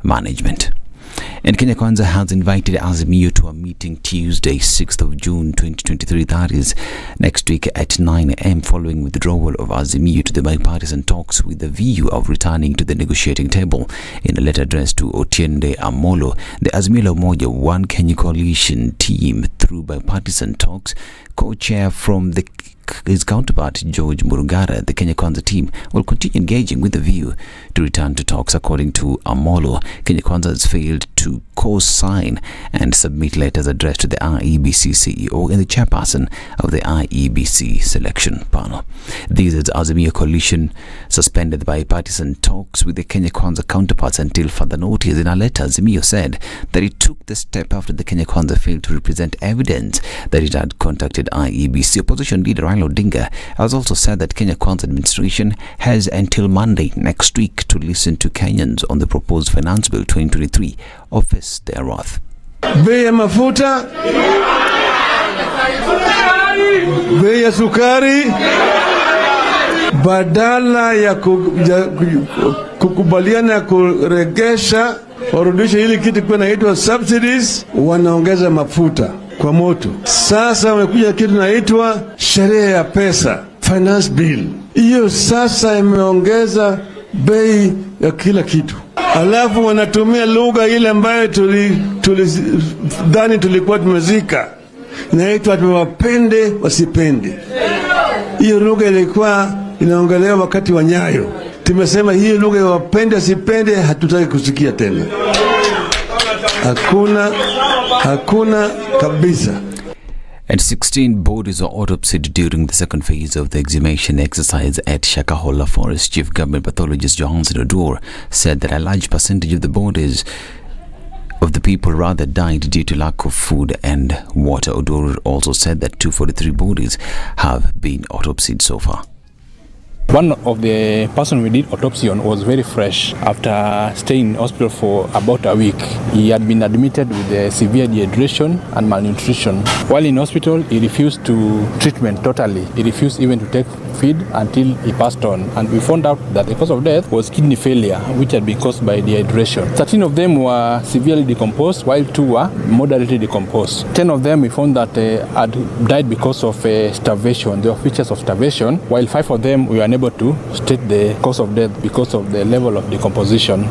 Management. And Kenya Kwanza has invited Azimio to a meeting Tuesday, 6th of June 2023, that is next week at 9 a.m. following withdrawal of Azimio to the bipartisan talks with the view of returning to the negotiating table. In a letter addressed to Otiende Amolo, the Azimio la Umoja One Kenya Coalition team through bipartisan talks, co-chair from his counterpart George Murugara, the Kenya Kwanza team will continue engaging with the view to return to talks. According to Amolo, Kenya Kwanza has failed to co-sign and submit letters addressed to the IEBC CEO and the chairperson of the IEBC selection panel. This is Azimio Coalition suspended the bipartisan talks with the Kenya Kwanza counterparts until further notice. In a letter, Azimio said that it took the step after the Kenya Kwanza failed to represent evidence that it had contacted IEBC. Opposition leader Raila Odinga has also said that Kenya Kwanza administration has until Monday next week to listen to Kenyans on the proposed Finance Bill 2023 of their wrath. Bei ya mafuta, bei ya sukari, badala ya kukubaliana kuregesha warudisha hili kitu kwa inaitwa subsidies, wanaongeza mafuta kwa moto. Sasa wamekuja kitu inaitwa sheria ya pesa, finance bill. Hiyo sasa imeongeza bei ya kila kitu. Alafu wanatumia lugha ile ambayo tulidhani tulikuwa tumezika, inaitwa tuwapende wasipende. Hiyo lugha ilikuwa inaongelewa wakati wa Nyayo. Tumesema hiyo lugha ya wapende wasipende hatutaki kusikia tena. Hakuna kabisa. And 16 bodies were autopsied during the second phase of the exhumation exercise at Shakahola Forest. Chief Government Pathologist Johnson Odor said that a large percentage of the bodies of the people died due to lack of food and water. Odor also said that 243 bodies have been autopsied so far. One of the person we did autopsy on was very fresh after staying in hospital for about a week. He had been admitted with severe dehydration and malnutrition. While in hospital, he refused to treatment totally. He refused even to take feed until he passed on. And we found out that the cause of death was kidney failure, which had been caused by dehydration. 13 of them were severely decomposed, while 2 were moderately decomposed. 10 of them we found that had died because of starvation. There were features of starvation, while 5 of them we were unable to state the cause of death because of the level of decomposition.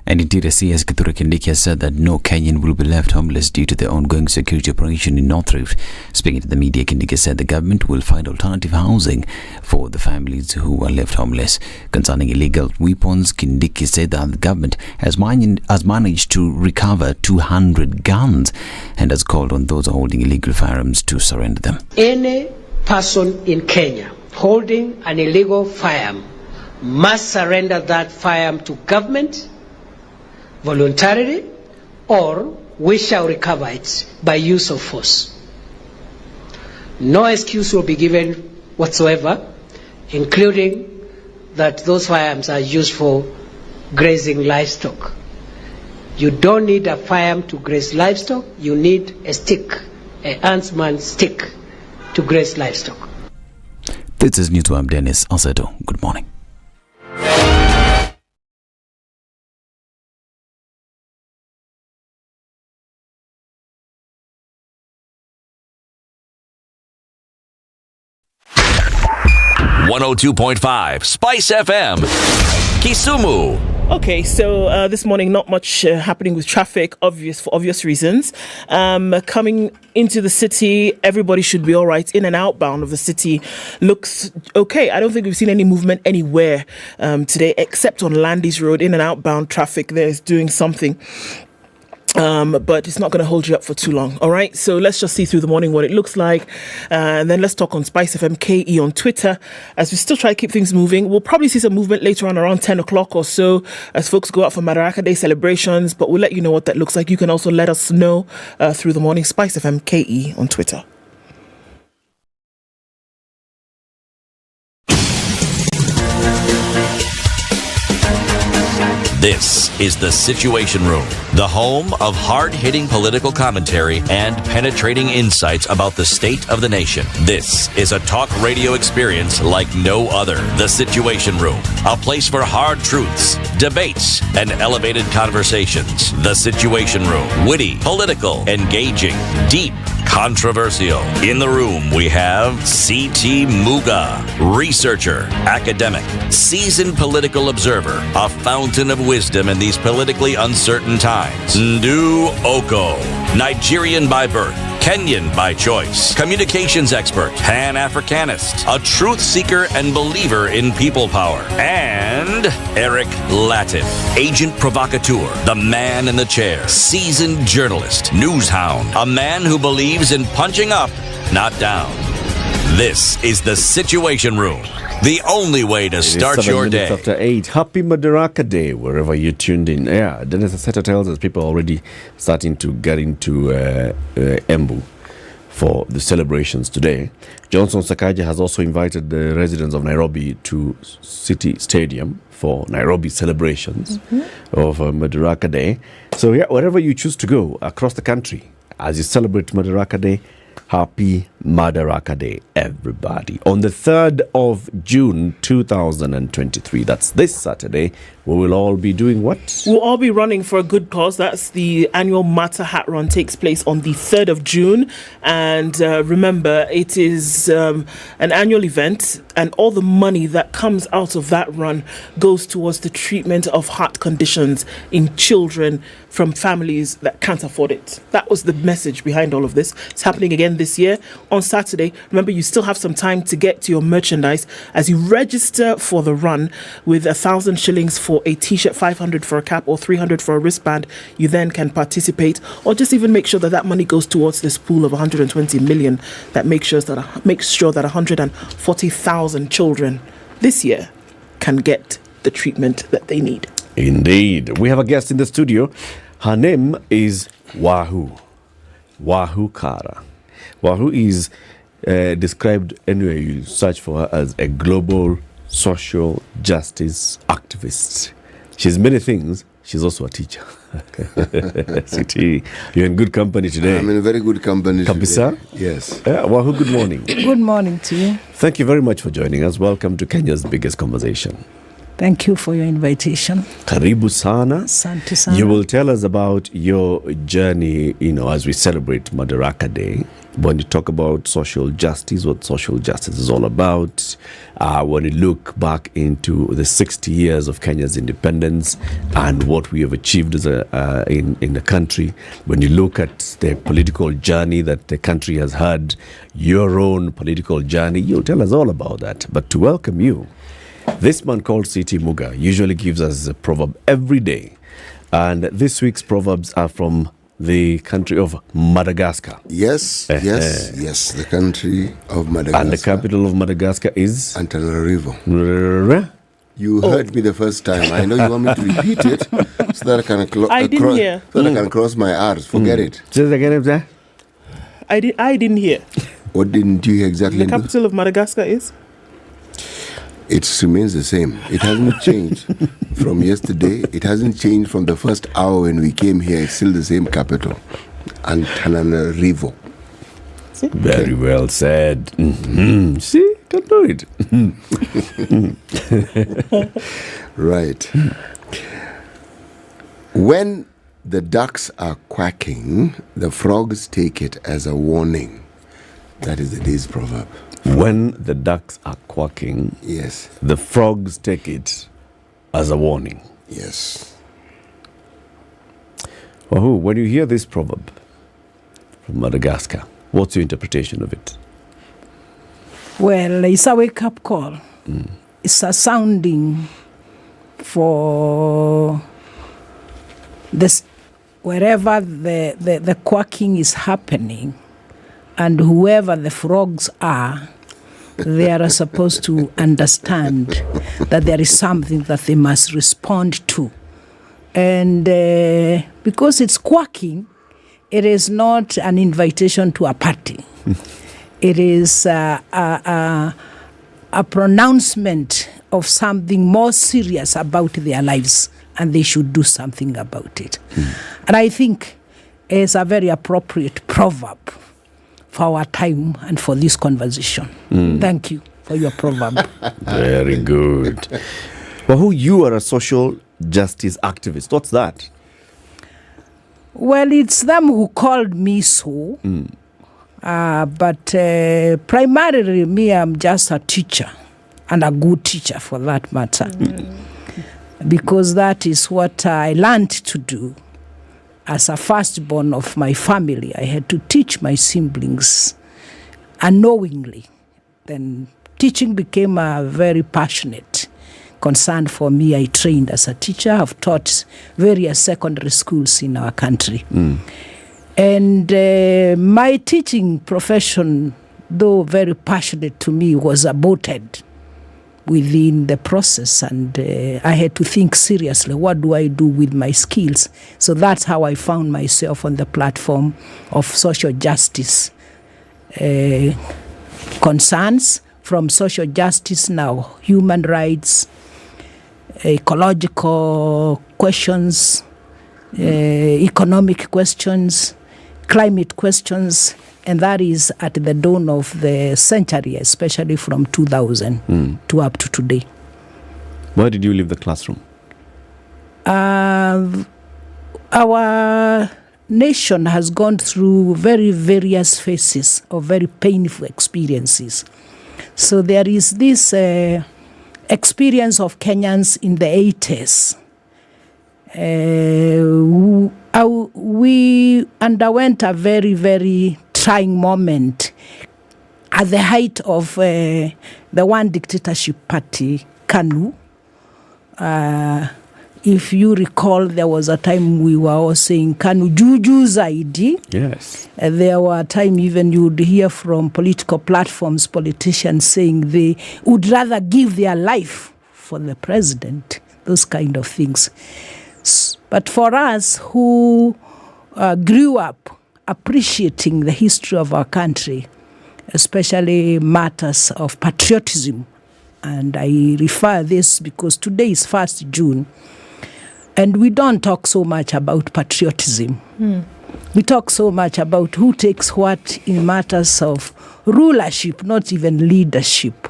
And Interior CS Kithure Kindiki has said that no Kenyan will be left homeless due to the ongoing security operation in North Rift. Speaking to the media, Kindiki said the government will find alternative housing for the families who are left homeless. Concerning illegal weapons, Kindiki said that the government has managed to recover 200 guns and has called on those holding illegal firearms to surrender them. Any person in Kenya holding an illegal firearm must surrender that firearm to government voluntarily, or we shall recover it by use of force. No excuse will be given whatsoever, including that those firearms are used for grazing livestock. You don't need a firearm to graze livestock, you need a stick, a huntsman's stick to graze livestock. This is News. I'm Dennis Aseto. Good morning. .5 Spice FM, Kisumu. Okay, so this morning not much happening with traffic, for obvious reasons. Coming into the city, everybody should be all right. In and outbound of the city looks okay. I don't think we've seen any movement anywhere today, except on Landis Road. In and outbound traffic there is doing something. But it's not going to hold you up for too long. All right. So let's just see through the morning what it looks like. And then let's talk on Spice FM KE on Twitter as we still try to keep things moving. We'll probably see some movement later on around 10 o'clock or so as folks go out for Madaraka Day celebrations. But we'll let you know what that looks like. You can also let us know through the morning. Spice FM KE on Twitter. This is The Situation Room, the home of hard-hitting political commentary and penetrating insights about the state of the nation. This is a talk radio experience like no other. The Situation Room, a place for hard truths, debates, and elevated conversations. The Situation Room, witty, political, engaging, deep, controversial. In the room, we have C.T. Muga, researcher, academic, seasoned political observer, a fountain of wisdom in these politically uncertain times. Ndu Oko, Nigerian by birth, Kenyan by choice, communications expert, Pan-Africanist, a truth seeker and believer in people power, and Eric Latif, agent provocateur, the man in the chair, seasoned journalist, news hound, a man who believes in punching up, not down. This is The Situation Room, the only way to start your day. After 8, happy Madaraka Day, wherever you tuned in. Yeah, Dennis Aseta tells us people are already starting to get into Embu for the celebrations today. Johnson Sakaja has also invited the residents of Nairobi to City Stadium for Nairobi celebrations of Madaraka Day. So yeah, wherever you choose to go across the country as you celebrate Madaraka Day, happy Madaraka Day, everybody. On the 3rd of June 2023, that's this Saturday, we will all be doing what? We'll all be running for a good cause. That's the annual Mata Hat Run, takes place on the 3rd of June. And remember, it is an annual event, and all the money that comes out of that run goes towards the treatment of heart conditions in children from families that can't afford it. That was the message behind all of this. It's happening again this year on Saturday. Remember, you still have some time to get to your merchandise as you register for the run with 1,000 shillings for a t-shirt, 500 for a cap, or 300 for a wristband. You then can participate, or just even make sure that that money goes towards this pool of 120 million that makes sure that 140,000 children this year can get the treatment that they need. Indeed. We have a guest in the studio. Her name is Wahu Kara. Wahu is described anywhere you search for her as a global social justice activist. She's many things. She's also a teacher. Sweetie, you're in good company today. I'm in very good company Kabisa? today. Yes. Well, good morning. Good morning to you. Thank you very much for joining us. Welcome to Kenya's biggest conversation. Thank you for your invitation. Karibu sana. Asante sana. You will tell us about your journey, as we celebrate Madaraka Day. When you talk about social justice, what social justice is all about. When you look back into the 60 years of Kenya's independence and what we have achieved as in the country. When you look at the political journey that the country has had, your own political journey, you'll tell us all about that. But to welcome you, this man called C.T. Muga usually gives us a proverb every day. And this week's proverbs are from the country of Madagascar. Yes, yes, the country of Madagascar. And the capital of Madagascar is? Antananarivo. You heard me the first time. I know you want me to repeat it so that I can I didn't hear. So that I can cross my R's. Forget it. Say it again, I didn't hear. What didn't you hear exactly? The capital of Madagascar is? It remains the same. It hasn't changed from yesterday. It hasn't changed from the first hour when we came here. It's still the same capital. Antananarivo. Very well said. Mm-hmm. See, don't know it. Right. When the ducks are quacking, the frogs take it as a warning. That is the day's proverb. When the ducks are quacking, yes, the frogs take it as a warning. Yes. Wahoo, when you hear this proverb from Madagascar, what's your interpretation of it? Well, it's a wake-up call. It's a sounding for this, wherever the quacking is happening, and whoever the frogs are, they are supposed to understand that there is something that they must respond to. And because it's quacking, it is not an invitation to a party. It is a pronouncement of something more serious about their lives, and they should do something about it. And I think it's a very appropriate proverb for our time and for this conversation. Thank you for your proverb. Very good. Well, you are a social justice activist. What's that? Well, it's them who called me so. But primarily, me, I'm just a teacher, and a good teacher for that matter. Because that is what I learned to do. As a firstborn of my family, I had to teach my siblings unknowingly. Then teaching became a very passionate concern for me. I trained as a teacher. I've taught various secondary schools in our country. And my teaching profession, though very passionate to me, was aborted within the process, and I had to think seriously, what do I do with my skills? So that's how I found myself on the platform of social justice concerns, from social justice now, human rights, ecological questions, economic questions, climate questions, and that is at the dawn of the century, especially from 2000 to up to today. Why did you leave the classroom? Our nation has gone through very various phases of very painful experiences. So there is this experience of Kenyans in the 80s. We underwent a very, very trying moment at the height of the one dictatorship party, KANU. If you recall, there was a time we were all saying KANU Juju Zaidi. Yes. There were a time even you would hear from political platforms, politicians saying they would rather give their life for the president, those kind of things. But for us who grew up appreciating the history of our country, especially matters of patriotism, and I refer this because today is 1st June, And we don't talk so much about patriotism. We talk so much about who takes what in matters of rulership, not even leadership.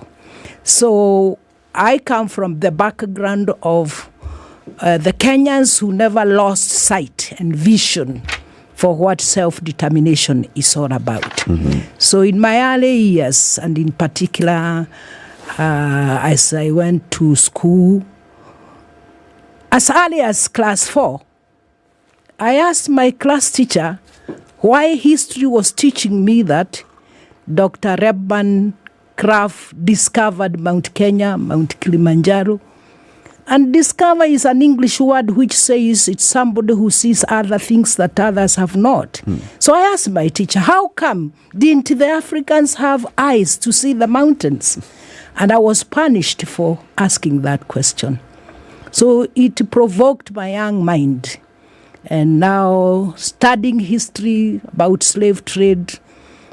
So I come from the background of the Kenyans who never lost sight and vision for what self-determination is all about. So in my early years, and in particular, as I went to school, as early as class 4, I asked my class teacher why history was teaching me that Dr. Rebman Craft discovered Mount Kenya, Mount Kilimanjaro. And discover is an English word which says it's somebody who sees other things that others have not. So I asked my teacher, how come didn't the Africans have eyes to see the mountains? And I was punished for asking that question. So it provoked my young mind. And now studying history about slave trade,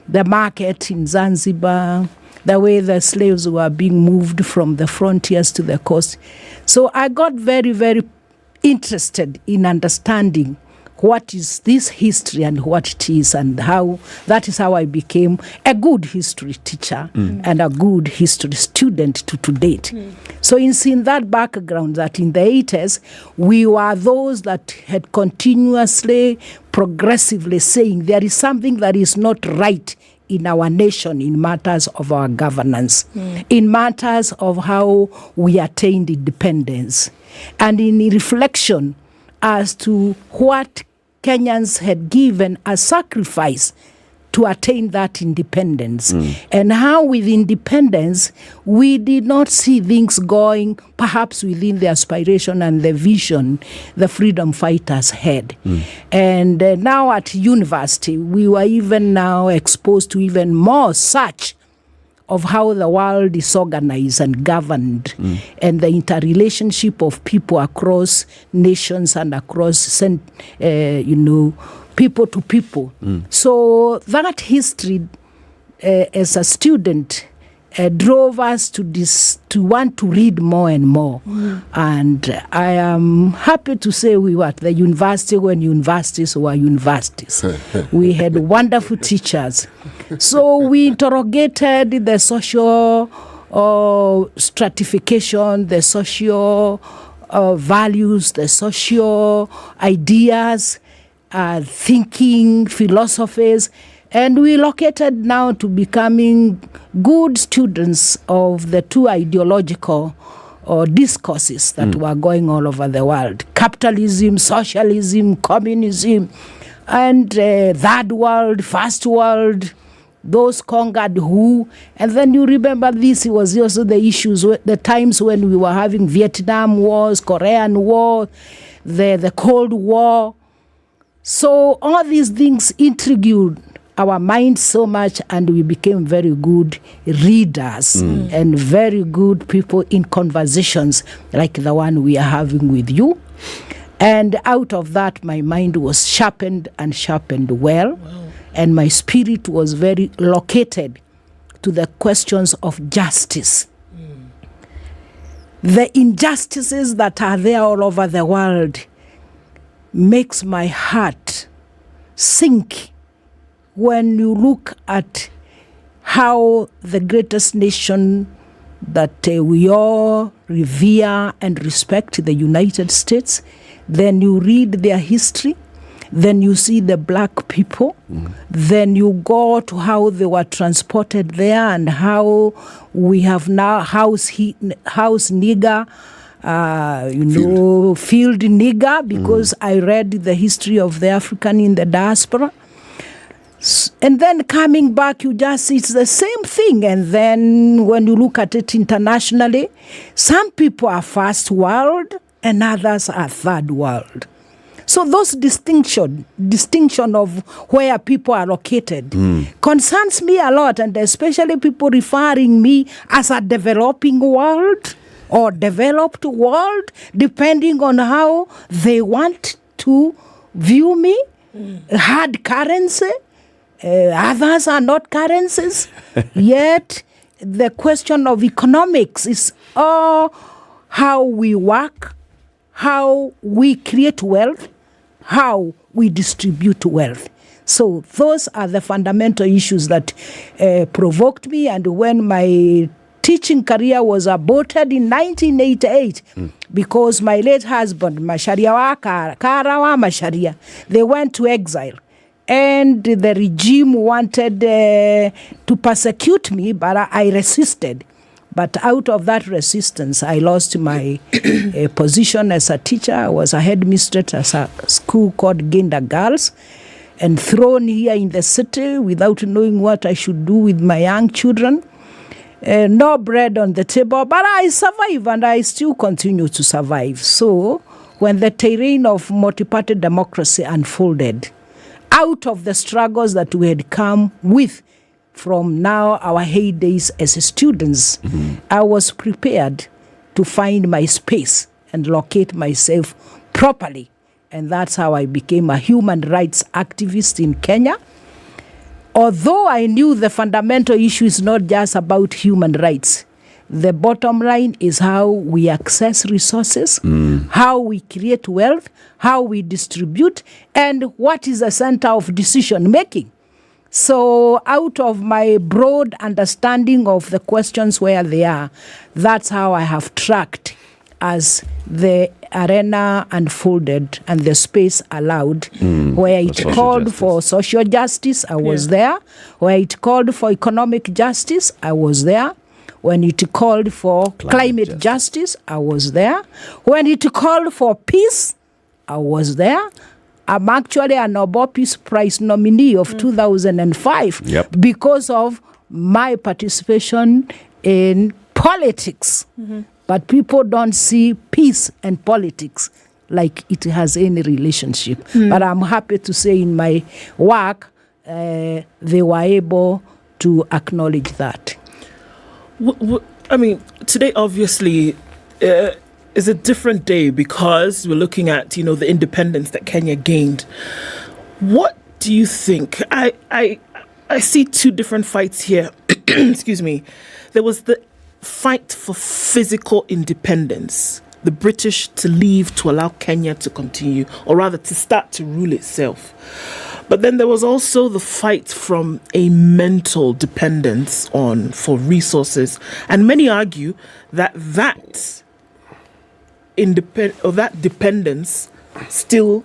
the market in Zanzibar, the way the slaves were being moved from the frontiers to the coast. So I got very, very interested in understanding what is this history and what it is, and how that is how I became a good history teacher and a good history student to date. So it's in that background that in the 80s, we were those that had continuously, progressively saying there is something that is not right in our nation in matters of our governance, in matters of how we attained independence, and in reflection as to what Kenyans had given as sacrifice to attain that independence, and how with independence we did not see things going perhaps within the aspiration and the vision the freedom fighters had. And now at university we were even now exposed to even more such of how the world is organized and governed, and the interrelationship of people across nations and across, people to people. So that history, as a student, drove us to want to read more and more. And I am happy to say we were at the university when universities were universities. We had wonderful teachers. So we interrogated the social stratification, the social values, the social ideas, thinking, philosophies, and we located now to becoming good students of the two ideological discourses that were going all over the world: capitalism, socialism, communism, and third world, first world, those conquered who. And then you remember this was also the issues, the times when we were having Vietnam Wars, Korean War, the Cold War. So all these things intrigued our minds so much, and we became very good readers and very good people in conversations like the one we are having with you. And out of that, my mind was sharpened and sharpened well. And my spirit was very located to the questions of justice. The injustices that are there all over the world makes my heart sink when you look at how the greatest nation that we all revere and respect, the United States, then you read their history, then you see the black people, then you go to how they were transported there and how we have now house nigger, field nigger, because I read the history of the African in the diaspora. And then coming back, it's the same thing. And then when you look at it internationally, some people are first world and others are third world. So those distinction of where people are located concerns me a lot, and especially people referring me as a developing world or developed world, depending on how they want to view me. Hard currency, others are not currencies. Yet the question of economics is how we work, how we create wealth, how we distribute wealth. So those are the fundamental issues that provoked me. And when my teaching career was aborted in 1988, because my late husband, Karawa Masharia, they went to exile. And the regime wanted to persecute me, but I resisted. But out of that resistance, I lost my position as a teacher. I was a headmistress at a school called Ginda Girls, and thrown here in the city without knowing what I should do with my young children. No bread on the table, but I survive, and I still continue to survive. So when the terrain of multi-party democracy unfolded, out of the struggles that we had come with from now our heydays as students, I was prepared to find my space and locate myself properly. And that's how I became a human rights activist in Kenya. Although I knew the fundamental issue is not just about human rights, the bottom line is how we access resources, how we create wealth, how we distribute, and what is the center of decision making. So out of my broad understanding of the questions where they are, that's how I have tracked as the arena unfolded and the space allowed, where it called for social justice, I was there. Where it called for economic justice, I was there. When it called for climate justice, I was there. When it called for peace, I was there. I'm actually a Nobel Peace Prize nominee of 2005 because of my participation in politics. But people don't see peace and politics like it has any relationship. But I'm happy to say in my work, they were able to acknowledge that. I mean, today obviously is a different day because we're looking at, the independence that Kenya gained. What do you think? I see two different fights here. Excuse me. There was the fight for physical independence, the British to leave to allow Kenya to continue, or rather to start to rule itself. But then there was also the fight from a mental dependence for resources. And many argue that dependence still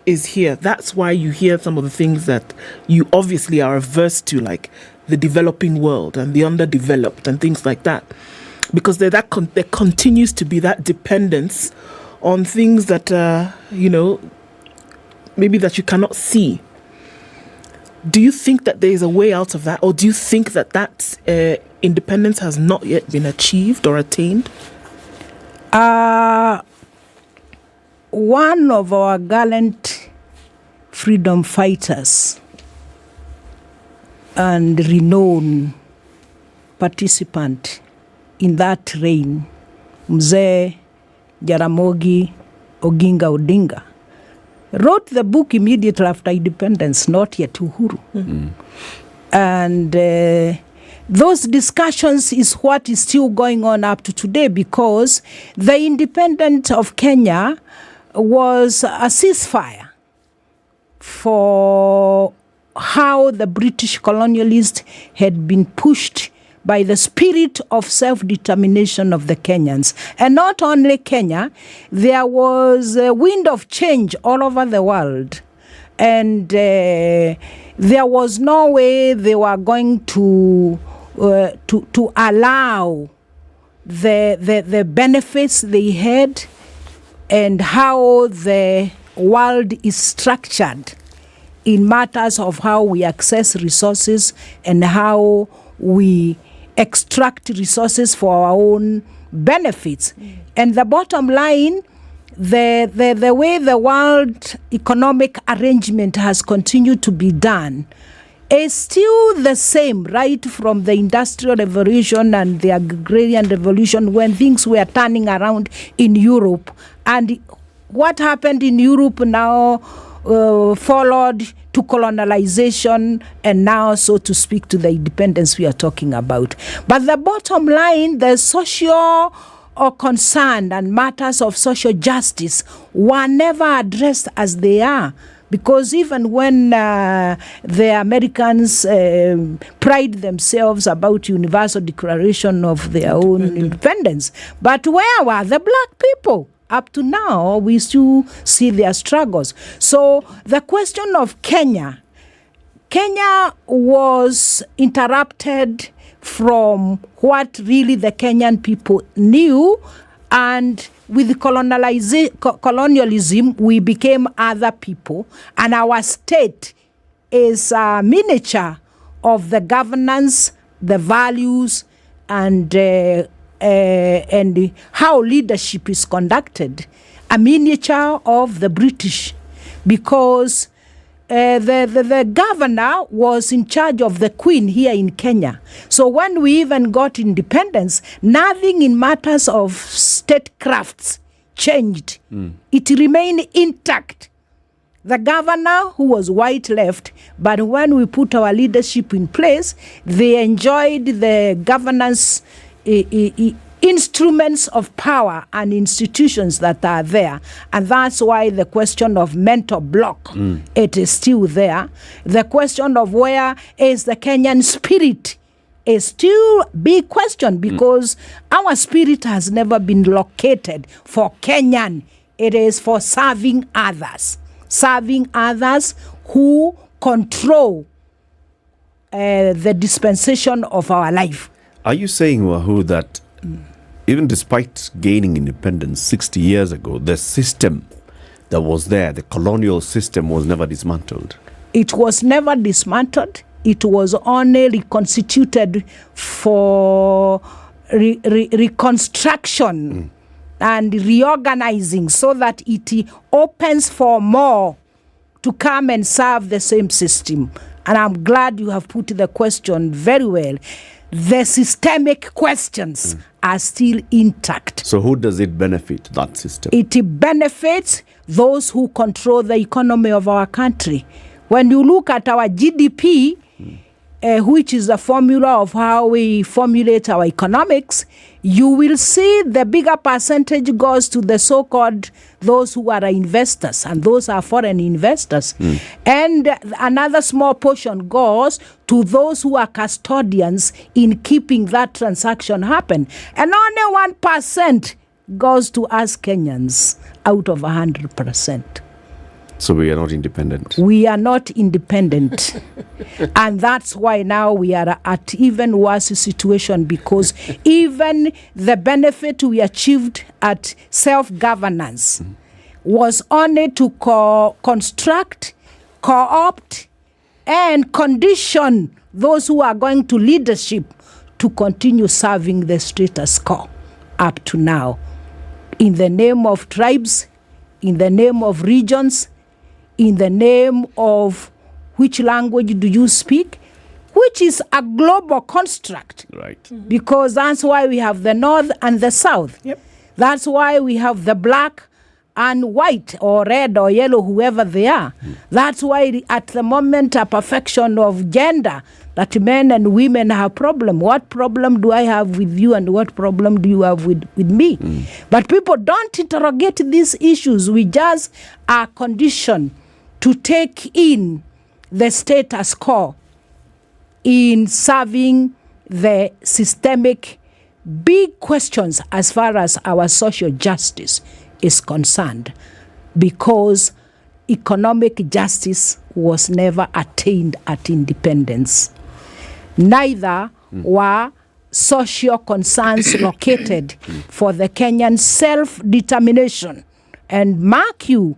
is here. That's why you hear some of the things that you obviously are averse to, like the developing world and the underdeveloped and things like that. Because there continues to be that dependence on things that, maybe that you cannot see. Do you think that there is a way out of that? Or do you think that independence has not yet been achieved or attained? One of our gallant freedom fighters and renowned participant in that reign, Mzee Jaramogi Oginga Odinga, wrote the book immediately after independence, Not Yet Uhuru. And those discussions is what is still going on up to today, because the independence of Kenya was a ceasefire for how the British colonialists had been pushed by the spirit of self-determination of the Kenyans. And not only Kenya, there was a wind of change all over the world. And there was no way they were going to allow the benefits they had and how the world is structured in matters of how we access resources and how we extract resources for our own benefits. And the bottom line, the way the world economic arrangement has continued to be done is still the same, right from the Industrial Revolution and the Agrarian Revolution, when things were turning around in Europe. And what happened in Europe now followed to colonialization and now, so to speak, to the independence we are talking about. But the bottom line, the social or concern and matters of social justice were never addressed as they are. Because even when the Americans pride themselves about Universal Declaration of their own independence, but where were the black people? Up to now, we still see their struggles. So the question of Kenya was interrupted from what really the Kenyan people knew, and with colonialism, we became other people, and our state is a miniature of the governance, the values, and how leadership is conducted, a miniature of the British, because the governor was in charge of the Queen here in Kenya. So when we even got independence, nothing in matters of statecrafts changed. It remained intact. The governor, who was white, left, but when we put our leadership in place, they enjoyed the governance instruments of power and institutions that are there. And that's why the question of mental block, it is still there. The question of where is the Kenyan spirit is still a big question, because our spirit has never been located for Kenyan. It is for serving others who control the dispensation of our life. Are you saying, Wahu, that even despite gaining independence 60 years ago, the system that was there, the colonial system, was never dismantled? It was never dismantled. It was only reconstituted for reconstruction and reorganizing, so that it opens for more to come and serve the same system. And I'm glad you have put the question very well. The systemic questions are still intact. So who does it benefit, that system? It benefits those who control the economy of our country. When you look at our GDP, which is the formula of how we formulate our economics, you will see the bigger percentage goes to the so-called those who are investors, and those are foreign investors. And another small portion goes to those who are custodians in keeping that transaction happen. And only 1% goes to us Kenyans out of 100%. So we are not independent. We are not independent. And that's why now we are at even worse situation, because even the benefit we achieved at self-governance was only to construct, co-opt, and condition those who are going to leadership to continue serving the status quo up to now. In the name of tribes, in the name of regions, in the name of which language do you speak, which is a global construct. Right. Because that's why we have the North and the South. That's why we have the black and white or red or yellow, whoever they are. That's why at the moment a perfection of gender, that men and women have problem. What problem do I have with you, and what problem do you have with me? But people don't interrogate these issues. We just are conditioned to take in the status quo in serving the systemic big questions as far as our social justice is concerned, because economic justice was never attained at independence. Neither were social concerns located for the Kenyan self-determination. And mark you,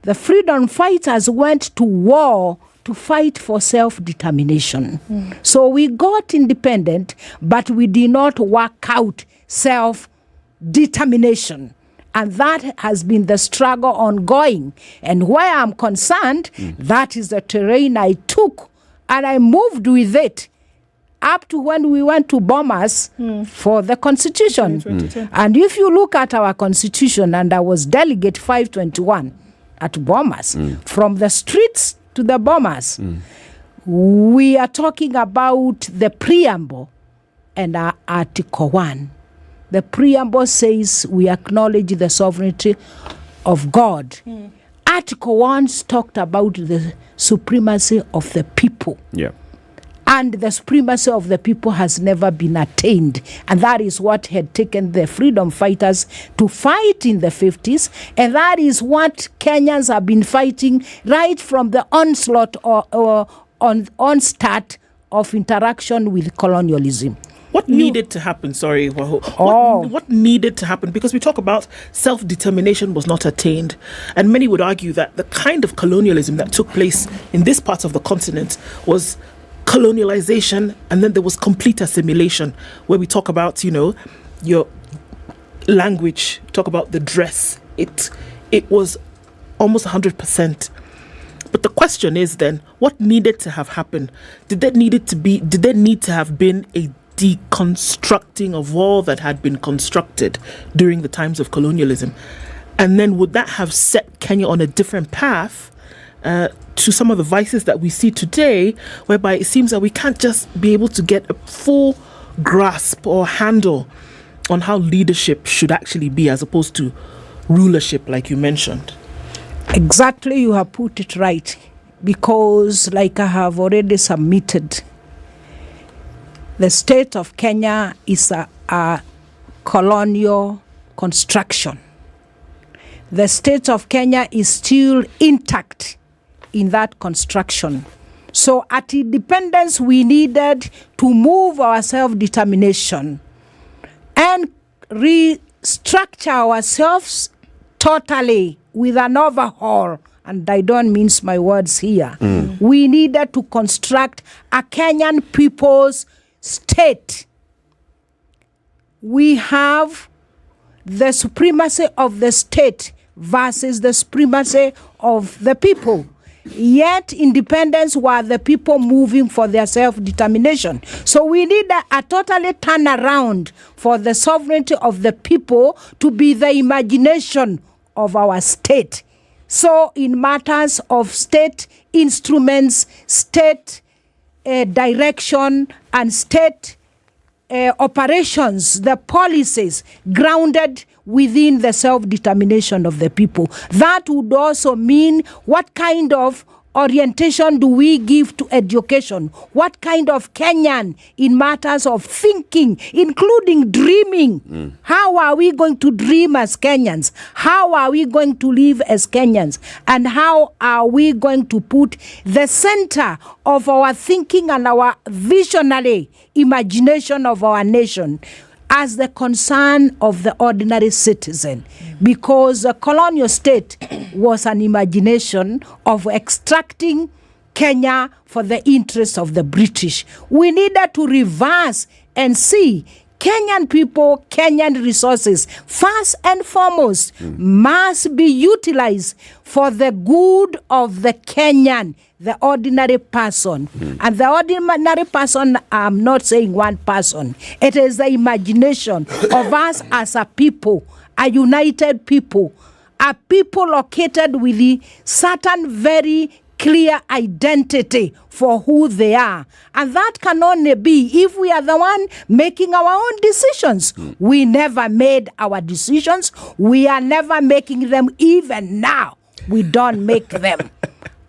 the freedom fighters went to war to fight for self-determination. So we got independent, but we did not work out self-determination. And that has been the struggle ongoing. And where I'm concerned, that is the terrain I took, and I moved with it up to when we went to Bomas for the Constitution. And if you look at our Constitution, and I was Delegate 521 at Bomas, from the streets to the Bomas, we are talking about the preamble and Article 1. The preamble says we acknowledge the sovereignty of God. Article 1 talked about the supremacy of the people. Yeah. And the supremacy of the people has never been attained. And that is what had taken the freedom fighters to fight in the 50s. And that is what Kenyans have been fighting right from the onslaught or onstart of interaction with colonialism. What needed to happen? Sorry, what needed to happen? Because we talk about self-determination was not attained, and many would argue that the kind of colonialism that took place in this part of the continent was colonialization, and then there was complete assimilation, where we talk about, your language, talk about the dress. It was almost 100%. But the question is then, what needed to have happened? Did there need to have been a deconstructing of all that had been constructed during the times of colonialism? And then would that have set Kenya on a different path to some of the vices that we see today, whereby it seems that we can't just be able to get a full grasp or handle on how leadership should actually be, as opposed to rulership, like you mentioned? Exactly, you have put it right. Because, like I have already submitted, the state of Kenya is a colonial construction. The state of Kenya is still intact in that construction. So at independence, we needed to move our self-determination and restructure ourselves totally with an overhaul. And I don't mince my words here. We needed to construct a Kenyan people's state. We have the supremacy of the state versus the supremacy of the people. Yet independence were the people moving for their self-determination. So we need a totally turnaround for the sovereignty of the people to be the imagination of our state. So in matters of state instruments, state direction and state operations, the policies grounded within the self-determination of the people. That would also mean what kind of orientation do we give to education? What kind of Kenyan in matters of thinking, including dreaming? How are we going to dream as Kenyans? How are we going to live as Kenyans? And how are we going to put the center of our thinking and our visionary imagination of our nation as the concern of the ordinary citizen? Because the colonial state was an imagination of extracting Kenya for the interests of the British. We needed to reverse and see Kenyan people, Kenyan resources, first and foremost, must be utilized for the good of the Kenyan, the ordinary person. And the ordinary person, I'm not saying one person. It is the imagination of us as a people, a united people, a people located with a certain very clear identity for who they are. And that can only be if we are the one making our own decisions. We never made our decisions. We are never making them. Even now, we don't make them.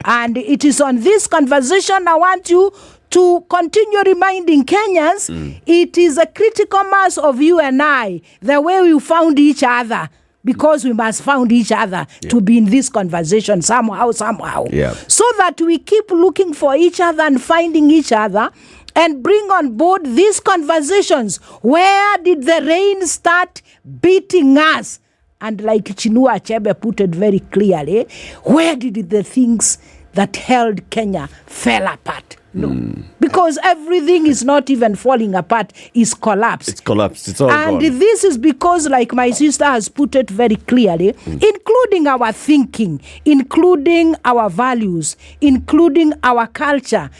And it is on this conversation I want you to continue reminding Kenyans, it is a critical mass of you and I, the way we found each other, because we must find each other to be in this conversation somehow. So that we keep looking for each other and finding each other and bring on board these conversations. Where did the rain start beating us? And like Chinua Achebe put it very clearly, where did the things that held Kenya fell apart? No. Because everything is not even falling apart, it's collapsed. It's collapsed. It's all and gone. This is because, like my sister has put it very clearly, including our thinking, including our values, including our culture,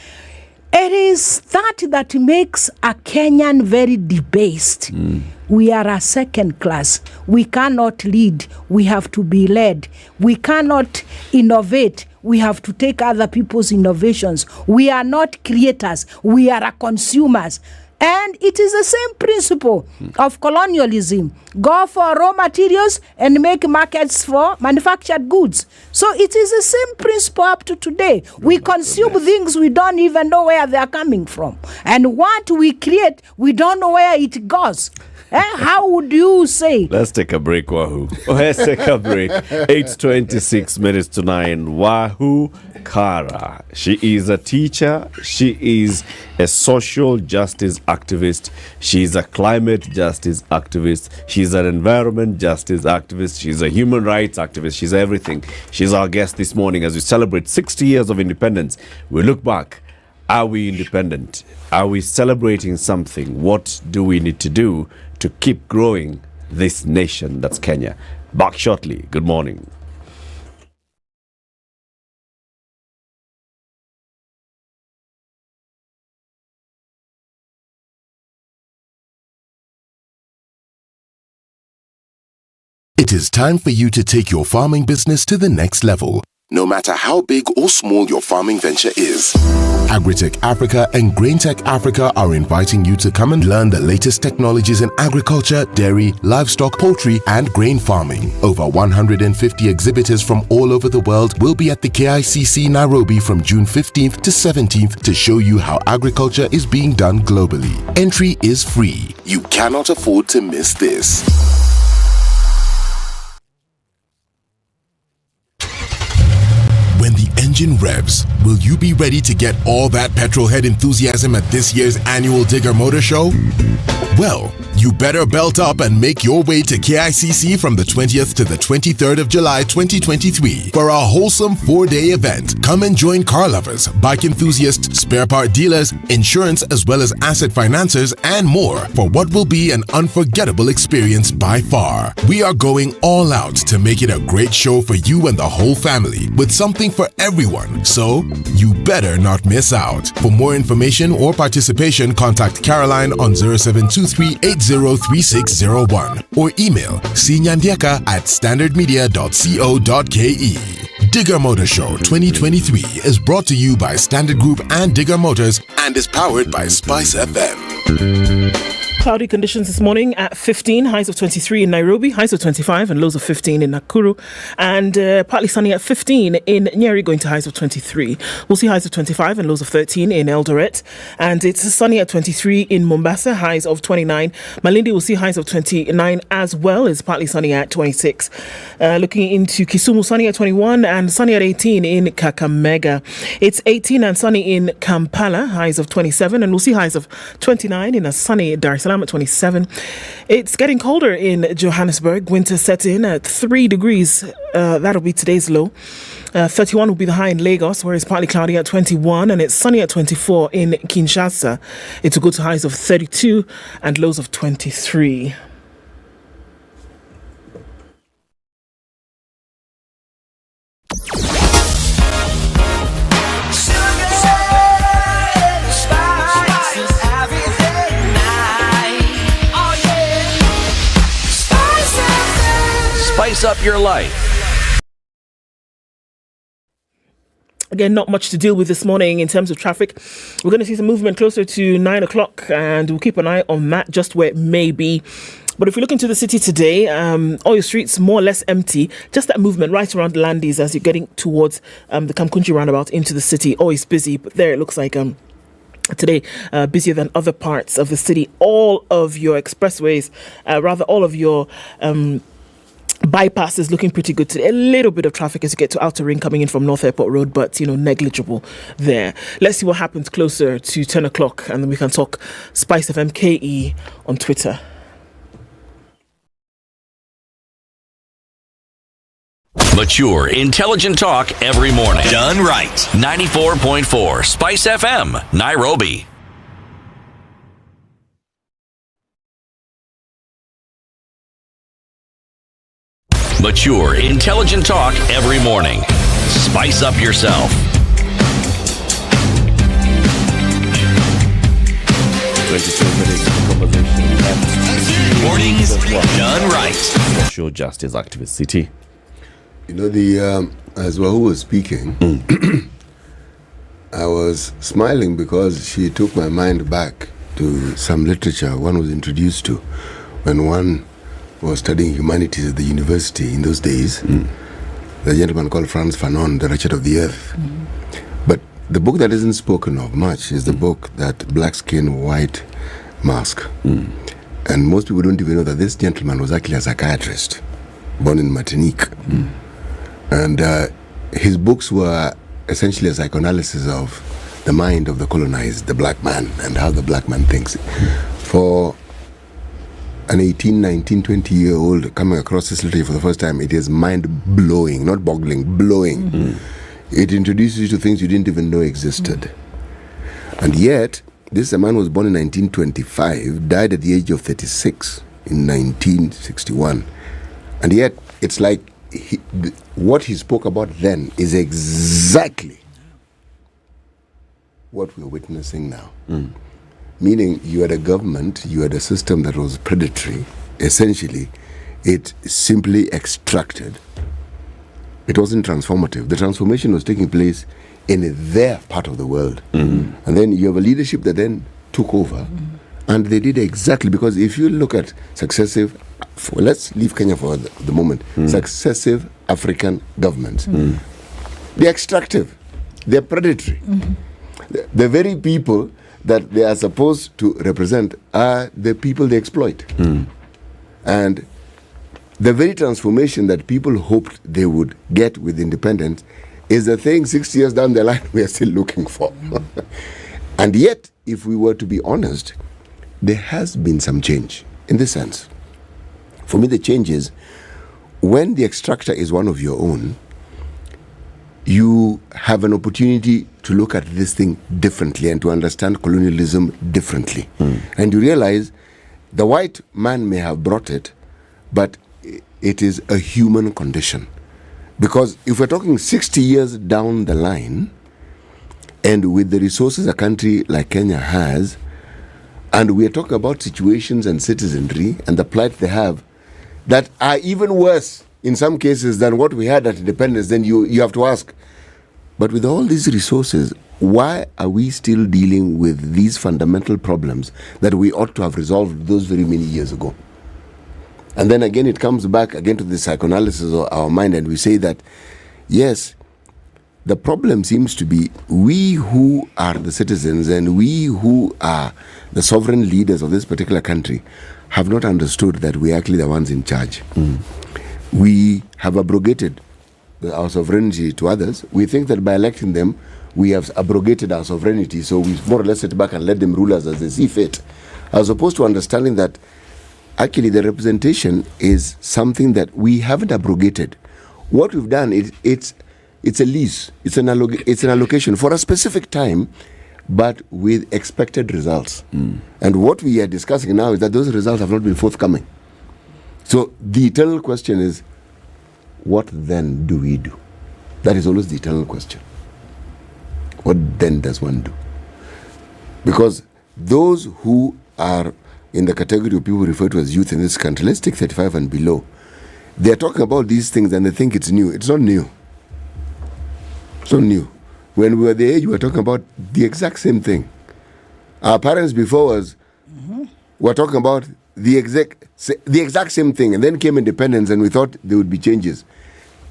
it is that makes a Kenyan very debased. We are a second class. We cannot lead. We have to be led. We cannot innovate. We have to take other people's innovations. We are not creators. We are consumers. And it is the same principle of colonialism. Go for raw materials and make markets for manufactured goods. So it is the same principle up to today. We consume things we don't even know where they are coming from. And what we create, we don't know where it goes. How would you say? Let's take a break, Wahoo. Let's take a break. 8:26 minutes to 9. Wahoo Kara. She is a teacher. She is a social justice activist. She is a climate justice activist. She's an environment justice activist. She's a human rights activist. She's everything. She's our guest this morning as we celebrate 60 years of independence. We look back. Are we independent? Are we celebrating something? What do we need to do to keep growing this nation that's Kenya? Back shortly. Good morning. It is time for you to take your farming business to the next level, no matter how big or small your farming venture is. Agritech Africa and GrainTech Africa are inviting you to come and learn the latest technologies in agriculture, dairy, livestock, poultry, and grain farming. Over 150 exhibitors from all over the world will be at the KICC Nairobi from June 15th to 17th to show you how agriculture is being done globally. Entry is free. You cannot afford to miss this. When the engine revs, will you be ready to get all that petrol head enthusiasm at this year's annual Digger Motor Show? Well, you better belt up and make your way to KICC from the 20th to the 23rd of July 2023 for a wholesome 4-day event. Come and join car lovers, bike enthusiasts, spare part dealers, insurance as well as asset financiers, and more for what will be an unforgettable experience by far. We are going all out to make it a great show for you and the whole family with something for everyone, so you better not miss out. For more information or participation, contact Caroline on 0723803601 or email cnyandiaka@standardmedia.co.ke. Digger Motor Show 2023 is brought to you by Standard Group and Digger Motors and is powered by Spice FM. Cloudy conditions this morning at 15, highs of 23 in Nairobi, highs of 25 and lows of 15 in Nakuru, and partly sunny at 15 in Nyeri, going to highs of 23. We'll see highs of 25 and lows of 13 in Eldoret, and it's sunny at 23 in Mombasa, highs of 29. Malindi will see highs of 29 as well, as partly sunny at 26. Looking into Kisumu, sunny at 21 and sunny at 18 in Kakamega. It's 18 and sunny in Kampala, highs of 27, and we'll see highs of 29 in a sunny Dar es Salaam at 27. It's getting colder in Johannesburg. Winter set in at 3 degrees. That'll be today's low. 31 will be the high in Lagos, where it's partly cloudy at 21, and it's sunny at 24 in Kinshasa. It will go to highs of 32 and lows of 23. Spice up your life. Again, not much to deal with this morning in terms of traffic. We're going to see some movement closer to 9 o'clock, and we'll keep an eye on that, just where it may be. But if we look into the city today, all your streets more or less empty. Just that movement right around Landis as you're getting towards the Kamkunji roundabout into the city. Always busy, but there it looks like today busier than other parts of the city. All of your expressways, all of your bypass is looking pretty good today. A little bit of traffic as you get to Outer Ring coming in from North Airport Road, but negligible there. Let's see what happens closer to 10 o'clock, and then we can talk Spice FM KE on Twitter. Mature, intelligent talk every morning. Done right. 94.4 Spice FM, Nairobi. Mature, intelligent talk every morning. Spice up yourself. 22 minutes of conversation left. Mornings done right. Social justice activist city. As Wahoo was speaking, I was smiling because she took my mind back to some literature one was introduced to when one was studying humanities at the university in those days. The gentleman called Frantz Fanon, The Wretched of the Earth. But the book that isn't spoken of much is the book that Black Skin, White Mask. And most people don't even know that this gentleman was actually a psychiatrist born in Martinique. And his books were essentially a psychoanalysis of the mind of the colonized, the black man, and how the black man thinks. For an 18, 19, 20-year-old coming across this literature for the first time, it is mind-blowing, not boggling, blowing. It introduces you to things you didn't even know existed. And yet, this man was born in 1925, died at the age of 36 in 1961. And yet, it's like what he spoke about then is exactly what we're witnessing now. Meaning, you had a government, you had a system that was predatory. Essentially, it simply extracted. It wasn't transformative. The transformation was taking place in their part of the world. And then you have a leadership that then took over. And they did exactly, because if you look at successive, let's leave Kenya for the moment, successive African governments, they're extractive, they're predatory. The very people that they are supposed to represent are the people they exploit. And the very transformation that people hoped they would get with independence is the thing 6 years down the line we are still looking for. And yet, if we were to be honest, there has been some change in this sense. For me, the change is when the extractor is one of your own, you have an opportunity to look at this thing differently and to understand colonialism differently. And you realize the white man may have brought it, but it is a human condition. Because if we're talking 60 years down the line, and with the resources a country like Kenya has, and we're talking about situations and citizenry and the plight they have that are even worse in some cases than what we had at independence, then you have to ask, but with all these resources, why are we still dealing with these fundamental problems that we ought to have resolved those very many years ago? And then again, it comes back again to the psychoanalysis of our mind, and we say that, yes, the problem seems to be we who are the citizens and we who are the sovereign leaders of this particular country have not understood that we are actually the ones in charge. We have abrogated our sovereignty to others. We think that by electing them, we have abrogated our sovereignty, so we more or less sit back and let them rule us as they see fit, as opposed to understanding that actually the representation is something that we haven't abrogated. What we've done is it's a lease, it's an allocation for a specific time, but with expected results. And what we are discussing now is that those results have not been forthcoming. So the eternal question is, what then do we do? That is always the eternal question. What then does one do? Because those who are in the category of people referred to as youth in this country, let's take 35 and below, they're talking about these things and they think it's new. It's not new. It's not new. When we were the age, we were talking about the exact same thing. Our parents before us were talking about the exact same thing, and then came independence and we thought there would be changes.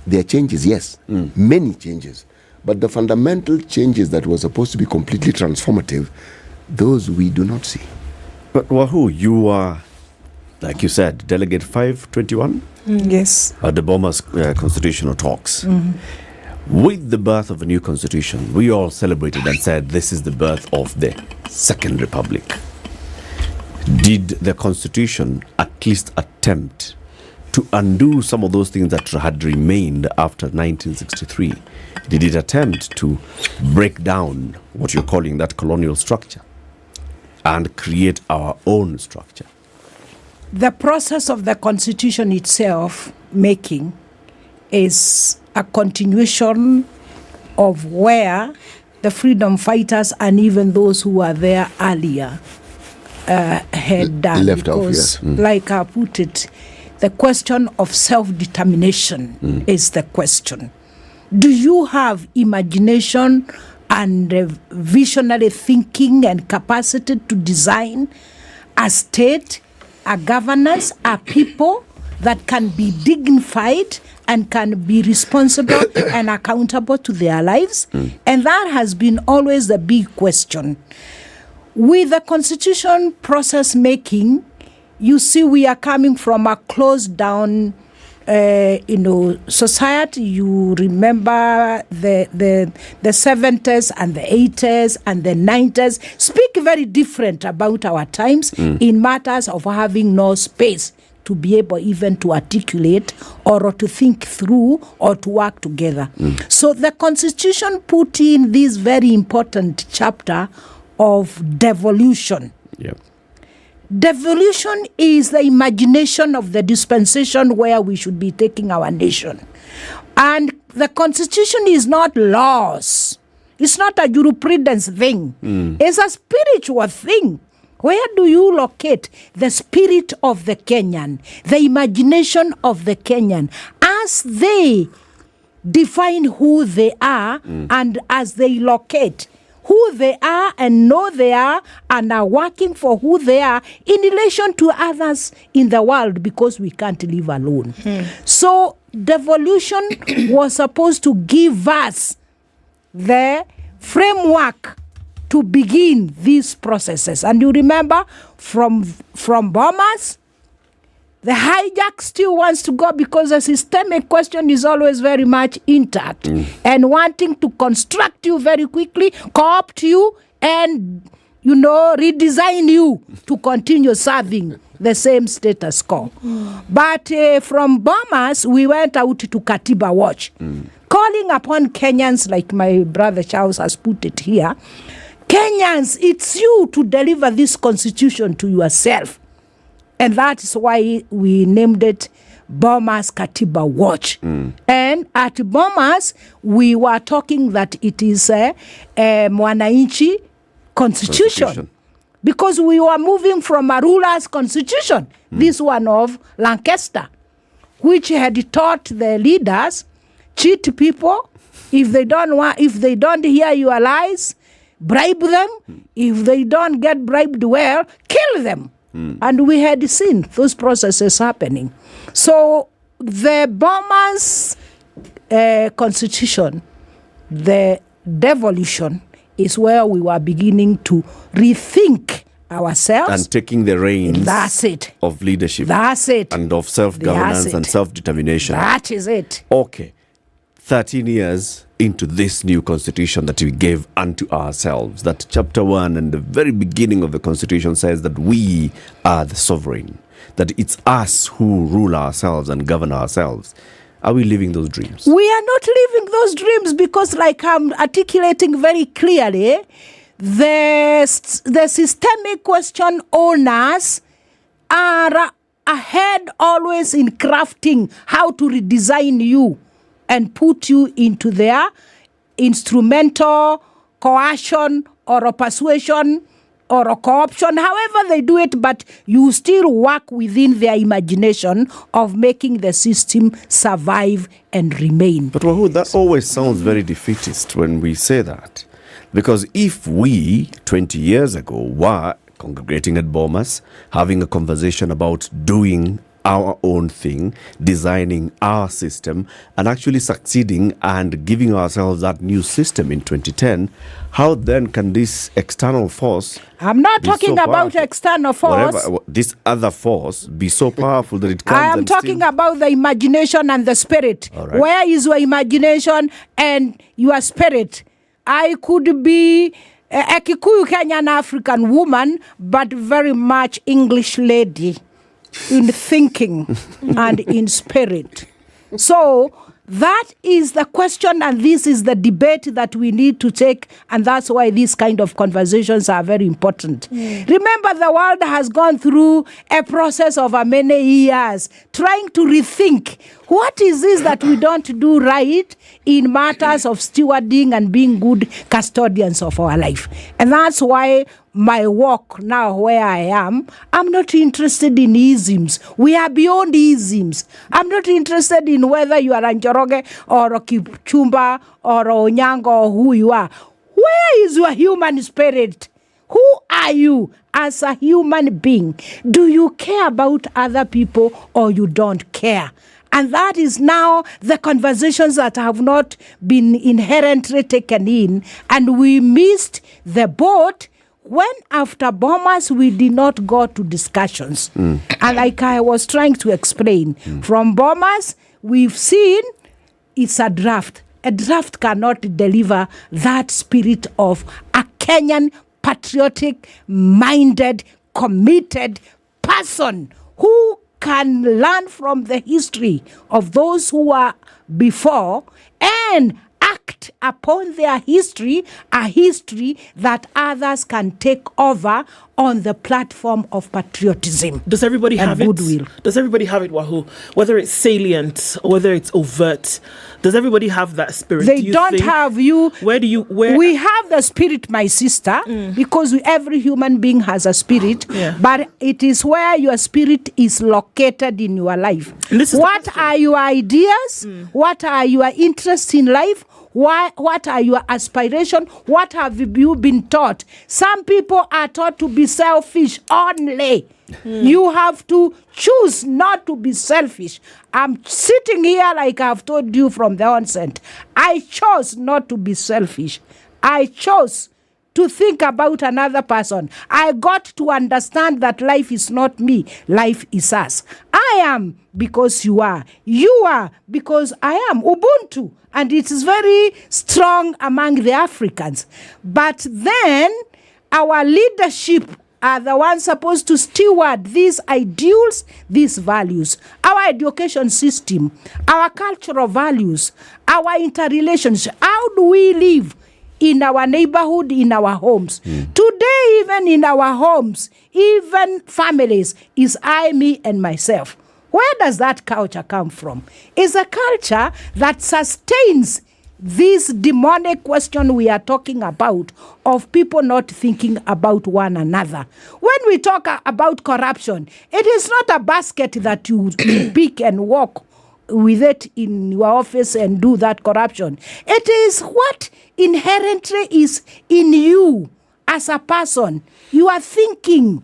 There are changes, yes, many changes. But the fundamental changes that were supposed to be completely transformative, those we do not see. But Wahu, you are, like you said, Delegate 521? Yes. At the Boma's constitutional talks. With the birth of a new constitution, we all celebrated and said this is the birth of the Second Republic. Did the constitution at least attempt to undo some of those things that had remained after 1963? Did it attempt to break down what you're calling that colonial structure and create our own structure? The process of the constitution itself making is a continuation of where the freedom fighters and even those who were there earlier had done. Left because, off, yes. like I put it, the question of self-determination is the question. Do you have imagination and visionary thinking and capacity to design a state, a governance, a people that can be dignified and can be responsible and accountable to their lives. And that has been always the big question. With the constitution process making, you see we are coming from a closed down society. You remember the 70s and the 80s and the 90s speak very different about our times in matters of having no space to be able even to articulate or to think through or to work together. So the Constitution put in this very important chapter of devolution. Yep. Devolution is the imagination of the dispensation where we should be taking our nation. And the Constitution is not laws. It's not a jurisprudence thing. It's a spiritual thing. Where do you locate the spirit of the Kenyan, the imagination of the Kenyan, as they define who they are and as they locate who they are and know they are and are working for who they are in relation to others in the world, because we can't live alone. So devolution was supposed to give us the framework to begin these processes. And you remember from bombers, the hijack still wants to go because the systemic question is always very much intact and wanting to construct you very quickly, co-opt you and, redesign you to continue serving the same status quo. But from bombers, we went out to Katiba Watch, calling upon Kenyans, like my brother Charles has put it here, Kenyans, it's you to deliver this constitution to yourself. And that is why we named it Bombers Katiba Watch. And at Bombers, we were talking that it is a Mwananchi constitution. Because we were moving from a ruler's constitution, this one of Lancaster, which had taught the leaders, cheat people, if they don't hear your lies, bribe them. If they don't get bribed well, kill them. And we had seen those processes happening. So the bombers' constitution, the devolution, is where we were beginning to rethink ourselves. And taking the reins That's it. of leadership. That's it. And of self-governance and self-determination. That is it. Okay. 13 years into this new constitution that we gave unto ourselves, that chapter 1 and the very beginning of the constitution says that we are the sovereign, that it's us who rule ourselves and govern ourselves. Are we living those dreams? We are not living those dreams because, like I'm articulating very clearly, the systemic question owners are ahead always in crafting how to redesign you and put you into their instrumental coercion or a persuasion or a co-option, however they do it, but you still work within their imagination of making the system survive and remain. But Wahoo, that always sounds very defeatist when we say that. Because if we, 20 years ago, were congregating at Bomas, having a conversation about doing our own thing, designing our system, and actually succeeding and giving ourselves that new system in 2010, how then can this external force... I'm not talking about external force. This other force be so powerful that it comes... I am talking about the imagination and the spirit. Right. Where is your imagination and your spirit? I could be a Kikuyu Kenyan African woman, but very much English lady in thinking and in spirit. So that is the question, and this is the debate that we need to take, and that's why these kind of conversations are very important. Remember, the world has gone through a process over many years trying to rethink what is this that we don't do right in matters of stewarding and being good custodians of our life. And that's why my work now where I am, I'm not interested in isms. We are beyond isms. I'm not interested in whether you are a Njoroge or a Kipchumba or a Onyango or who you are. Who Where is your human spirit? Who are you as a human being? Do you care about other people or you don't care? And that is now the conversations that have not been inherently taken in. And we missed the boat when after Bomas we did not go to discussions. And like I was trying to explain, from Bomas we've seen it's a draft. A draft cannot deliver that spirit of a Kenyan patriotic, minded, committed person who can learn from the history of those who were before and act upon their history, a history that others can take over on the platform of patriotism. Does everybody have goodwill. it? Does everybody have it, Wahoo? Whether it's salient or whether it's overt, does everybody have that spirit? They don't have you. Where do you? We have the spirit, my sister, because every human being has a spirit. But it is where your spirit is located in your life. What are your ideas? What are your interests in life? What are your aspirations? What have you been taught? Some people are taught to be selfish only. You have to choose not to be selfish. I'm sitting here like I've told you from the onset. I chose not to be selfish. I chose to think about another person. I got to understand that life is not me. Life is us. I am because you are. You are because I am. Ubuntu. And it is very strong among the Africans. But then our leadership are the ones supposed to steward these ideals, these values. Our education system, our cultural values, our interrelationship. How do we live in our neighborhood, in our homes? Today, even in our homes, even families, is I, me, and myself. Where does that culture come from? It's a culture that sustains this demonic question we are talking about of people not thinking about one another. When we talk about corruption, it is not a basket that you pick and walk with it in your office and do that corruption. It is what inherently is in you as a person. You are thinking,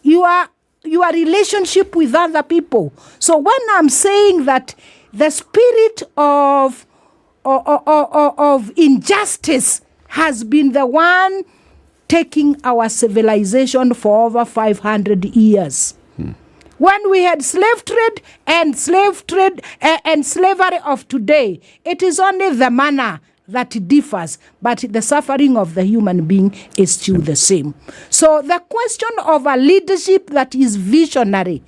your relationship with other people. So when I'm saying that the spirit of injustice has been the one taking our civilization for over 500 years. When we had slave trade and slavery of today, it is only the manner that differs, but the suffering of the human being is still the same. So the question of a leadership that is visionary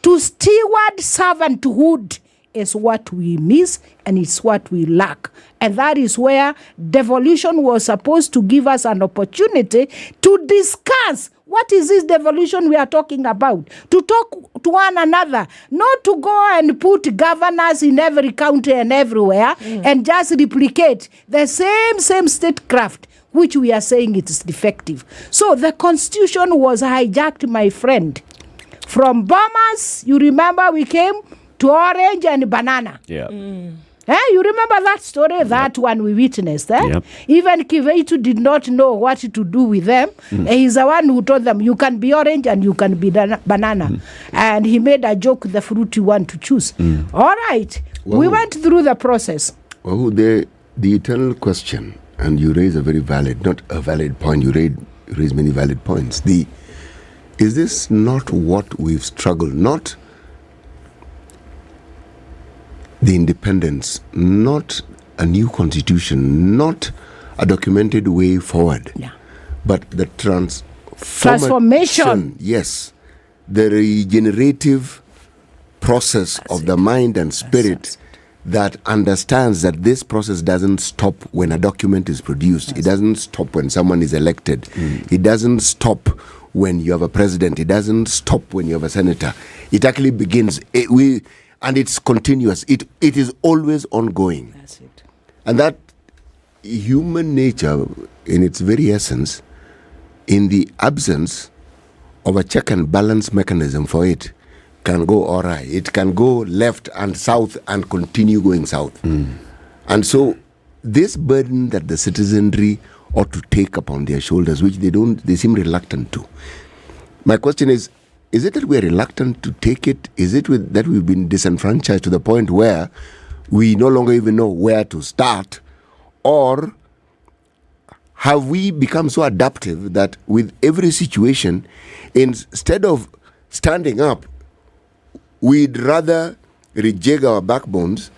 to steward servanthood is what we miss and it's what we lack. And that is where devolution was supposed to give us an opportunity to discuss what is this devolution we are talking about, to talk to one another, not to go and put governors in every county and everywhere and just replicate the same statecraft, which we are saying it is defective. So the constitution was hijacked, my friend. From Bomas, you remember we came to orange and banana. Yeah. You remember that story? That one we witnessed. Even Kiveitu did not know what to do with them. He's the one who told them, you can be orange and you can be banana. And he made a joke, the fruit you want to choose. All right. Well, we went through the process. Well, the eternal question, and you raise a very valid, not a valid point, you raise many valid points. Is this not what we've struggled, not the independence, not a new constitution, not a documented way forward, but the transformation. Yes, the regenerative process of the mind and spirit that understands that this process doesn't stop when a document is produced. It doesn't stop when someone is elected. It doesn't stop when you have a president. It doesn't stop when you have a senator. It actually begins. And it's continuous. It is always ongoing. That's it. And that human nature, in its very essence, in the absence of a check and balance mechanism for it, can go awry. It can go left and south and continue going south. And so this burden that the citizenry ought to take upon their shoulders, which they seem reluctant to. My question is it that we are reluctant to take it? Is it that we've been disenfranchised to the point where we no longer even know where to start? Or have we become so adaptive that with every situation, instead of standing up, we'd rather rejig our backbones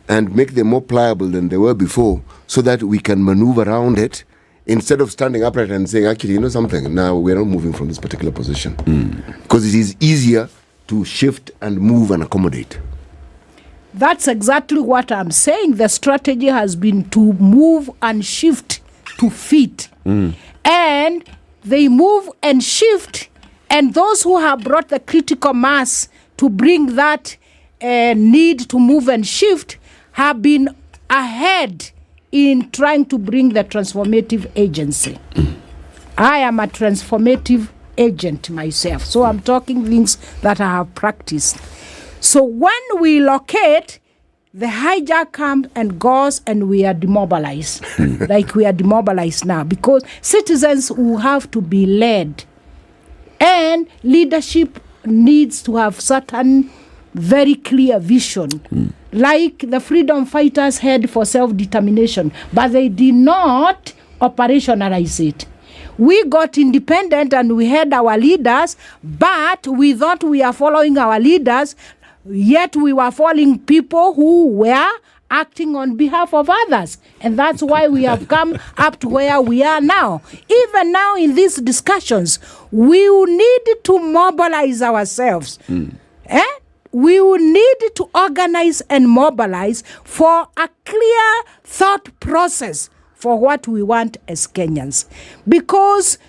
and make them more pliable than they were before so that we can maneuver around it instead of standing upright and saying, actually, you know something, now we're not moving from this particular position. Because it is easier to shift and move and accommodate. That's exactly what I'm saying. The strategy has been to move and shift to fit. And they move and shift, and those who have brought the critical mass to bring that need to move and shift have been ahead in trying to bring the transformative agency. I am a transformative agent myself, so I'm talking things that I have practiced. So when we locate, the hijack comes and goes, and we are demobilized, like we are demobilized now, because citizens will have to be led, and leadership needs to have certain very clear vision, like the freedom fighters had for self-determination, but they did not operationalize it. We got independent and we had our leaders, but we thought we are following our leaders, yet we were following people who were acting on behalf of others. And that's why we have come up to where we are now. Even now in these discussions, we will need to mobilize ourselves. We will need to organize and mobilize for a clear thought process for what we want as Kenyans. Because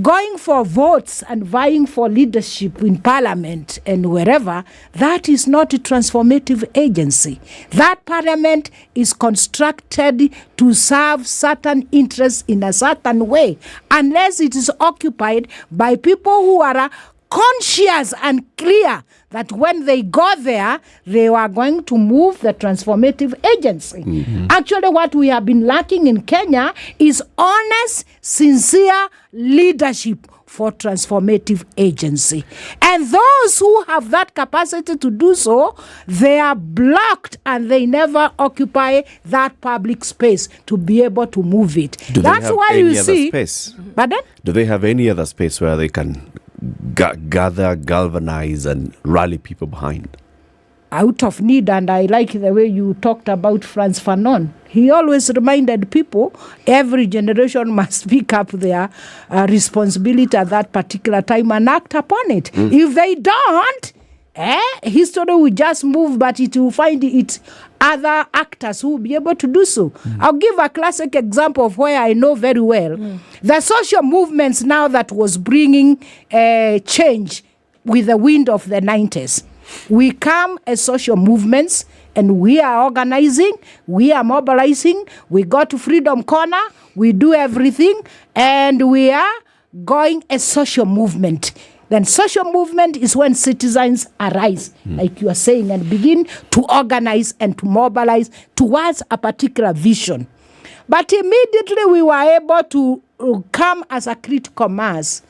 going for votes and vying for leadership in parliament and wherever, that is not a transformative agency. That parliament is constructed to serve certain interests in a certain way, unless it is occupied by people who are conscious and clear that when they go there, they are going to move the transformative agency. Actually, what we have been lacking in Kenya is honest, sincere leadership for transformative agency. And those who have that capacity to do so, they are blocked and they never occupy that public space to be able to move it. That's why you see. Space? Pardon? Do they have any other space where they can gather, galvanize, and rally people behind? Out of need, and I like the way you talked about Frantz Fanon. He always reminded people every generation must pick up their responsibility at that particular time and act upon it. If they don't, history will just move, but it will find its other actors who will be able to do so. I'll give a classic example of where I know very well. The social movements now that was bringing change with the wind of the 90s. We come as social movements, and we are organizing, we are mobilizing, we go to Freedom Corner, we do everything, and we are going as social movement. Then social movement is when citizens arise, like you are saying, and begin to organize and to mobilize towards a particular vision. But immediately we were able to come as a critical mass.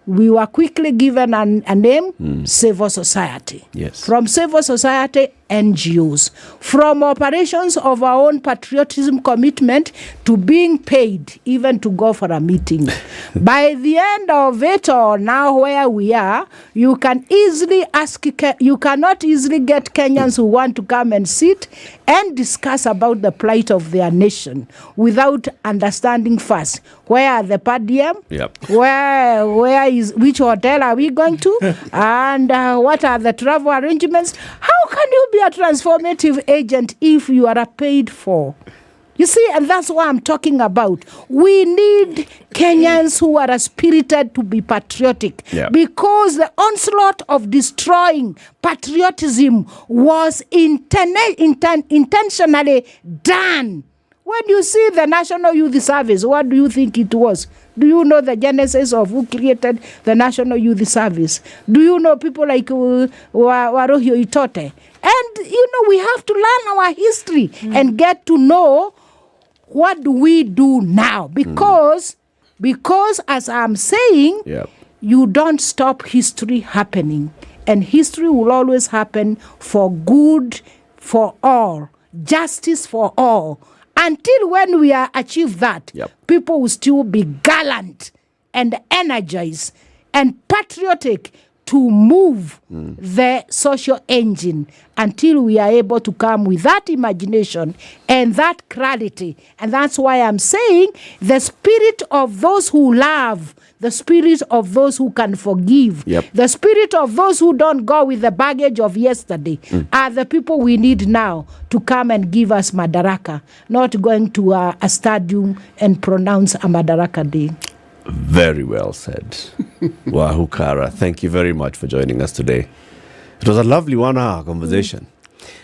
We were quickly given a name, civil society. Yes. From civil society, NGOs. From operations of our own patriotism commitment to being paid even to go for a meeting. By the end of it, or now where we are, you cannot easily get Kenyans who want to come and sit and discuss about the plight of their nation without understanding first where are the per diem, which hotel are we going to, and what are the travel arrangements. How can you be a transformative agent if you are paid for? You see, and that's what I'm talking about. We need Kenyans who are spirited to be patriotic, because the onslaught of destroying patriotism was intentionally done. When you see the National Youth Service, what do you think it was? Do you know the genesis of who created the National Youth Service? Do you know people like Warohio Itote? And, we have to learn our history and get to know what do we do now? Because as I'm saying, you don't stop history happening. And history will always happen for good for all, justice for all. Until when we achieve that, people will still be gallant and energized and patriotic to move the social engine until we are able to come with that imagination and that clarity. And that's why I'm saying the spirit of those who love, the spirit of those who can forgive, the spirit of those who don't go with the baggage of yesterday are the people we need now to come and give us Madaraka, not going to a stadium and pronounce a Madaraka Day. Very well said. Wahukara, thank you very much for joining us today. It was a lovely 1 hour conversation.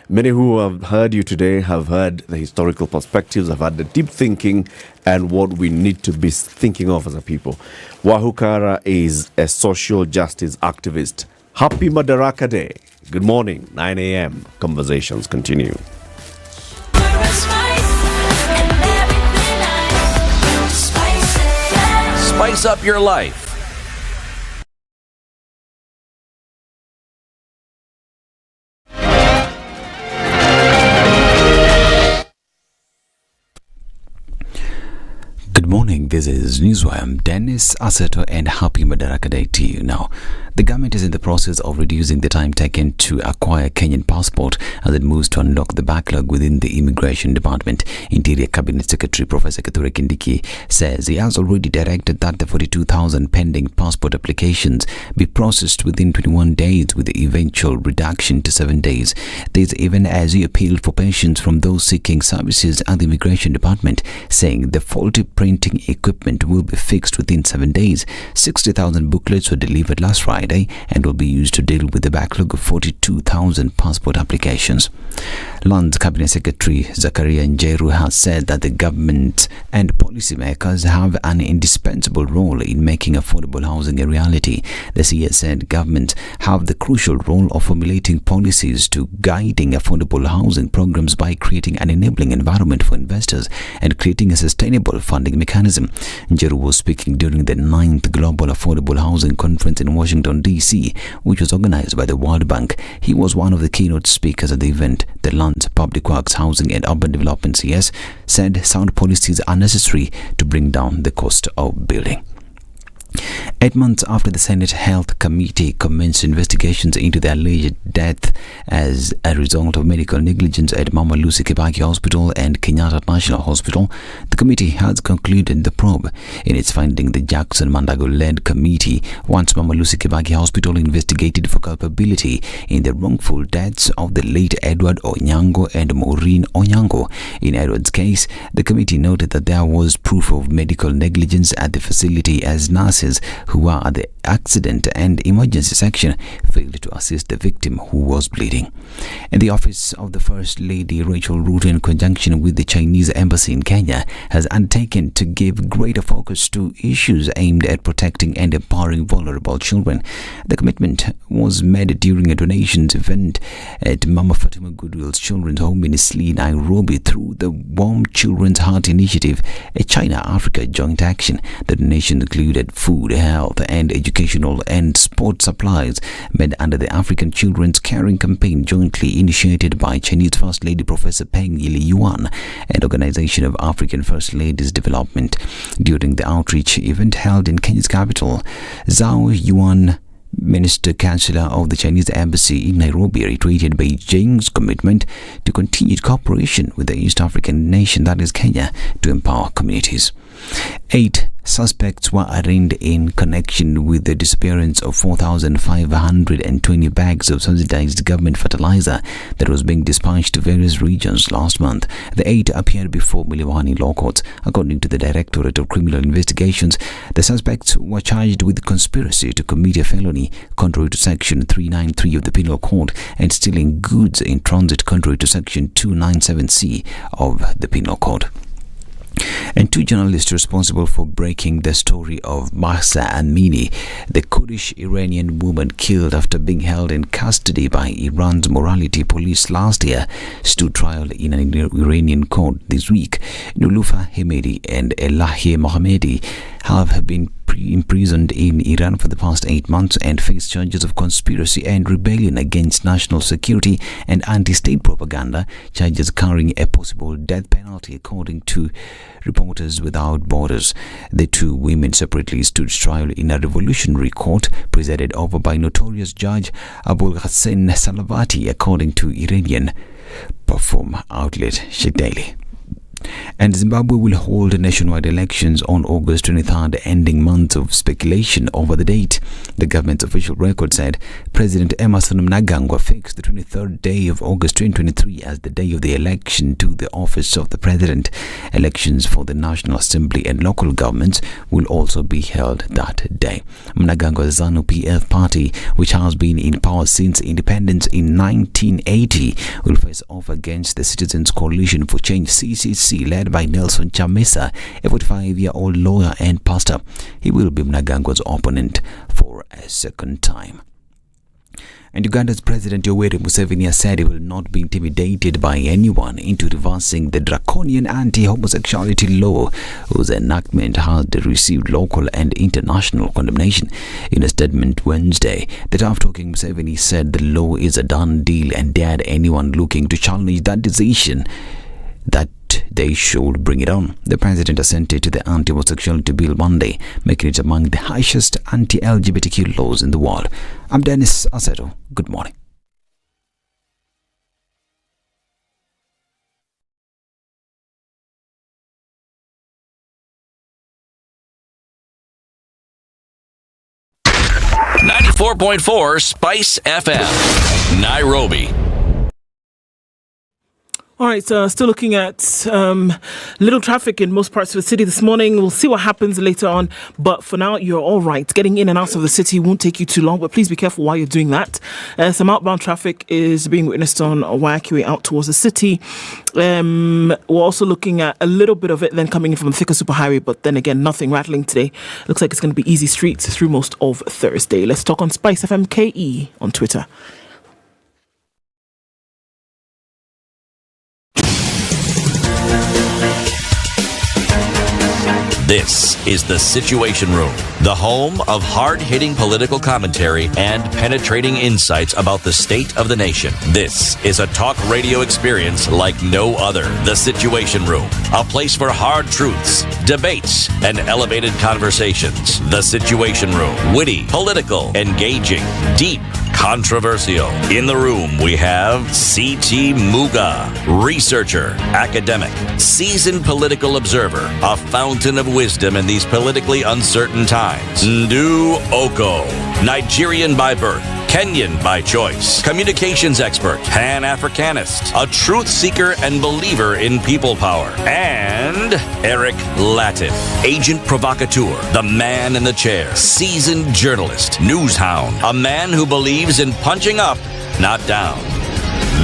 Many who have heard you today have heard the historical perspectives, have had the deep thinking and what we need to be thinking of as a people. Wahukara is a social justice activist. Happy Madaraka Day. Good morning, 9 a.m. Conversations continue. Spice up your life. Good morning, this is Newswire. I'm Dennis Aseto and happy Madaraka Day to you. Now, the government is in the process of reducing the time taken to acquire Kenyan passport as it moves to unlock the backlog within the Immigration Department. Interior Cabinet Secretary Professor Kithure Kindiki says he has already directed that the 42,000 pending passport applications be processed within 21 days with the eventual reduction to 7 days. This even as he appealed for patience from those seeking services at the Immigration Department, saying the faulty printing equipment will be fixed within 7 days. 60,000 booklets were delivered last Friday and will be used to deal with the backlog of 42,000 passport applications. Lands Cabinet Secretary Zakaria Njeru has said that the government and policymakers have an indispensable role in making affordable housing a reality. The CS said governments have the crucial role of formulating policies to guiding affordable housing programs by creating an enabling environment for investors and creating a sustainable funding mechanism. Njeru was speaking during the 9th Global Affordable Housing Conference in Washington, D.C., which was organized by the World Bank. He was one of the keynote speakers at the event. The Lands, Public Works, Housing and Urban Development CS said sound policies are necessary to bring down the cost of building. 8 months after the Senate Health Committee commenced investigations into the alleged death as a result of medical negligence at Mama Lucy Kibaki Hospital and Kenyatta National Hospital, the committee has concluded the probe. In its finding, the Jackson Mandago-led committee wants Mama Lucy Kibaki Hospital investigated for culpability in the wrongful deaths of the late Edward Onyango and Maureen Onyango. In Edward's case, the committee noted that there was proof of medical negligence at the facility as nurses who were at the accident and emergency section failed to assist the victim who was bleeding. And the office of the First Lady Rachel Ruto, in conjunction with the Chinese Embassy in Kenya, has undertaken to give greater focus to issues aimed at protecting and empowering vulnerable children. The commitment was made during a donations event at Mama Fatima Goodwill's Children's Home in Isli, Nairobi, through the Warm Children's Heart Initiative, a China-Africa joint action. The donation included food, health and educational and sport supplies made under the African Children's Caring Campaign, jointly initiated by Chinese First Lady Professor Peng Yili-Yuan and Organization of African First Ladies Development. During the outreach event held in Kenya's capital, Zhao Yuan, Minister Chancellor of the Chinese Embassy in Nairobi, reiterated Beijing's commitment to continued cooperation with the East African nation, that is Kenya, to empower communities. 8 suspects were arraigned in connection with the disappearance of 4,520 bags of subsidized government fertilizer that was being dispatched to various regions last month. The 8 appeared before Milimani law courts. According to the Directorate of Criminal Investigations, the suspects were charged with conspiracy to commit a felony contrary to Section 393 of the Penal Code and stealing goods in transit contrary to Section 297C of the Penal Code. And 2 journalists responsible for breaking the story of Mahsa Amini, the Kurdish Iranian woman killed after being held in custody by Iran's morality police last year, stood trial in an Iranian court this week. Nulufa Hemedi and Elahi Mohammedi have been imprisoned in Iran for the past 8 months and face charges of conspiracy and rebellion against national security and anti-state propaganda, charges carrying a possible death penalty, according to Reporters Without Borders. The 2 women separately stood trial in a revolutionary court presided over by notorious judge Abul Hussein Salavati, according to Iranian Perform outlet Sheikh Daily. And Zimbabwe will hold nationwide elections on August 23rd, ending months of speculation over the date. The government's official record said President Emmerson Mnangagwa fixed the 23rd day of August 2023 as the day of the election to the office of the president. Elections for the National Assembly and local governments will also be held that day. Mnangagwa's ZANU-PF party, which has been in power since independence in 1980, will face off against the Citizens Coalition for Change (CCC), led by Nelson Chamisa, a 45-year-old lawyer and pastor. He will be Mnangagwa's opponent for a second time. And Uganda's President Yoweri Museveni has said he will not be intimidated by anyone into reversing the draconian anti-homosexuality law, whose enactment has received local and international condemnation. In a statement Wednesday, the tough-talking Museveni said the law is a done deal and dared anyone looking to challenge that decision that they should bring it on. The president assented to the anti-homosexuality bill Monday, making it among the harshest anti-LGBTQ laws in the world. I'm Dennis Aseto. Good morning. .4 Spice FM, Nairobi. All right, still looking at little traffic in most parts of the city this morning. We'll see what happens later on. But for now, you're all right. Getting in and out of the city won't take you too long, but please be careful while you're doing that. Some outbound traffic is being witnessed on Wayakiwe out towards the city. We're also looking at a little bit of it then coming in from the Thika Superhighway, but then again, nothing rattling today. Looks like it's going to be easy streets through most of Thursday. Let's talk on Spice FM KE on Twitter. This is The Situation Room, the home of hard-hitting political commentary and penetrating insights about the state of the nation. This is a talk radio experience like no other. The Situation Room, a place for hard truths, debates, and elevated conversations. The Situation Room, witty, political, engaging, deep, controversial. In the room, we have C.T. Muga, researcher, academic, seasoned political observer, a fountain of wisdom in these politically uncertain times. Ndu Oko, Nigerian by birth, Kenyan by choice, communications expert, Pan-Africanist, a truth seeker and believer in people power, and Eric Latin, agent provocateur, the man in the chair, seasoned journalist, news hound, a man who believes in punching up, not down.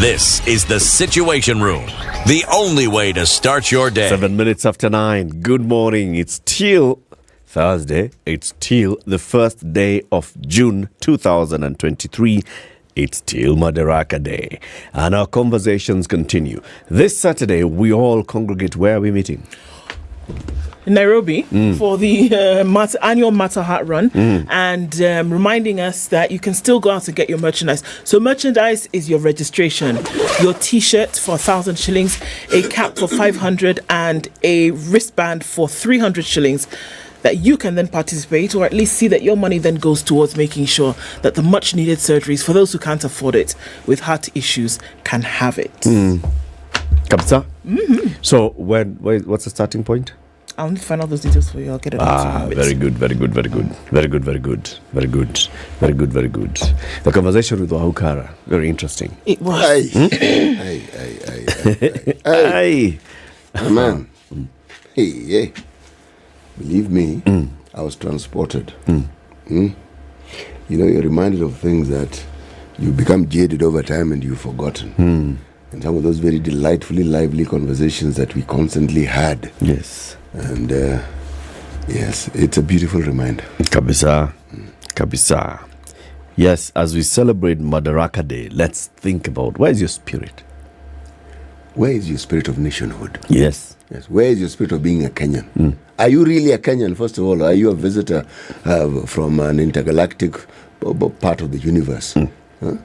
This is The Situation Room, the only way to start your day. 7 minutes after 9. Good morning. It's still Thursday. It's still the first day of June 2023. It's still Madaraka Day. And our conversations continue. This Saturday, we all congregate. Where are we meeting? In Nairobi for the annual Mata Hat Run, and reminding us that you can still go out and get your merchandise. So merchandise is your registration, your T-shirt for 1,000 shillings, a cap for 500, and a wristband for 300 shillings. That you can then participate, or at least see that your money then goes towards making sure that the much needed surgeries for those who can't afford it with heart issues can have it. Kapsa? So what's the starting point? I'll need to find out those details for you. I'll get it out to you. Very good. The conversation with Wahukara, very interesting. It was. Hey. Man. Hey. Believe me, I was transported. You know, you're reminded of things that you become jaded over time and you've forgotten. And some of those very delightfully lively conversations that we constantly had. Yes. And yes, it's a beautiful reminder. Kabisa. Kabisa. Yes, as we celebrate Madaraka Day, let's think about, where is your spirit? Where is your spirit of nationhood? Yes. Yes. Where is your spirit of being a Kenyan? Are you really a Kenyan, first of all? Or are you a visitor from an intergalactic part of the universe? Huh?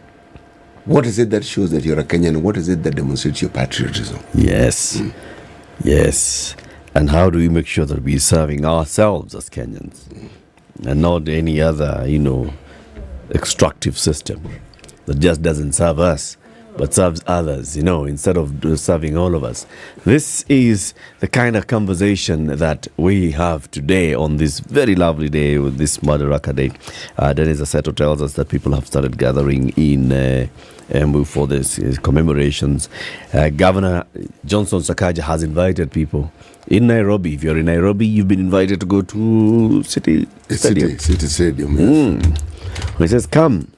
What is it that shows that you're a Kenyan? What is it that demonstrates your patriotism? Yes. Yes. And how do we make sure that we're serving ourselves as Kenyans and not any other, extractive system that just doesn't serve us but serves others, instead of serving all of us. This is the kind of conversation that we have today on this very lovely day, with this Madaraka Day. Dennis Aseto tells us that people have started gathering in Embu for this commemorations. Governor Johnson Sakaja has invited people in Nairobi. If you're in Nairobi, you've been invited to go to City Stadium. City Stadium, yes. He says, come.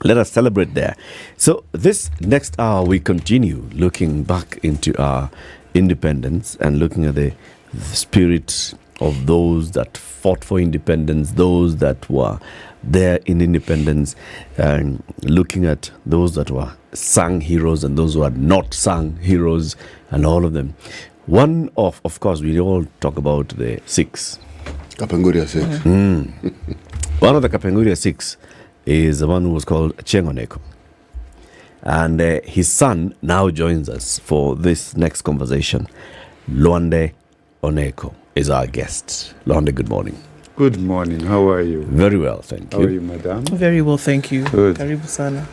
Let us celebrate there. So this next hour, we continue looking back into our independence and looking at the spirit of those that fought for independence, those that were there in independence, and looking at those that were sung heroes and those who are not sung heroes, and all of them. One of course, we all talk about the six. Kapenguria 6. One of the Kapenguria 6 is the one who was called Achieng' Oneko. And his son now joins us for this next conversation. Luande Oneko is our guest. Luande, good morning. Good morning. How are you? Very well, thank you. How are you, madam? Very well, thank you. Good. Karibu sana.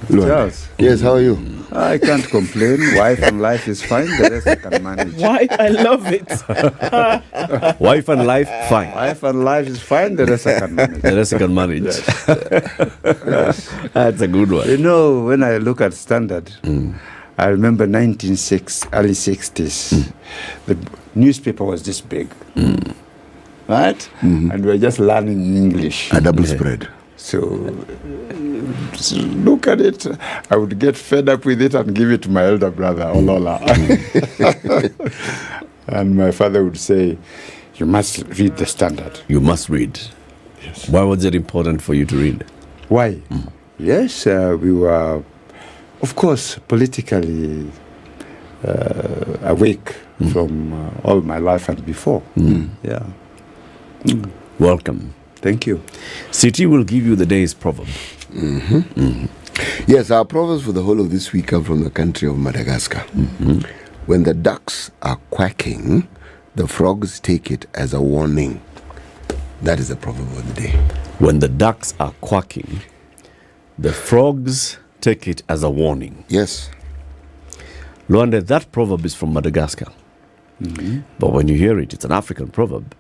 Charles. Yes, how are you? I can't complain. Wife and life is fine. The rest I can manage. Wife, I love it. Wife and life, fine. Wife and life is fine. The rest I can manage. The rest I can manage. Yes. That's a good one. When I look at Standard, I remember 1960s, early 60s. The newspaper was this big. Right? And we were just learning English. A double spread. So look at it. I would get fed up with it and give it to my elder brother, Olola. And my father would say, you must read the Standard. You must read. Yes. Why was it important for you to read? Why? Yes, we were, of course, politically awake from all my life and before. Yeah. Welcome. Thank you. City will give you the day's proverb. Yes, our proverbs for the whole of this week come from the country of Madagascar. When the ducks are quacking, the frogs take it as a warning. That is the proverb of the day. When the ducks are quacking, the frogs take it as a warning. Yes. Luande, that proverb is from Madagascar. But when you hear it, it's an African proverb.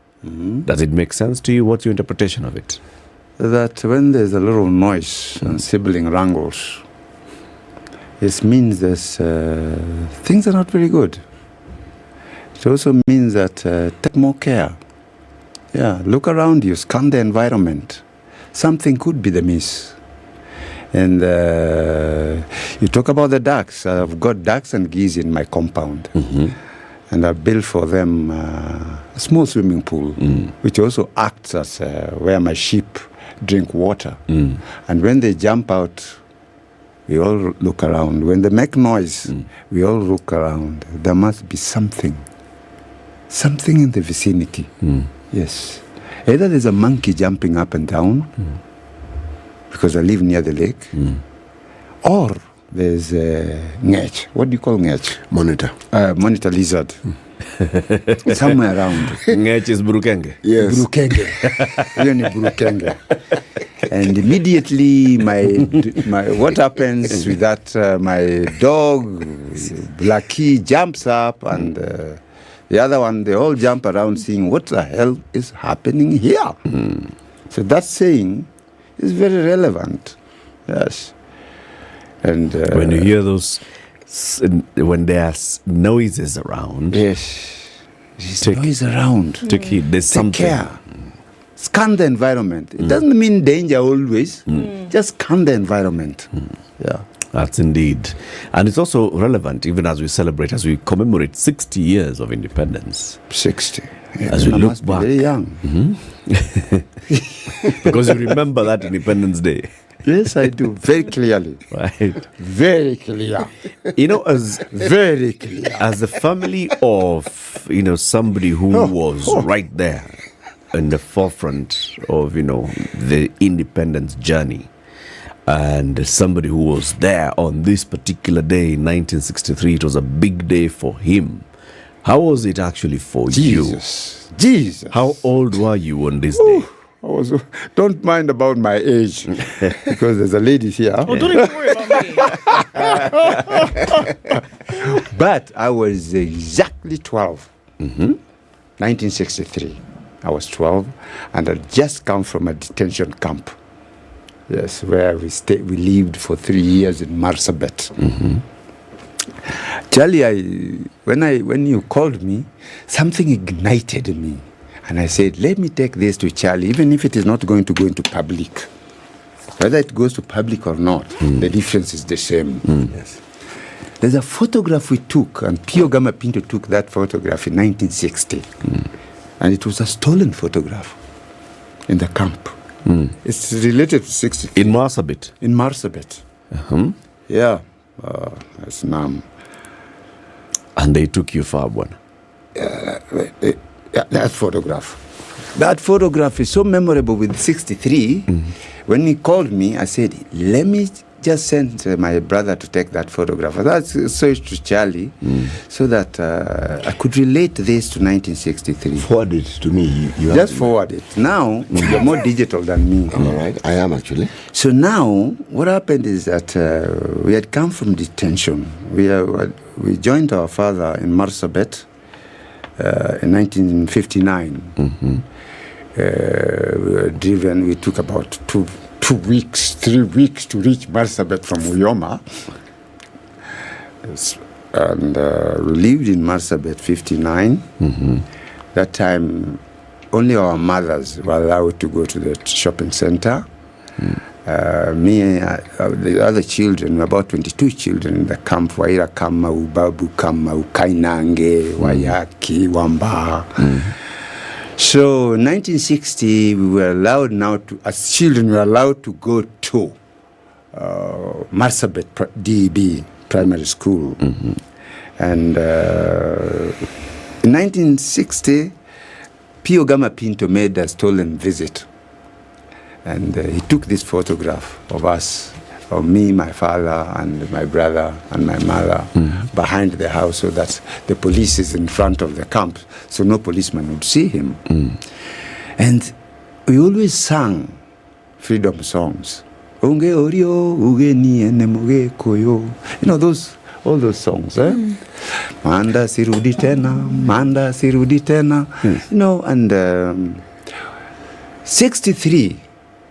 Does it make sense to you? What's your interpretation of it? That when there's a little noise and sibling wrangles, it means that things are not very good. It also means that take more care. Yeah, look around you, scan the environment. Something could be the miss. And you talk about the ducks. I've got ducks and geese in my compound. And I built for them a small swimming pool, which also acts as where my sheep drink water. And when they jump out, we all look around. When they make noise, we all look around. There must be something in the vicinity. Yes. Either there's a monkey jumping up and down, because I live near the lake, or there's a ngech. What do you call ngech? Monitor. Monitor lizard. Somewhere around. Ngech is Burukenge. Yes. Burukenge. Really Burukenge. And immediately my what happens with that? My dog, Blackie, jumps up, and the other one, they all jump around saying, what the hell is happening here? So that saying is very relevant. Yes. And when you hear those, when there's noises around, yes, there's noise around. Take heed. There's something. Care. Scan the environment. It doesn't mean danger always. Just scan the environment. Yeah. That's indeed. And it's also relevant even as we celebrate, as we commemorate 60 years of independence. 60. Yeah, as we I look must be back. very young. Because you remember that Independence Day. Yes, I do. Very clearly. Right. Very clear. You know, as very clear. As a family of, somebody who was right there in the forefront of, the independence journey, and somebody who was there on this particular day in 1963, it was a big day for him. How was it actually for you? Jesus. How old were you on this day? Don't mind about my age, because there's a lady here. Oh, don't even worry about me. But I was exactly 12. 1963. I was 12, and I'd just come from a detention camp. Yes, where we lived for 3 years in Marsabit. Charlie, when you called me, something ignited me. And I said, let me take this to Charlie, even if it is not going to go into public. Whether it goes to public or not, the difference is the same. Yes. There's a photograph we took, and Pio Gama Pinto took that photograph in 1960. And it was a stolen photograph in the camp. It's related to 60. In Marsabit? In Marsabit. Yeah. That's Nam. And they took you for one? That photograph. That photograph is so memorable with 63. When he called me, I said, let me just send my brother to take that photograph. That's so to Charlie, so that I could relate this to 1963. Forward it to me. You just forward it. Now, you're more digital than me. All right, I am actually. So now, what happened is that we had come from detention. We joined our father in Marsabit in 1959. We were driven, we took about 3 weeks to reach Marsabit from Uyoma. And we lived in Marsabit 59. That time, only our mothers were allowed to go to the shopping center. Me and the other children, about 22 children in the camp, Waira Kama, Ubabu Kama, Ukainange, Wayaki, Wamba. So 1960, we were allowed now to, as children, we were allowed to go to Marsabit DB primary school. And in 1960, Pio Gama Pinto made a stolen visit. And he took this photograph of us, of me, my father, and my brother, and my mother, behind the house, so that the police is in front of the camp, so no policeman would see him. And we always sang freedom songs. Unge orio, uge ni enemuge koyo. All those songs, Manda sirudi tena. And 63,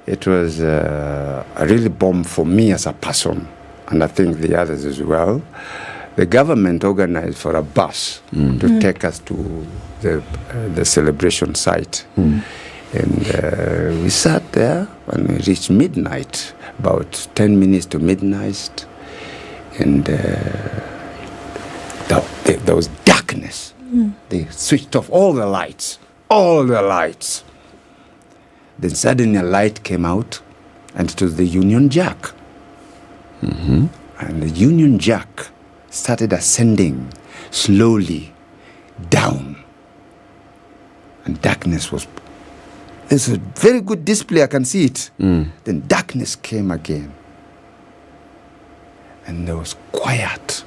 it was a really bomb for me as a person, and I think the others as well. The government organized for a bus to take us to the celebration site. And we sat there and we reached midnight, about 10 minutes to midnight. And there was darkness. They switched off all the lights. Then suddenly a light came out, and it was the Union Jack. And the Union Jack started ascending slowly down. And darkness was... There's a very good display, I can see it. Then darkness came again. And there was quiet.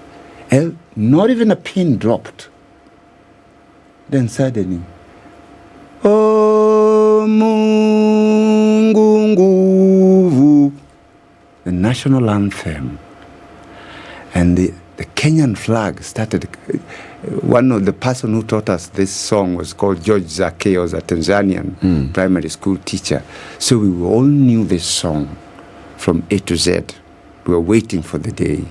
And not even a pin dropped. Then suddenly... the national anthem, and the Kenyan flag started. One of the person who taught us this song was called George Zake, was a Tanzanian primary school teacher. So we all knew this song from A to Z. We were waiting for the day.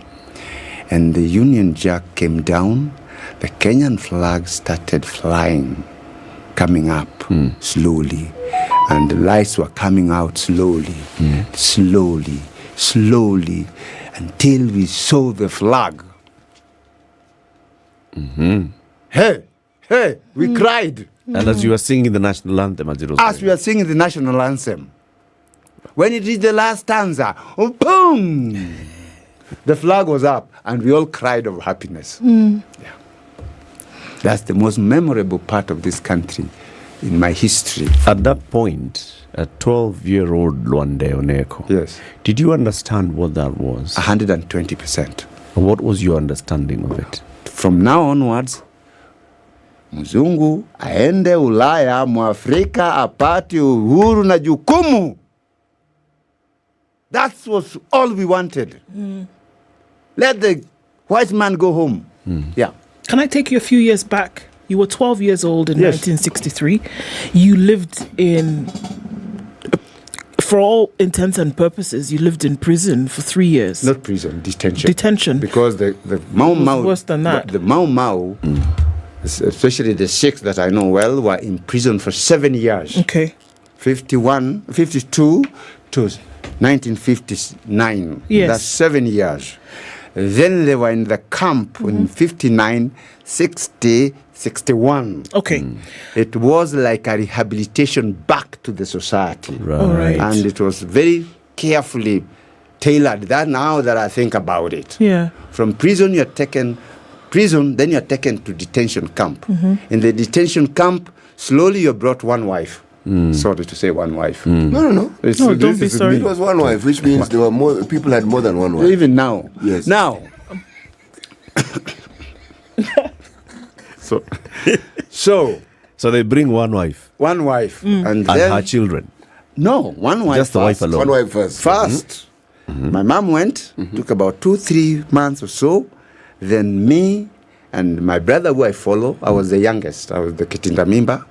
And the Union Jack came down, the Kenyan flag started flying, coming up slowly, and the lights were coming out slowly, slowly. until we saw the flag. Mm-hmm. Hey, we cried. And as you were singing the national anthem, As we were singing the national anthem, when it reached the last stanza, oh, boom! The flag was up, and we all cried of happiness. Mm. Yeah. That's the most memorable part of this country in my history. At that point, a 12-year-old Lwande Oneko. Yes. Did you understand what that was? 120%. What was your understanding of it? From now onwards, mzungu aende Ulaya, Mwafrika apate uhuru na jukumu. That was all we wanted. Let the white man go home. Yeah. Can I take you a few years back? You were 12 years old in 1963. You lived in, for all intents and purposes, you lived in prison for 3 years. Not prison, detention. Detention. Because the Mau Mau, worse than that. The Mau Mau, especially the Sikhs that I know well, were in prison for 7 years. Okay. 52 to 1959. Yes. That's 7 years. Then they were in the camp in 59, 60, 61. Okay. It was like a rehabilitation back to the society. All right. And it was very carefully tailored. That now that I think about it. Yeah. From prison, then you're taken to detention camp. In the detention camp, slowly you're brought one wife. Sorry to say one wife. No. Don't be sorry. It was one wife, which means there were more people had more than one wife. Even now. Yes. Now. So they bring one wife. One wife. And And then, her children. No, one wife. Just the wife first. alone. One wife first. First, my mom went, took about 2-3 months or so. Then me and my brother, who I follow, I was the youngest. I was the Kitinda Mimba.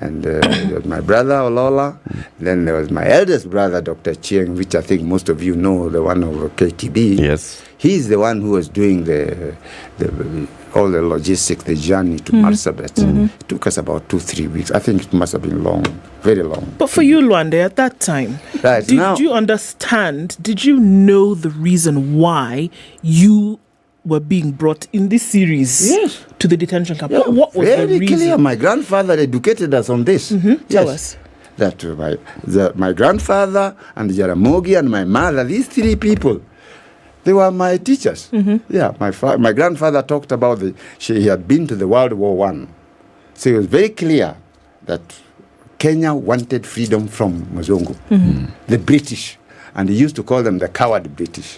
And there was my brother, Olola. Then there was my eldest brother, Dr. Chieng, which I think most of you know, the one of KTB. Yes. He's the one who was doing all the logistics, the journey to Marsabit. It took us about 2-3 weeks. I think it must have been long, very long. But for you, Lwande, at that time, Right, did now- you understand, did you know the reason why you were being brought in this series to the detention camp? What was the Very reason? clear. My grandfather educated us on this. Tell us. That my grandfather and Jaramogi and my mother, these 3 people, they were my teachers. Yeah, my grandfather talked about he had been to the World War I. So it was very clear that Kenya wanted freedom from Muzungu, the British. And he used to call them the coward British.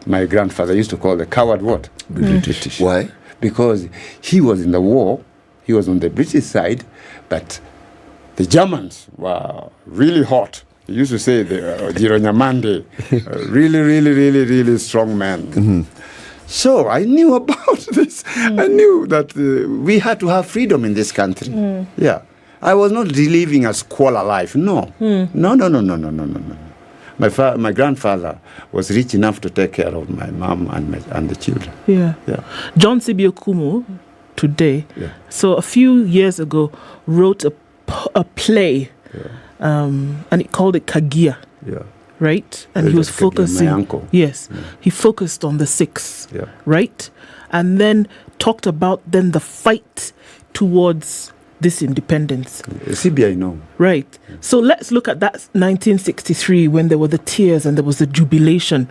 My grandfather used to call the coward what? British. Why? Because he was in the war, he was on the British side, but the Germans were really hot. He used to say the Jironyamande, really strong man. So I knew about this. I knew that we had to have freedom in this country. Yeah. I was not living a squalor life. No. No. My grandfather was rich enough to take care of my mom and the children. Yeah. John C.B. Okumu today, so a few years ago, wrote a play, and he called it Kagia. Yeah. Right? And he was focusing. My uncle. Yes. He focused on the Sikhs. Yeah. Right? And then talked about then the fight towards this independence. CBI, no. Right. So let's look at that 1963 when there were the tears and there was the jubilation.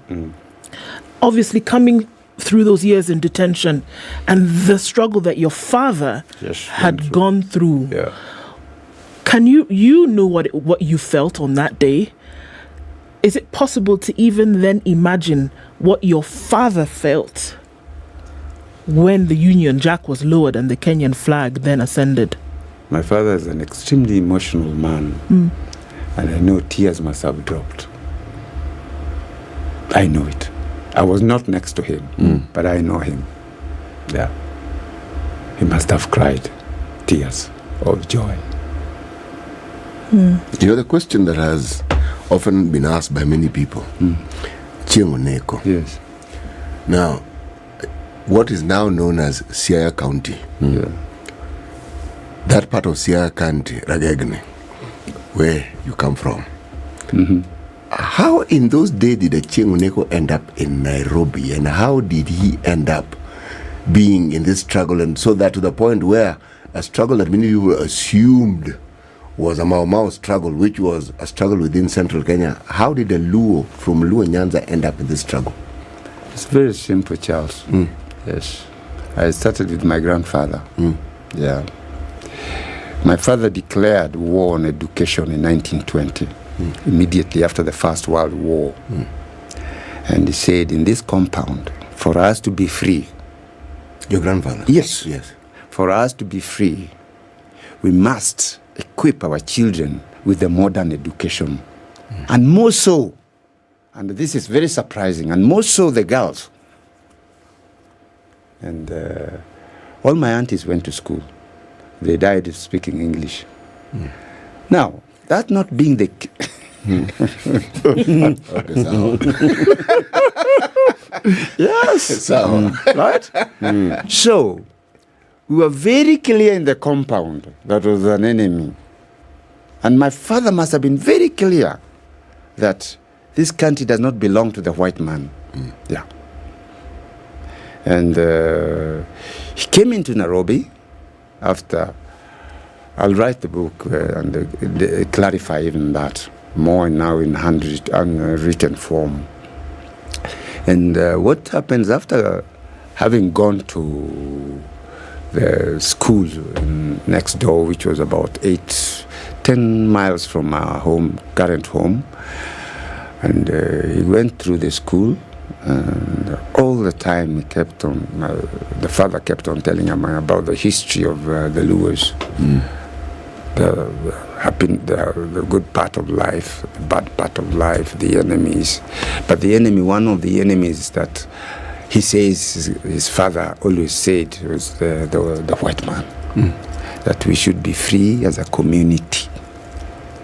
Obviously coming through those years in detention and the struggle that your father had gone through. Yeah. Can you know what you felt on that day? Is it possible to even then imagine what your father felt when the Union Jack was lowered and the Kenyan flag then ascended? My father is an extremely emotional man, and I know tears must have dropped. I know it. I was not next to him, but I know him. Yeah. He must have cried tears of joy. You know, the question that has often been asked by many people, Chieng Oneko. Yes. Now, what is now known as Siaya County, that part of Siaya County, Ragegne, where you come from, how in those days did Ochieng Oneko end up in Nairobi, and how did he end up being in this struggle, and so that to the point where a struggle that many people assumed was a Mau Mau struggle, which was a struggle within central Kenya. How did a Luo from Luo Nyanza end up in this struggle? It's very simple, Charles. Yes. I started with my grandfather. Yeah. My father declared war on education in 1920, immediately after the First World War. And he said, in this compound, for us to be free. Your grandfather? Yes. Yes. For us to be free, we must equip our children with the modern education. And more so, and this is very surprising, and more so the girls. And all my aunties went to school. They died speaking English. Now, that not being the... Yes. Right? So, we were very clear in the compound that was an enemy. And my father must have been very clear that this country does not belong to the white man. Yeah. And he came into Nairobi after. I'll write the book and clarify even that more now in unwritten form. And what happens after having gone to the school next door, which was about 10 miles from our current home, and he went through the school, and all the time he kept on, the father kept on telling him about the history of the Luos, the good part of life, the bad part of life, the enemies. But the enemy, one of the enemies that he says his father always said was the white man, that we should be free as a community.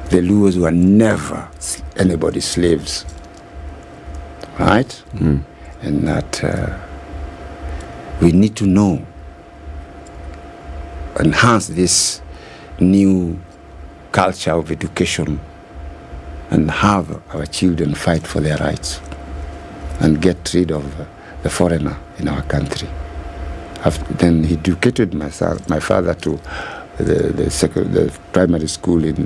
The Luos were never anybody's slaves, right? And that we need to know, enhance this new culture of education and have our children fight for their rights and get rid of the foreigner in our country. Then he educated my father to the primary school in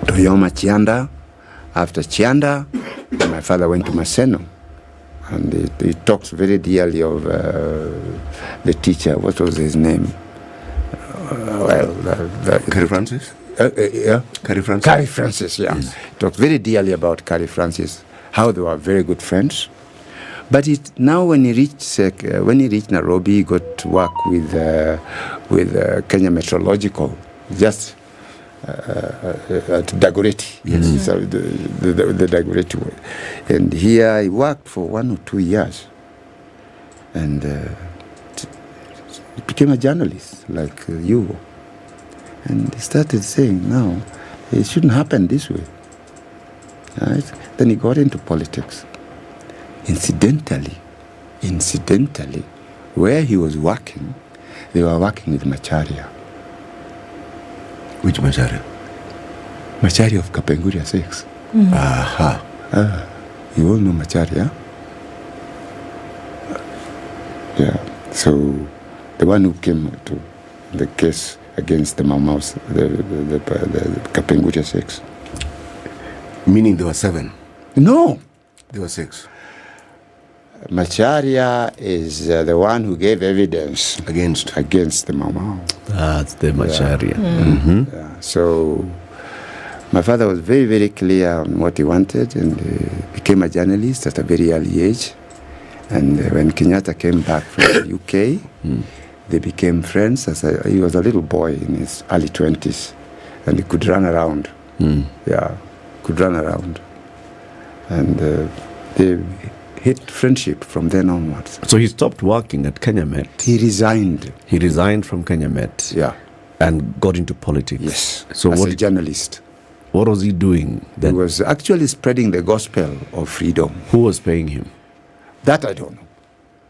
Toyoma Chianda. After Chianda, my father went to Maseno, and he talks very dearly of the teacher. What was his name? Carrie Francis? Yeah. Carrie Francis? Carrie Francis, yeah. Yes. He talked very dearly about Carrie Francis, how they were very good friends. But now when he reached Nairobi, he got to work with Kenya Meteorological, just at Dagoretti. Yes. So the Dagoretti way. And here he worked for 1 or 2 years. And he became a journalist like you. And he started saying, no, it shouldn't happen this way. Right? Then he got into politics. Incidentally, where he was working, they were working with Macharia. Which Macharia? Macharia of Kapenguria 6. Aha. You all know Macharia? Yeah. So the one who came to the case against the Mamaus, the Kapenguria 6. Meaning there were 7? No. There were 6. Macharia is the one who gave evidence against the Mamau. That's the Macharia. Yeah. Yeah. So my father was very, very clear on what he wanted, and became a journalist at a very early age. And when Kenyatta came back from the UK, they became friends. He was a little boy in his early 20s, and he could run around. Yeah, could run around. And they hit friendship from then onwards. So he stopped working at Kenya Met. He resigned. He resigned from Kenya Met. Yeah. And got into politics. Yes. So as a journalist. What was he doing then? He was actually spreading the gospel of freedom. Who was paying him? That I don't know.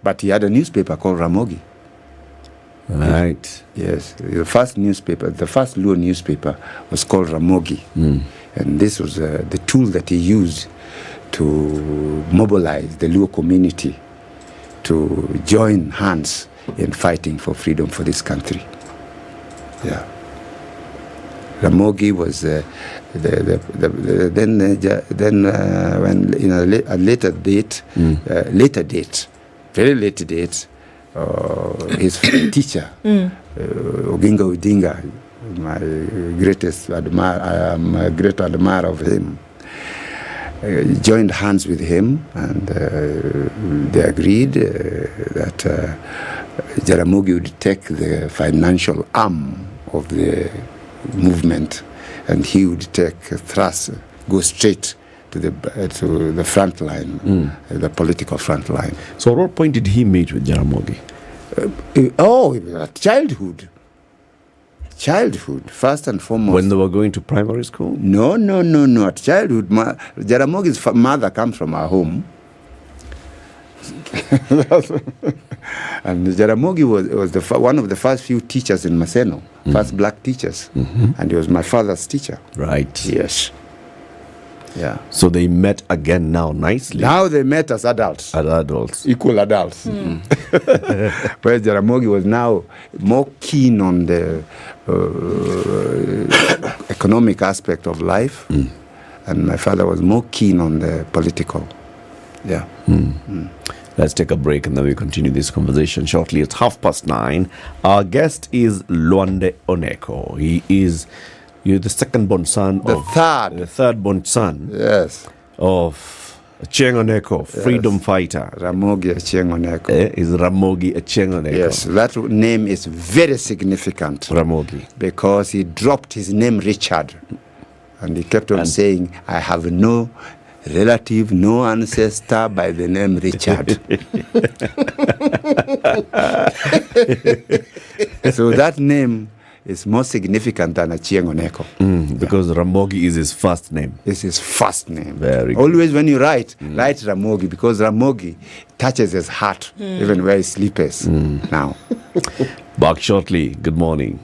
But he had a newspaper called Ramogi. Right. Yes. The first Luo newspaper was called Ramogi. And this was the tool that he used to mobilize the Luo community to join hands in fighting for freedom for this country. Yeah. Ramogi was when in a later date, very late date, his teacher, Oginga Odinga, my greatest admirer, I am a great admirer of him, joined hands with him, and they agreed that Jaramogi would take the financial arm of the movement, and he would take a thrust, go straight to the front line, the political front line. So at what point did he meet with Jaramogi? At childhood, first and foremost. When they were going to primary school? No. At childhood, Jaramogi's mother comes from our home. And Jaramogi was one of the first few teachers in Maseno, first black teachers. And he was my father's teacher. Right. Yes. Yeah. So they met again now nicely. Now they met as adults. As adults. Equal adults. Where Jaramogi was now more keen on the economic aspect of life. And my father was more keen on the political. Yeah. Let's take a break and then we continue this conversation shortly. It's 9:30. Our guest is Luande Oneko. You're the second-born son the third-born son. Yes. Of Achieng Oneko, freedom fighter. Ramogi Achieng Oneko. Is Ramogi Achieng Oneko. Yes, that name is very significant. Ramogi. Because he dropped his name Richard. And he kept on saying, I have no relative, no ancestor by the name Richard. So that name is more significant than Achieng Oneko. Because Ramogi is his first name. It's his first name. Very good. Always when you write Ramogi, because Ramogi touches his heart, even where he sleeps now. Back shortly. Good morning.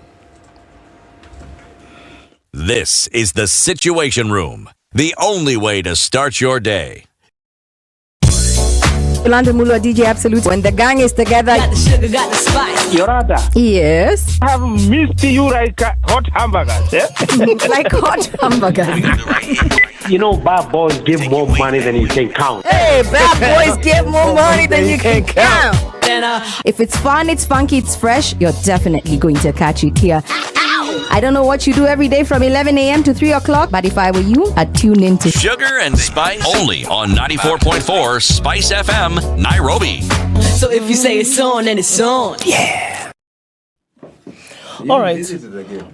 This is the Situation Room, the only way to start your day. Yolanda Mulwa, DJ Absolute. When the gang is together, got the sugar, got the spice. Yorada. Yes. I have missed you like hot hamburgers. Yeah? Like hot hamburgers. You know, bad boys give more money than you can count. Hey, bad boys give more money than you can count. If it's fun, it's funky, it's fresh, you're definitely going to catch it here. I don't know what you do every day from 11 a.m. to 3 o'clock, but if I were you, I'd tune in to Sugar and Spice only on 94.4 Spice FM, Nairobi. So if you say it's on, then it's on. Yeah. All right.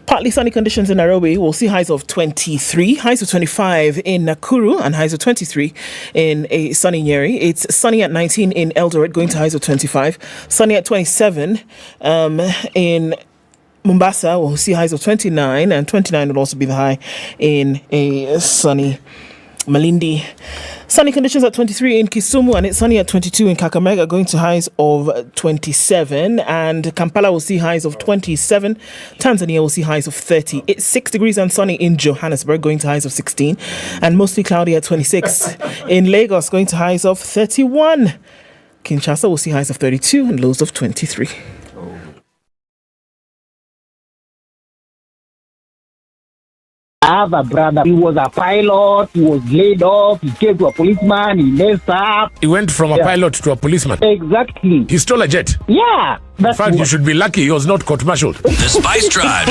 Partly sunny conditions in Nairobi. We'll see highs of 23, highs of 25 in Nakuru, and highs of 23 in a sunny Nyeri. It's sunny at 19 in Eldoret, going to highs of 25. Sunny at 27 in Mombasa. We'll see highs of 29, and 29 will also be the high in a sunny Malindi. Sunny conditions at 23 in Kisumu, and it's sunny at 22 in Kakamega, going to highs of 27. And Kampala will see highs of 27. Tanzania will see highs of 30. It's 6 degrees and sunny in Johannesburg, going to highs of 16. And mostly cloudy at 26. In Lagos, going to highs of 31. Kinshasa will see highs of 32 and lows of 23. I have a brother. He was a pilot. He was laid off. He came to a policeman. He messed up. He went from a pilot to a policeman. Exactly. He stole a jet. Yeah. In fact, you should be lucky he was not court-martialed. The Spice Drive.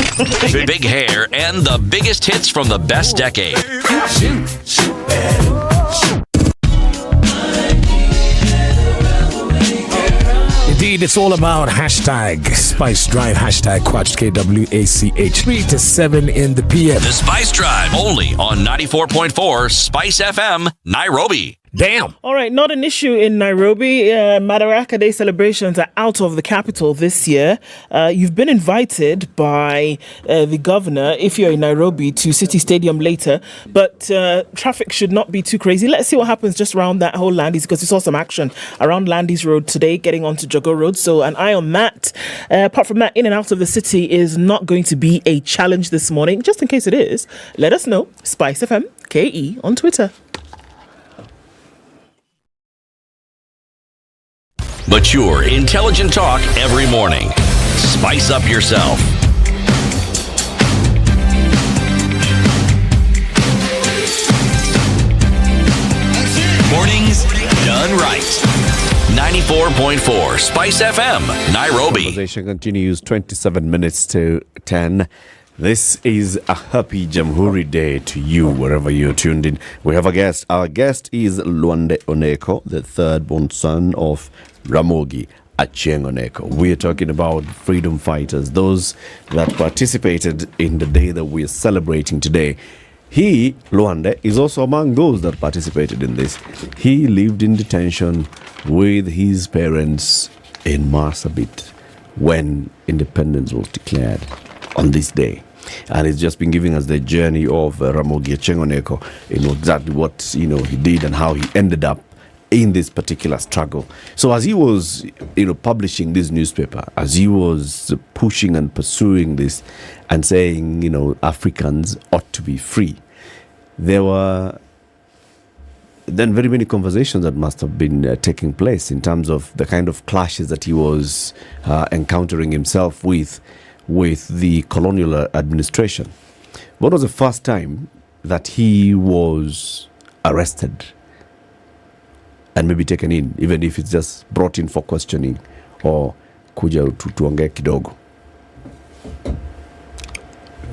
Big hair and the biggest hits from the best decade. Indeed, it's all about hashtag Spice Drive, hashtag Quatch, KWACH, 3 to 7 in the PM. The Spice Drive, only on 94.4 Spice FM, Nairobi. Damn. All right, not an issue in Nairobi. Madaraka Day celebrations are out of the capital this year. You've been invited by the governor, if you're in Nairobi, to City Stadium later. But traffic should not be too crazy. Let's see what happens just around that whole Landis, because we saw some action around Landis Road today, getting onto Jogo Road. So an eye on that. Apart from that, in and out of the city is not going to be a challenge this morning. Just in case it is, let us know. Spice FM, KE on Twitter. Mature, intelligent talk every morning. Spice up yourself. Mornings done right. 94.4 Spice FM, Nairobi. Conversation continues 27 minutes to 10. This is a happy Jamhuri Day to you, wherever you're tuned in. We have a guest. Our guest is Luande Oneko, the third-born son of Ramogi Achieng Oneko. We are talking about freedom fighters, those that participated in the day that we are celebrating today. He, Luande, is also among those that participated in this. He lived in detention with his parents in Marsabit when independence was declared on this day. And it's just been giving us the journey of Ramogi Achieng Oneko, exactly what he did and how he ended up in this particular struggle. So as he was publishing this newspaper, as he was pushing and pursuing this and saying Africans ought to be free, there were then very many conversations that must have been taking place in terms of the kind of clashes that he was encountering himself with the colonial administration. What was the first time that he was arrested and maybe taken in, even if it's just brought in for questioning or kuja tuongee kidogo?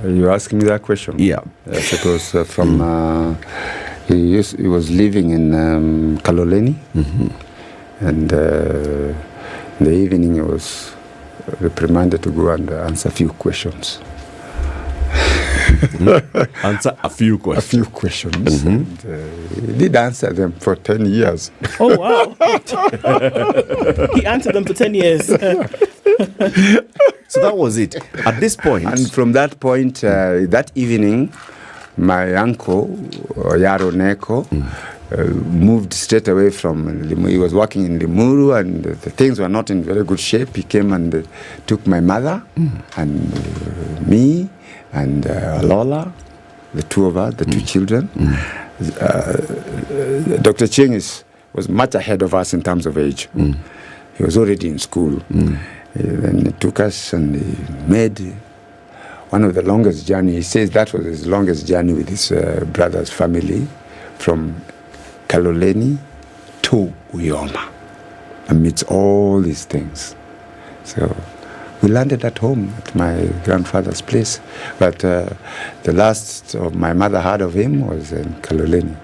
You asking me that question? Yeah. Because from he was living in Kaloleni, and in the evening he was reprimanded to go and answer a few questions. Answer a few questions. A few questions. And, he did answer them for 10 years. Oh, wow. He answered them for 10 years. So that was it. At this point. And from that point, that evening, my uncle, Yaro Neko, moved straight away from Limuru. He was working in Limuru, and the things were not in very good shape. He came and took my mother and me and Lola, the two of us, the two children. Dr. Cheng was much ahead of us in terms of age. He was already in school. Then he took us and he made one of the longest journey. He says that was his longest journey with his brother's family from Kaloleni to Uyoma, amidst all these things. So we landed at home at my grandfather's place, but the last of my mother heard of him was in Kaloleni.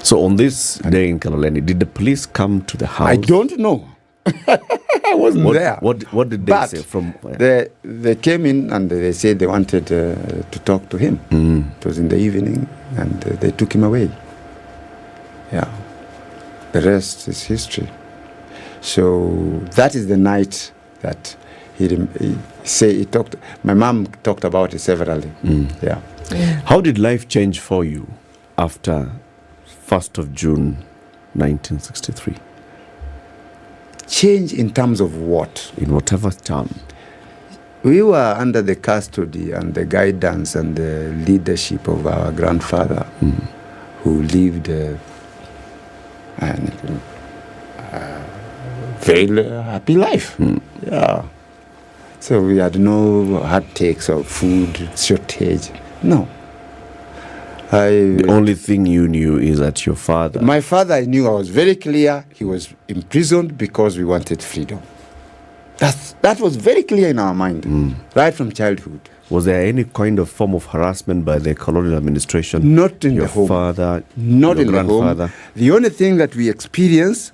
So on this day in Kaloleni, did the police come to the house? I don't know. I wasn't there. What did they say? They came in and they said they wanted to talk to him. It was in the evening, and they took him away. Yeah, the rest is history. So that is the night that he talked. My mom talked about it severally. Yeah. How did life change for you after 1st of June 1963? Change in terms of what? In whatever term. We were under the custody and the guidance and the leadership of our grandfather, who lived a very happy life. Yeah. So we had no heartaches of food shortage. No. The only thing you knew is that your father... My father, I knew, I was very clear, he was imprisoned because we wanted freedom. That was very clear in our mind, right from childhood. Was there any kind of form of harassment by the colonial administration? Not in your the home. Father, not your in grandfather? the home. The only thing that we experienced,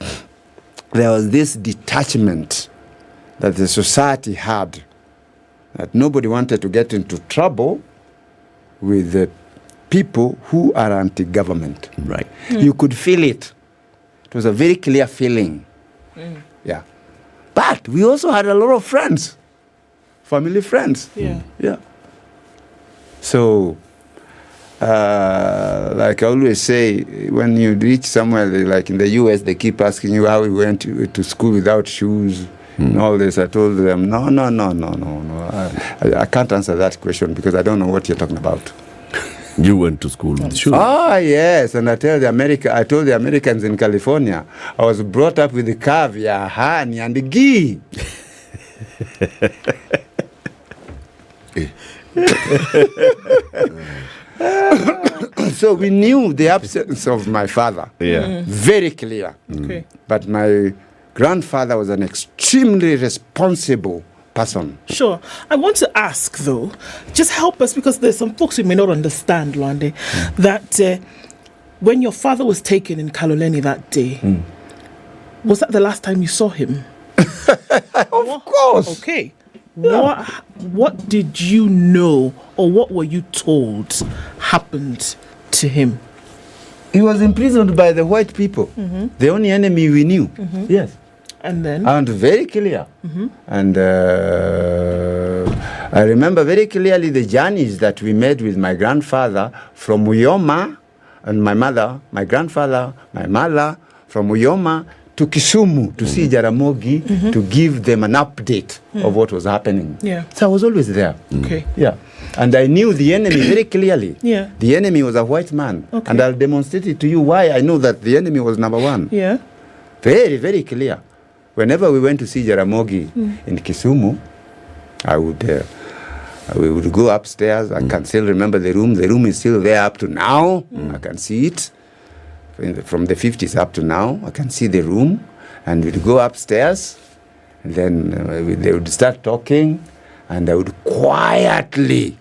there was this detachment that the society had, that nobody wanted to get into trouble with the people who are anti-government. Right. You could feel it. It was a very clear feeling. Yeah. But we also had a lot of friends, family friends. Yeah. So, like I always say, when you reach somewhere, like in the US, they keep asking you how we went to school without shoes and all this. I told them, no. I can't answer that question because I don't know what you're talking about. You went to school with shoes. Oh yes, and I told the Americans in California, I was brought up with the caviar, honey, and the ghee. So we knew the absence of my father. Very clear. Okay. But my grandfather was an extremely responsible person. Sure. I want to ask, though, just help us, because there's some folks who may not understand, Lwande, that when your father was taken in Kaloleni that day, was that the last time you saw him? Of course. Okay. Yeah. What did you know, or what were you told happened to him? He was imprisoned by the white people, the only enemy we knew. Yes. And then? And very clear. And I remember very clearly the journeys that we made with my grandfather from Uyoma, and my grandfather, my mother, from Uyoma to Kisumu to see Jaramogi, to give them an update of what was happening. Yeah. So I was always there. Okay. Yeah. And I knew the enemy very clearly. Yeah. The enemy was a white man. Okay. And I'll demonstrate it to you why I know that the enemy was number one. Yeah. Very, very clear. Whenever we went to see Jaramogi in Kisumu, we would go upstairs. I can still remember the room. The room is still there up to now. I can see it. From the 50s up to now, I can see the room. And we'd go upstairs. And then they would start talking. And I would quietly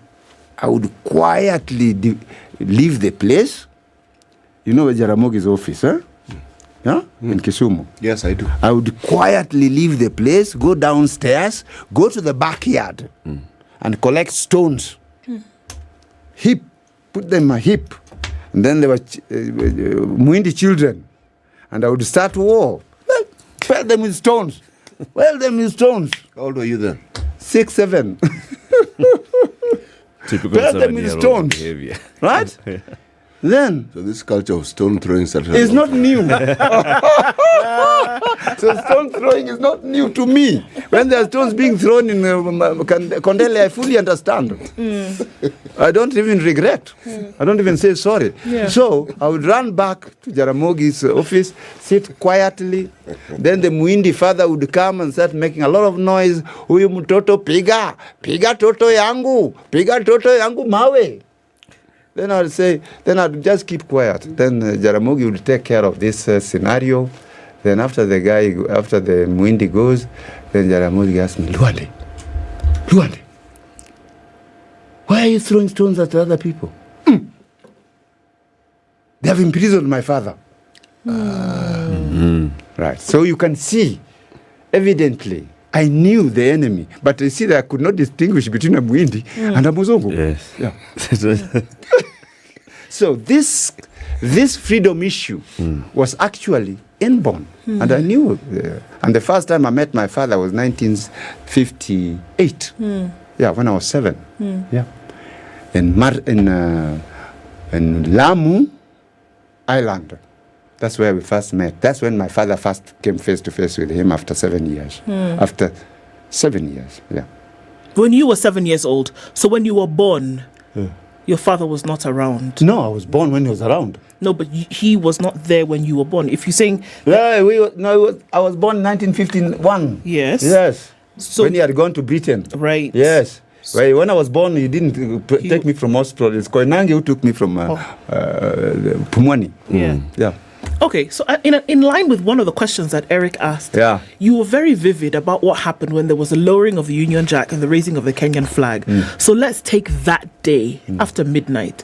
leave the place. You know where Jaramogi's office, huh? Yeah? In Kisumu. Yes, I do. I would quietly leave the place, go downstairs, go to the backyard, and collect stones. Put them a heap. And then there were Muindi children. And I would start war. Pelt them with stones. How old were you then? 6, 7. Typical Pelt them with 7-year-old stones. behavior. Right? Then. So this culture of stone throwing started. It's not new. So stone throwing is not new to me. When there are stones being thrown in Kondele, I fully understand. I don't even regret. I don't even say sorry. Yeah. So I would run back to Jaramogi's office, sit quietly. Then the Muindi father would come and start making a lot of noise. Huyu mtoto piga toto yangu mawe. Then I would say, then I'd just keep quiet. Then Jaramogi would take care of this scenario. Then after the Muindi goes, then Jaramogi asked me, Lwande, why are you throwing stones at other people? They have imprisoned my father. Right. So you can see, evidently, I knew the enemy, but you see that I could not distinguish between a Muindi and a Muzungu. Yes. Yeah. So this freedom issue was actually inborn, and I knew. And the first time I met my father was 1958. Yeah, when I was 7. Yeah, in Lamu Island. That's where we first met. That's when my father first came face to face with him after 7 years. After 7 years, yeah. When you were 7 years old, so when you were born, your father was not around. No, I was born when he was around. No, but he was not there when you were born. If you're saying... Yeah, I was born in 1951. Yes. Yes. So, when he had gone to Britain. Right. Yes. Well, when I was born, he didn't take me from hospital. It's Koinange who took me from Pumwani. Yeah. Yeah. Okay, so in line with one of the questions that Eric asked, you were very vivid about what happened when there was a lowering of the Union Jack and the raising of the Kenyan flag. So let's take that day after midnight.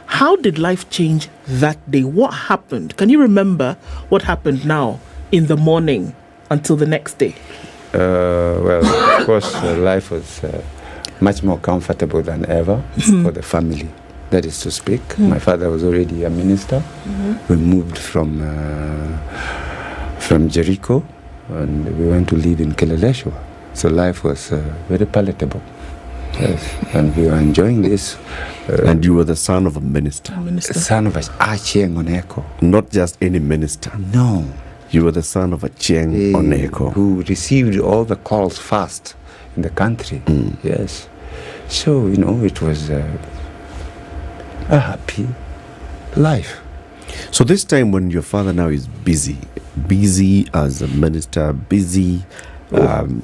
How did life change that day? What happened? Can you remember what happened now in the morning until the next day? Well, of course, life was much more comfortable than ever for the family. That is to speak. My father was already a minister. We moved from Jericho, and we went to live in Keleleshwa. So life was very palatable. Yes, and we were enjoying this. And you were the son of a minister. Son of a Achieng Oneko. Not just any minister. No. You were the son of a Chieng Oneko. Who received all the calls first in the country. Yes. So, it was... a happy life. So this time when your father now is busy as a minister, busy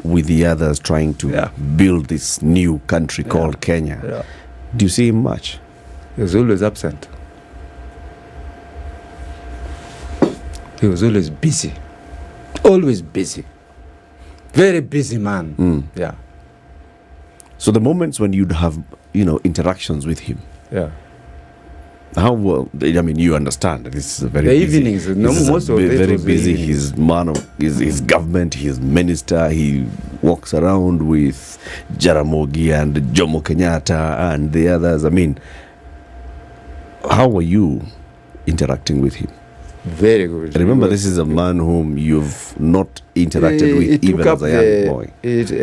with the others trying to build this new country called Kenya, do you see him much? He was always absent. He was always busy. Always busy. Very busy man. Yeah. So the moments when you'd have, interactions with him. Yeah. How well? I mean, you understand. This is a very the busy, evenings. No, most of it very was busy. the He's man of his government. He's minister. He walks around with Jaramogi and Jomo Kenyatta and the others. I mean, how were you interacting with him? Very good. Remember, this is a man whom you've not interacted with even as a young boy.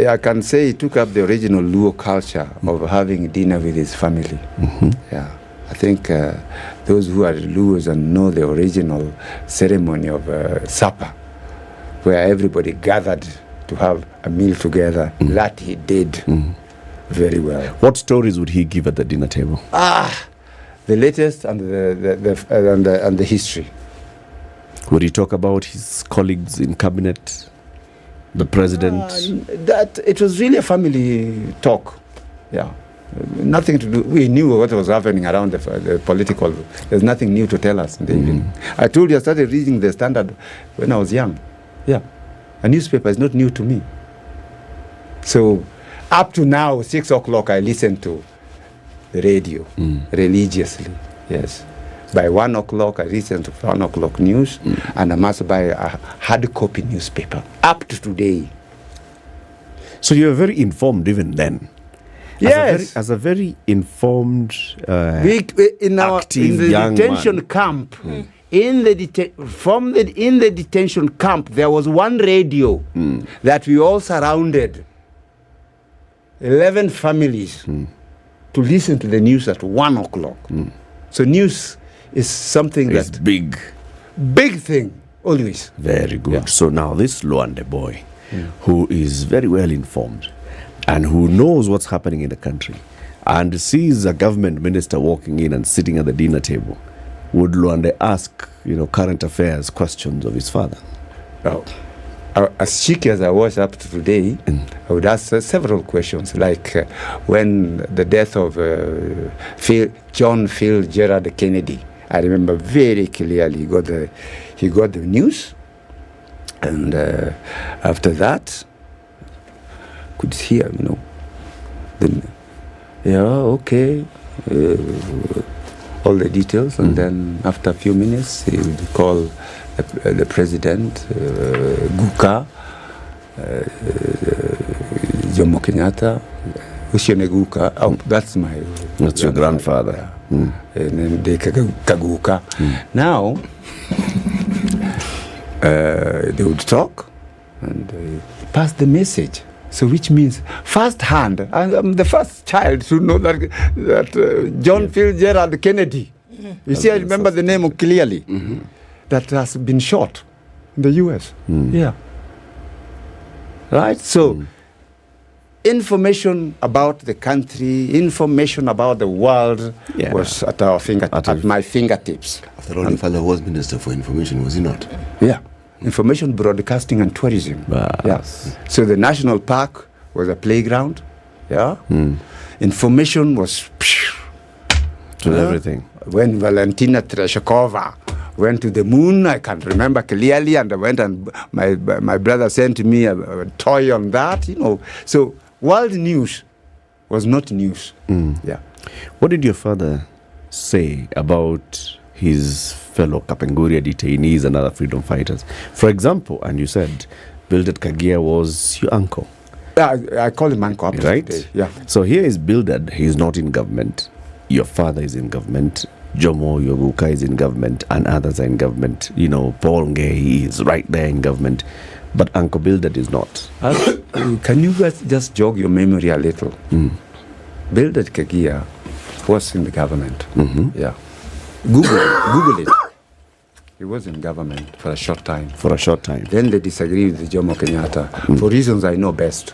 I can say he took up the original Luo culture of having dinner with his family. Yeah. I think those who are Luos and know the original ceremony of supper, where everybody gathered to have a meal together, that he did very well. What stories would he give at the dinner table? The latest and the history. Would he talk about his colleagues in cabinet, the president? That it was really a family talk. Yeah. Nothing to do. We knew what was happening around the political. There's nothing new to tell us in the evening. I told you I started reading the Standard when I was young. Yeah. A newspaper is not new to me. So up to now, 6 o'clock, I listen to the radio religiously. Yes. By 1 o'clock, I listen to 1 o'clock news, and I must buy a hard copy newspaper. Up to today. So you were very informed even then. Yes. As a very informed, in the young detention man. camp, in the detention camp, there was one radio that we all surrounded 11 families to listen to the news at 1 o'clock. So news is something it's that big thing always. Very good. So now this Luande boy, who is very well informed and who knows what's happening in the country and sees a government minister walking in and sitting at the dinner table, would Luande ask, current affairs questions of his father? Oh, as cheeky as I was up to today, I would ask several questions, like when the death of John Fitzgerald Kennedy. I remember very clearly he got the news, and after that, could hear, all the details, and then after a few minutes, he would call the president, Guka, Jomo Kenyatta, Ushene Guka. Oh, that's your grandfather. And then they Kaguka. Now, they would talk and pass the message. So which means first hand, I'm the first child to know that John Fitzgerald Kennedy. You see, I remember the name clearly. That has been shot in the US. Yeah. Right? So, information about the country, information about the world was at my fingertips. After all, your father was Minister for Information, was he not? Yeah. Information Broadcasting and Tourism. Yes. So the national park was a playground. Yeah. Information was to everything. When Valentina Tereshkova went to the moon, I can remember clearly, and I went and my brother sent me a toy on that. So world news was not news. Yeah. What did your father say about his fellow Kapenguria detainees and other freedom fighters? For example, and you said Bildad Kagia was your uncle. Yeah, I call him uncle. Right? Today. Yeah. So here is Bildad. He's not in government. Your father is in government. Jomo Yoguka is in government, and others are in government. Paul Ngei is right there in government. But Uncle Bildad is not. Can you guys just jog your memory a little? Bildad Kagia was in the government. Yeah. Google it. He was in government for a short time. For a short time. Then they disagreed with Jomo Kenyatta for reasons I know best.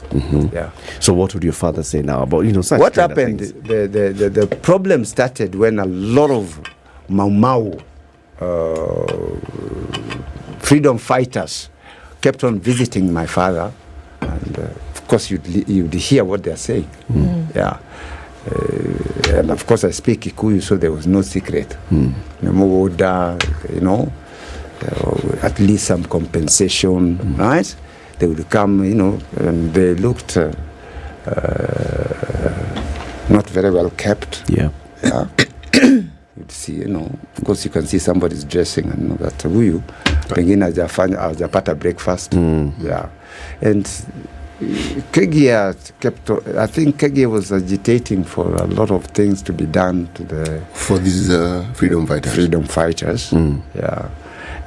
Yeah. So what would your father say now about, such What kind of happened? things? The problem started when a lot of Mau freedom fighters kept on visiting my father, and of course you'd hear what they're saying. Yeah. And of course I speak Kikuyu, so there was no secret. At least some compensation, right? They would come, and they looked not very well kept. Yeah. You'd see, of course you can see somebody's dressing and know that huyu pengine hajapata breakfast. Yeah. And Kegia I think Kegia was agitating for a lot of things to be done for these freedom fighters. Yeah.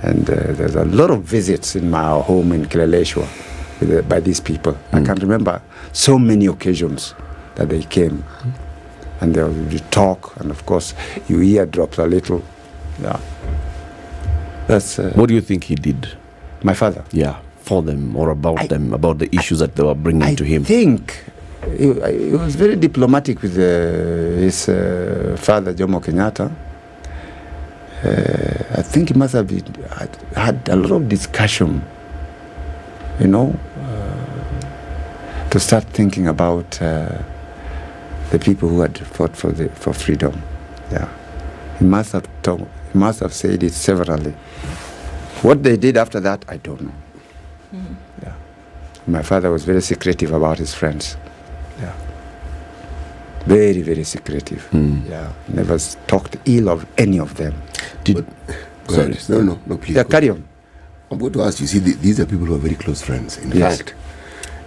And there's a lot of visits in my home in Kileleshwa by these people. I can remember so many occasions that they came, and they would talk, and of course you eardrops a little. Yeah. That's what do you think he did? My father? Yeah, for them or about them, about the issues that they were bringing to him. I think he was very diplomatic with his father, Jomo Kenyatta. I think he must have had a lot of discussion, to start thinking about the people who had fought for freedom. Yeah, he must have said it severally. What they did after that, I don't know. Yeah, my father was very secretive about his friends. Yeah, very, very secretive. Yeah, never talked ill of any of them. Sorry. No, please. Yeah, carry on. I'm going to ask you, see, these are people who are very close friends. In fact,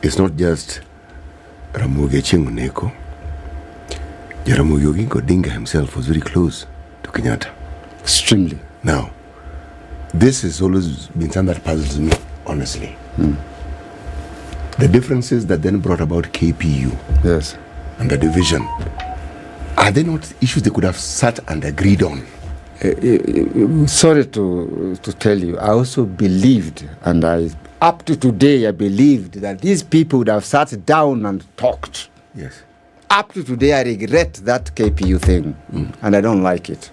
it's not just Ramogi Ochieng Oneko. Jaramogi Oginga Odinga himself was very close to Kenyatta. Extremely. Now, this has always been something that puzzles me, honestly. The differences that then brought about KPU and the division, are they not issues they could have sat and agreed on? Sorry to tell you, I also believed, and up to today I believed that these people would have sat down and talked. Yes. Up to today I regret that KPU thing, and I don't like it.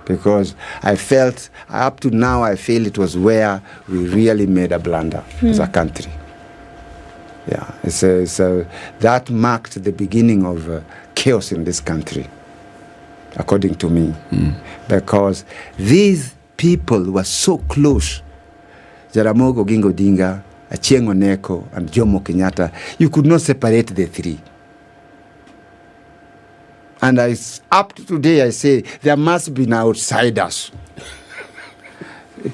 Because I felt, up to now I feel it was where we really made a blunder as a country. Yeah, that marked the beginning of chaos in this country, according to me. Because these people were so close. Jaramogi Oginga Odinga, Ochieng Oneko, and Jomo Kenyatta, you could not separate the three. And up to today, I say there must be outsiders.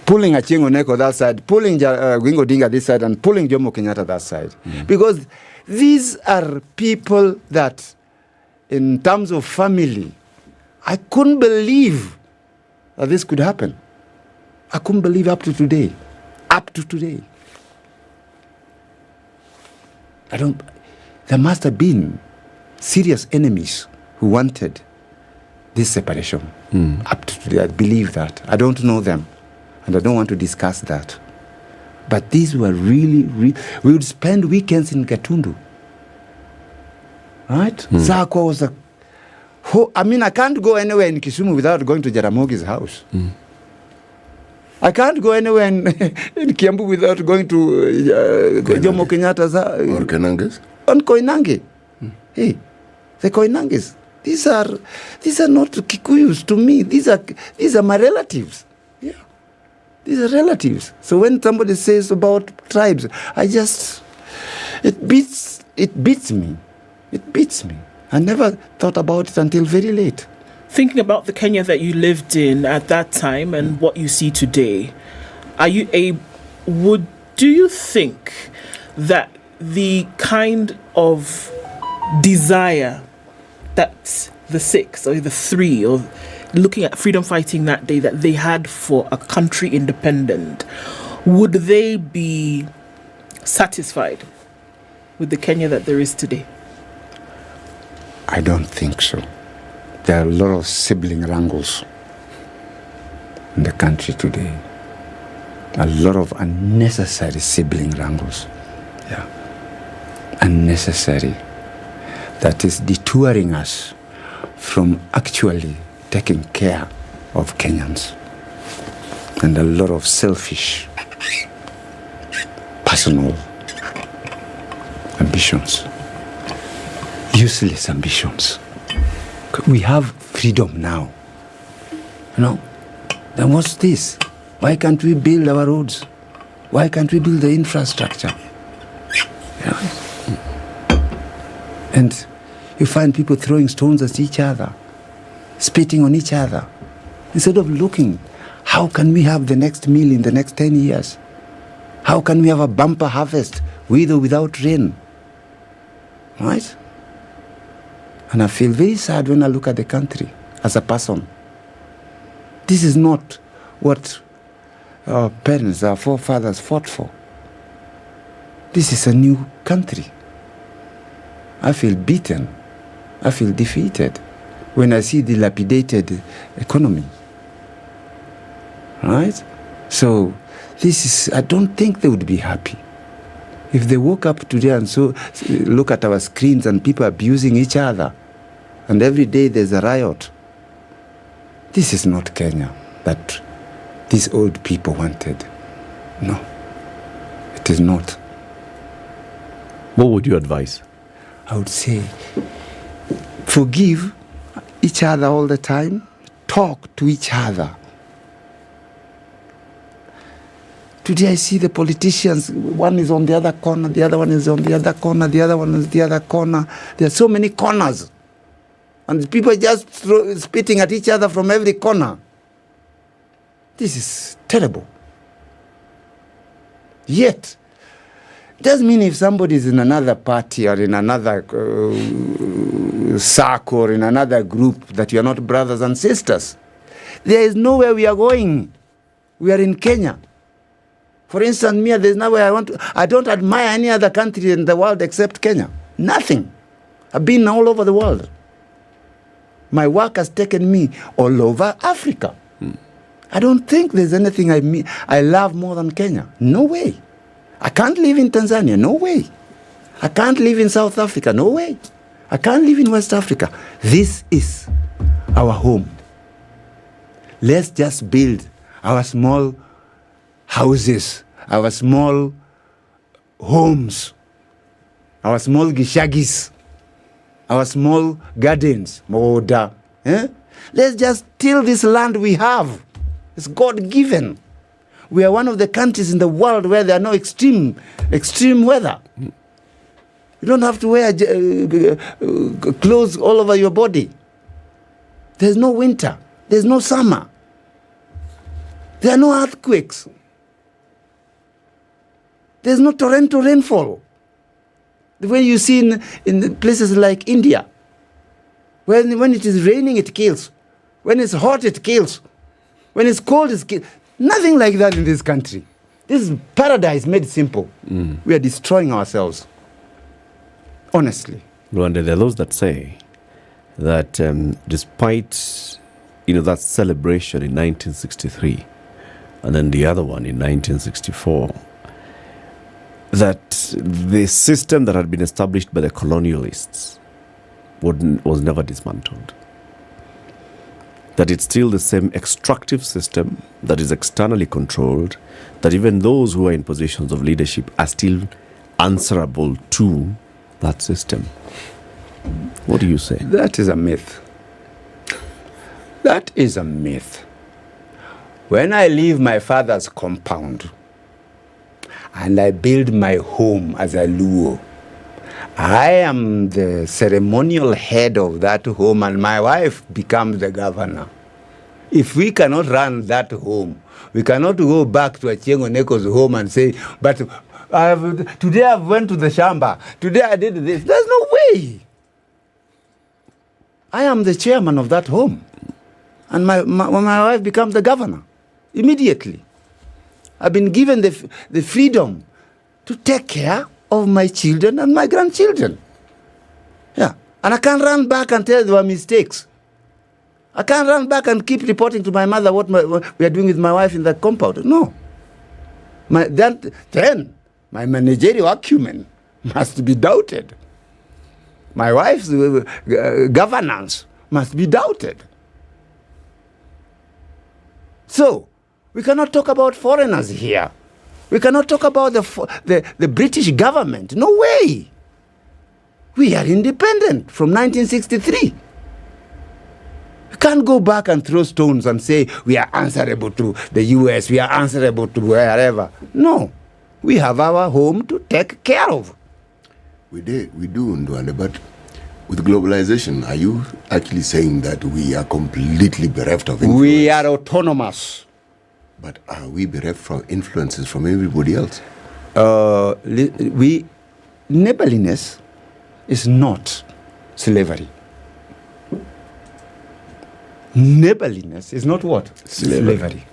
Pulling Ochieng Oneko that side, pulling Oginga Odinga this side, and pulling Jomo Kenyatta that side. Because these are people that, in terms of family, I couldn't believe that this could happen. I couldn't believe up to today. Up to today. There must have been serious enemies who wanted this separation. Up to today, I believe that. I don't know them, and I don't want to discuss that. But these were really, we would spend weekends in Gatundu. Right? Zakwa was I can't go anywhere in Kisumu without going to Jaramogi's house. I can't go anywhere in Kiambu without going to Jomo Kenyatta's house. Or Koinanges? On Koinange. Hey, the Koinanges. These are not Kikuyus to me. These are my relatives. Yeah, these are relatives. So when somebody says about tribes, it beats me. It beats me. I never thought about it until very late. Thinking about the Kenya that you lived in at that time and what you see today, do you think that the kind of desire that the six or the three, or looking at freedom fighting that day, that they had for a country independent, would they be satisfied with the Kenya that there is today? I don't think so. There are a lot of sibling wrangles. in the country today. A lot of unnecessary sibling wrangles. Yeah. Unnecessary. That is detouring us from actually taking care of Kenyans. And a lot of selfish, personal ambitions. Useless ambitions. We have freedom now. You know? Then what's this? Why can't we build our roads? Why can't we build the infrastructure? Yeah. And you find people throwing stones at each other, spitting on each other, instead of looking, how can we have the next meal in the next 10 years? How can we have a bumper harvest with or without rain? Right? And I feel very sad when I look at the country as a person. This is not what our parents, our forefathers fought for. This is a new country. I feel beaten. I feel defeated when I see the dilapidated economy. Right? So this is, I don't think they would be happy. If they woke up today and so look at our screens and people abusing each other, and every day there's a riot, this is not Kenya that these old people wanted. No, it is not. What would you advise? I would say, forgive each other all the time, talk to each other. Today I see the politicians, one is on the other corner, the other one is on the other corner, the other one is the other corner. There are so many corners. And people just spitting at each other from every corner. This is terrible. Yet, it doesn't mean if somebody is in another party or in another circle or in another group that you are not brothers and sisters. There is nowhere we are going. We are in Kenya. For instance, me, there's nowhere I don't admire any other country in the world except Kenya. Nothing. I've been all over the world. My work has taken me all over Africa. I don't think there's anything I love more than Kenya. No way. I can't live in Tanzania. No way. I can't live in South Africa. No way. I can't live in West Africa. This is our home. Let's just build our small houses, our small homes, our small gishagis, our small gardens, moda. Let's just till this land we have. It's God-given. We are one of the countries in the world where there are no extreme weather. You don't have to wear clothes all over your body. There's no winter. There's no summer. There are no earthquakes. There's no torrential rainfall. The way you see in places like India. When it is raining, it kills. When it's hot, it kills. When it's cold, it kills. Nothing like that in this country. This is paradise made simple. We are destroying ourselves. Honestly. Rwanda, there are those that say that despite that celebration in 1963 and then the other one in 1964, that the system that had been established by the colonialists was never dismantled. That it's still the same extractive system that is externally controlled, that even those who are in positions of leadership are still answerable to that system. What do you say? That is a myth. That is a myth. When I leave my father's compound and I build my home as a Luo, I am the ceremonial head of that home and my wife becomes the governor. If we cannot run that home, we cannot go back to Achieng' Oneko's home and say, but today I went to the shamba, today I did this. There's no way. I am the chairman of that home. And my wife becomes the governor immediately. I've been given the freedom to take care of my children and my grandchildren. Yeah. And I can't run back and tell there were mistakes. I can't run back and keep reporting to my mother what we are doing with my wife in the compound. No. Then my managerial acumen must be doubted. My wife's governance must be doubted. So, we cannot talk about foreigners here. We cannot talk about the British government. No way. We are independent from 1963. We can't go back and throw stones and say we are answerable to the US, we are answerable to wherever. No. We have our home to take care of. We do, Ndwande, but with globalization, are you actually saying that we are completely bereft of influence? We are autonomous. But are we bereft from influences from everybody else? Neighborliness is not slavery. Neighborliness is not what? Slavery.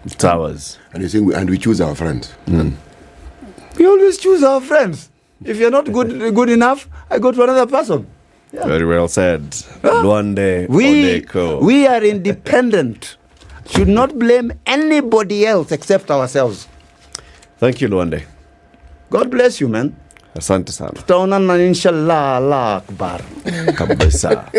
It's ours. And you're saying we choose our friends. We always choose our friends. If you're not good enough, I go to another person. Yeah. Very well said. Luande Oneko. We are independent. Should not blame anybody else except ourselves. Thank you, Luande. God bless you, man. Asante sana. Tutaonana inshallah, Allah Akbar. Kabisa.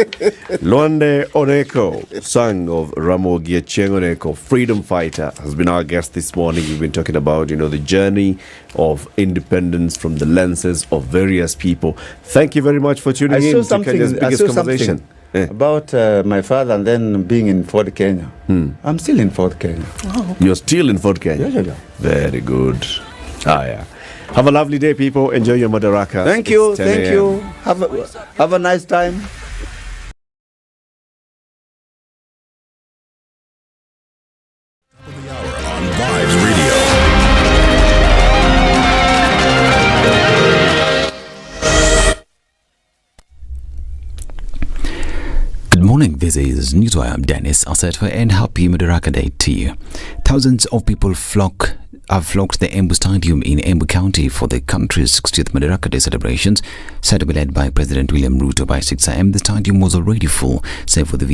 Luande Oneko, son of Ramogi Ochieng Oneko, freedom fighter, has been our guest this morning. We've been talking about, the journey of independence from the lenses of various people. Thank you very much for tuning in to Kenya's biggest conversation. About my father and then being in Fort Kenya. I'm still in Fort Kenya. Oh. You're still in Fort Kenya? Yeah. Very good. Yeah. Have a lovely day, people. Enjoy your Madaraka. Thank you. Have a nice time. Good morning, this is Newswire. I'm Dennis Asetwa and happy Madaraka Day to you. Thousands of people have flocked the Embu Stadium in Embu County for the country's 60th Madaraka Day celebrations, said to be led by President William Ruto by 6 a.m. The stadium was already full, save for the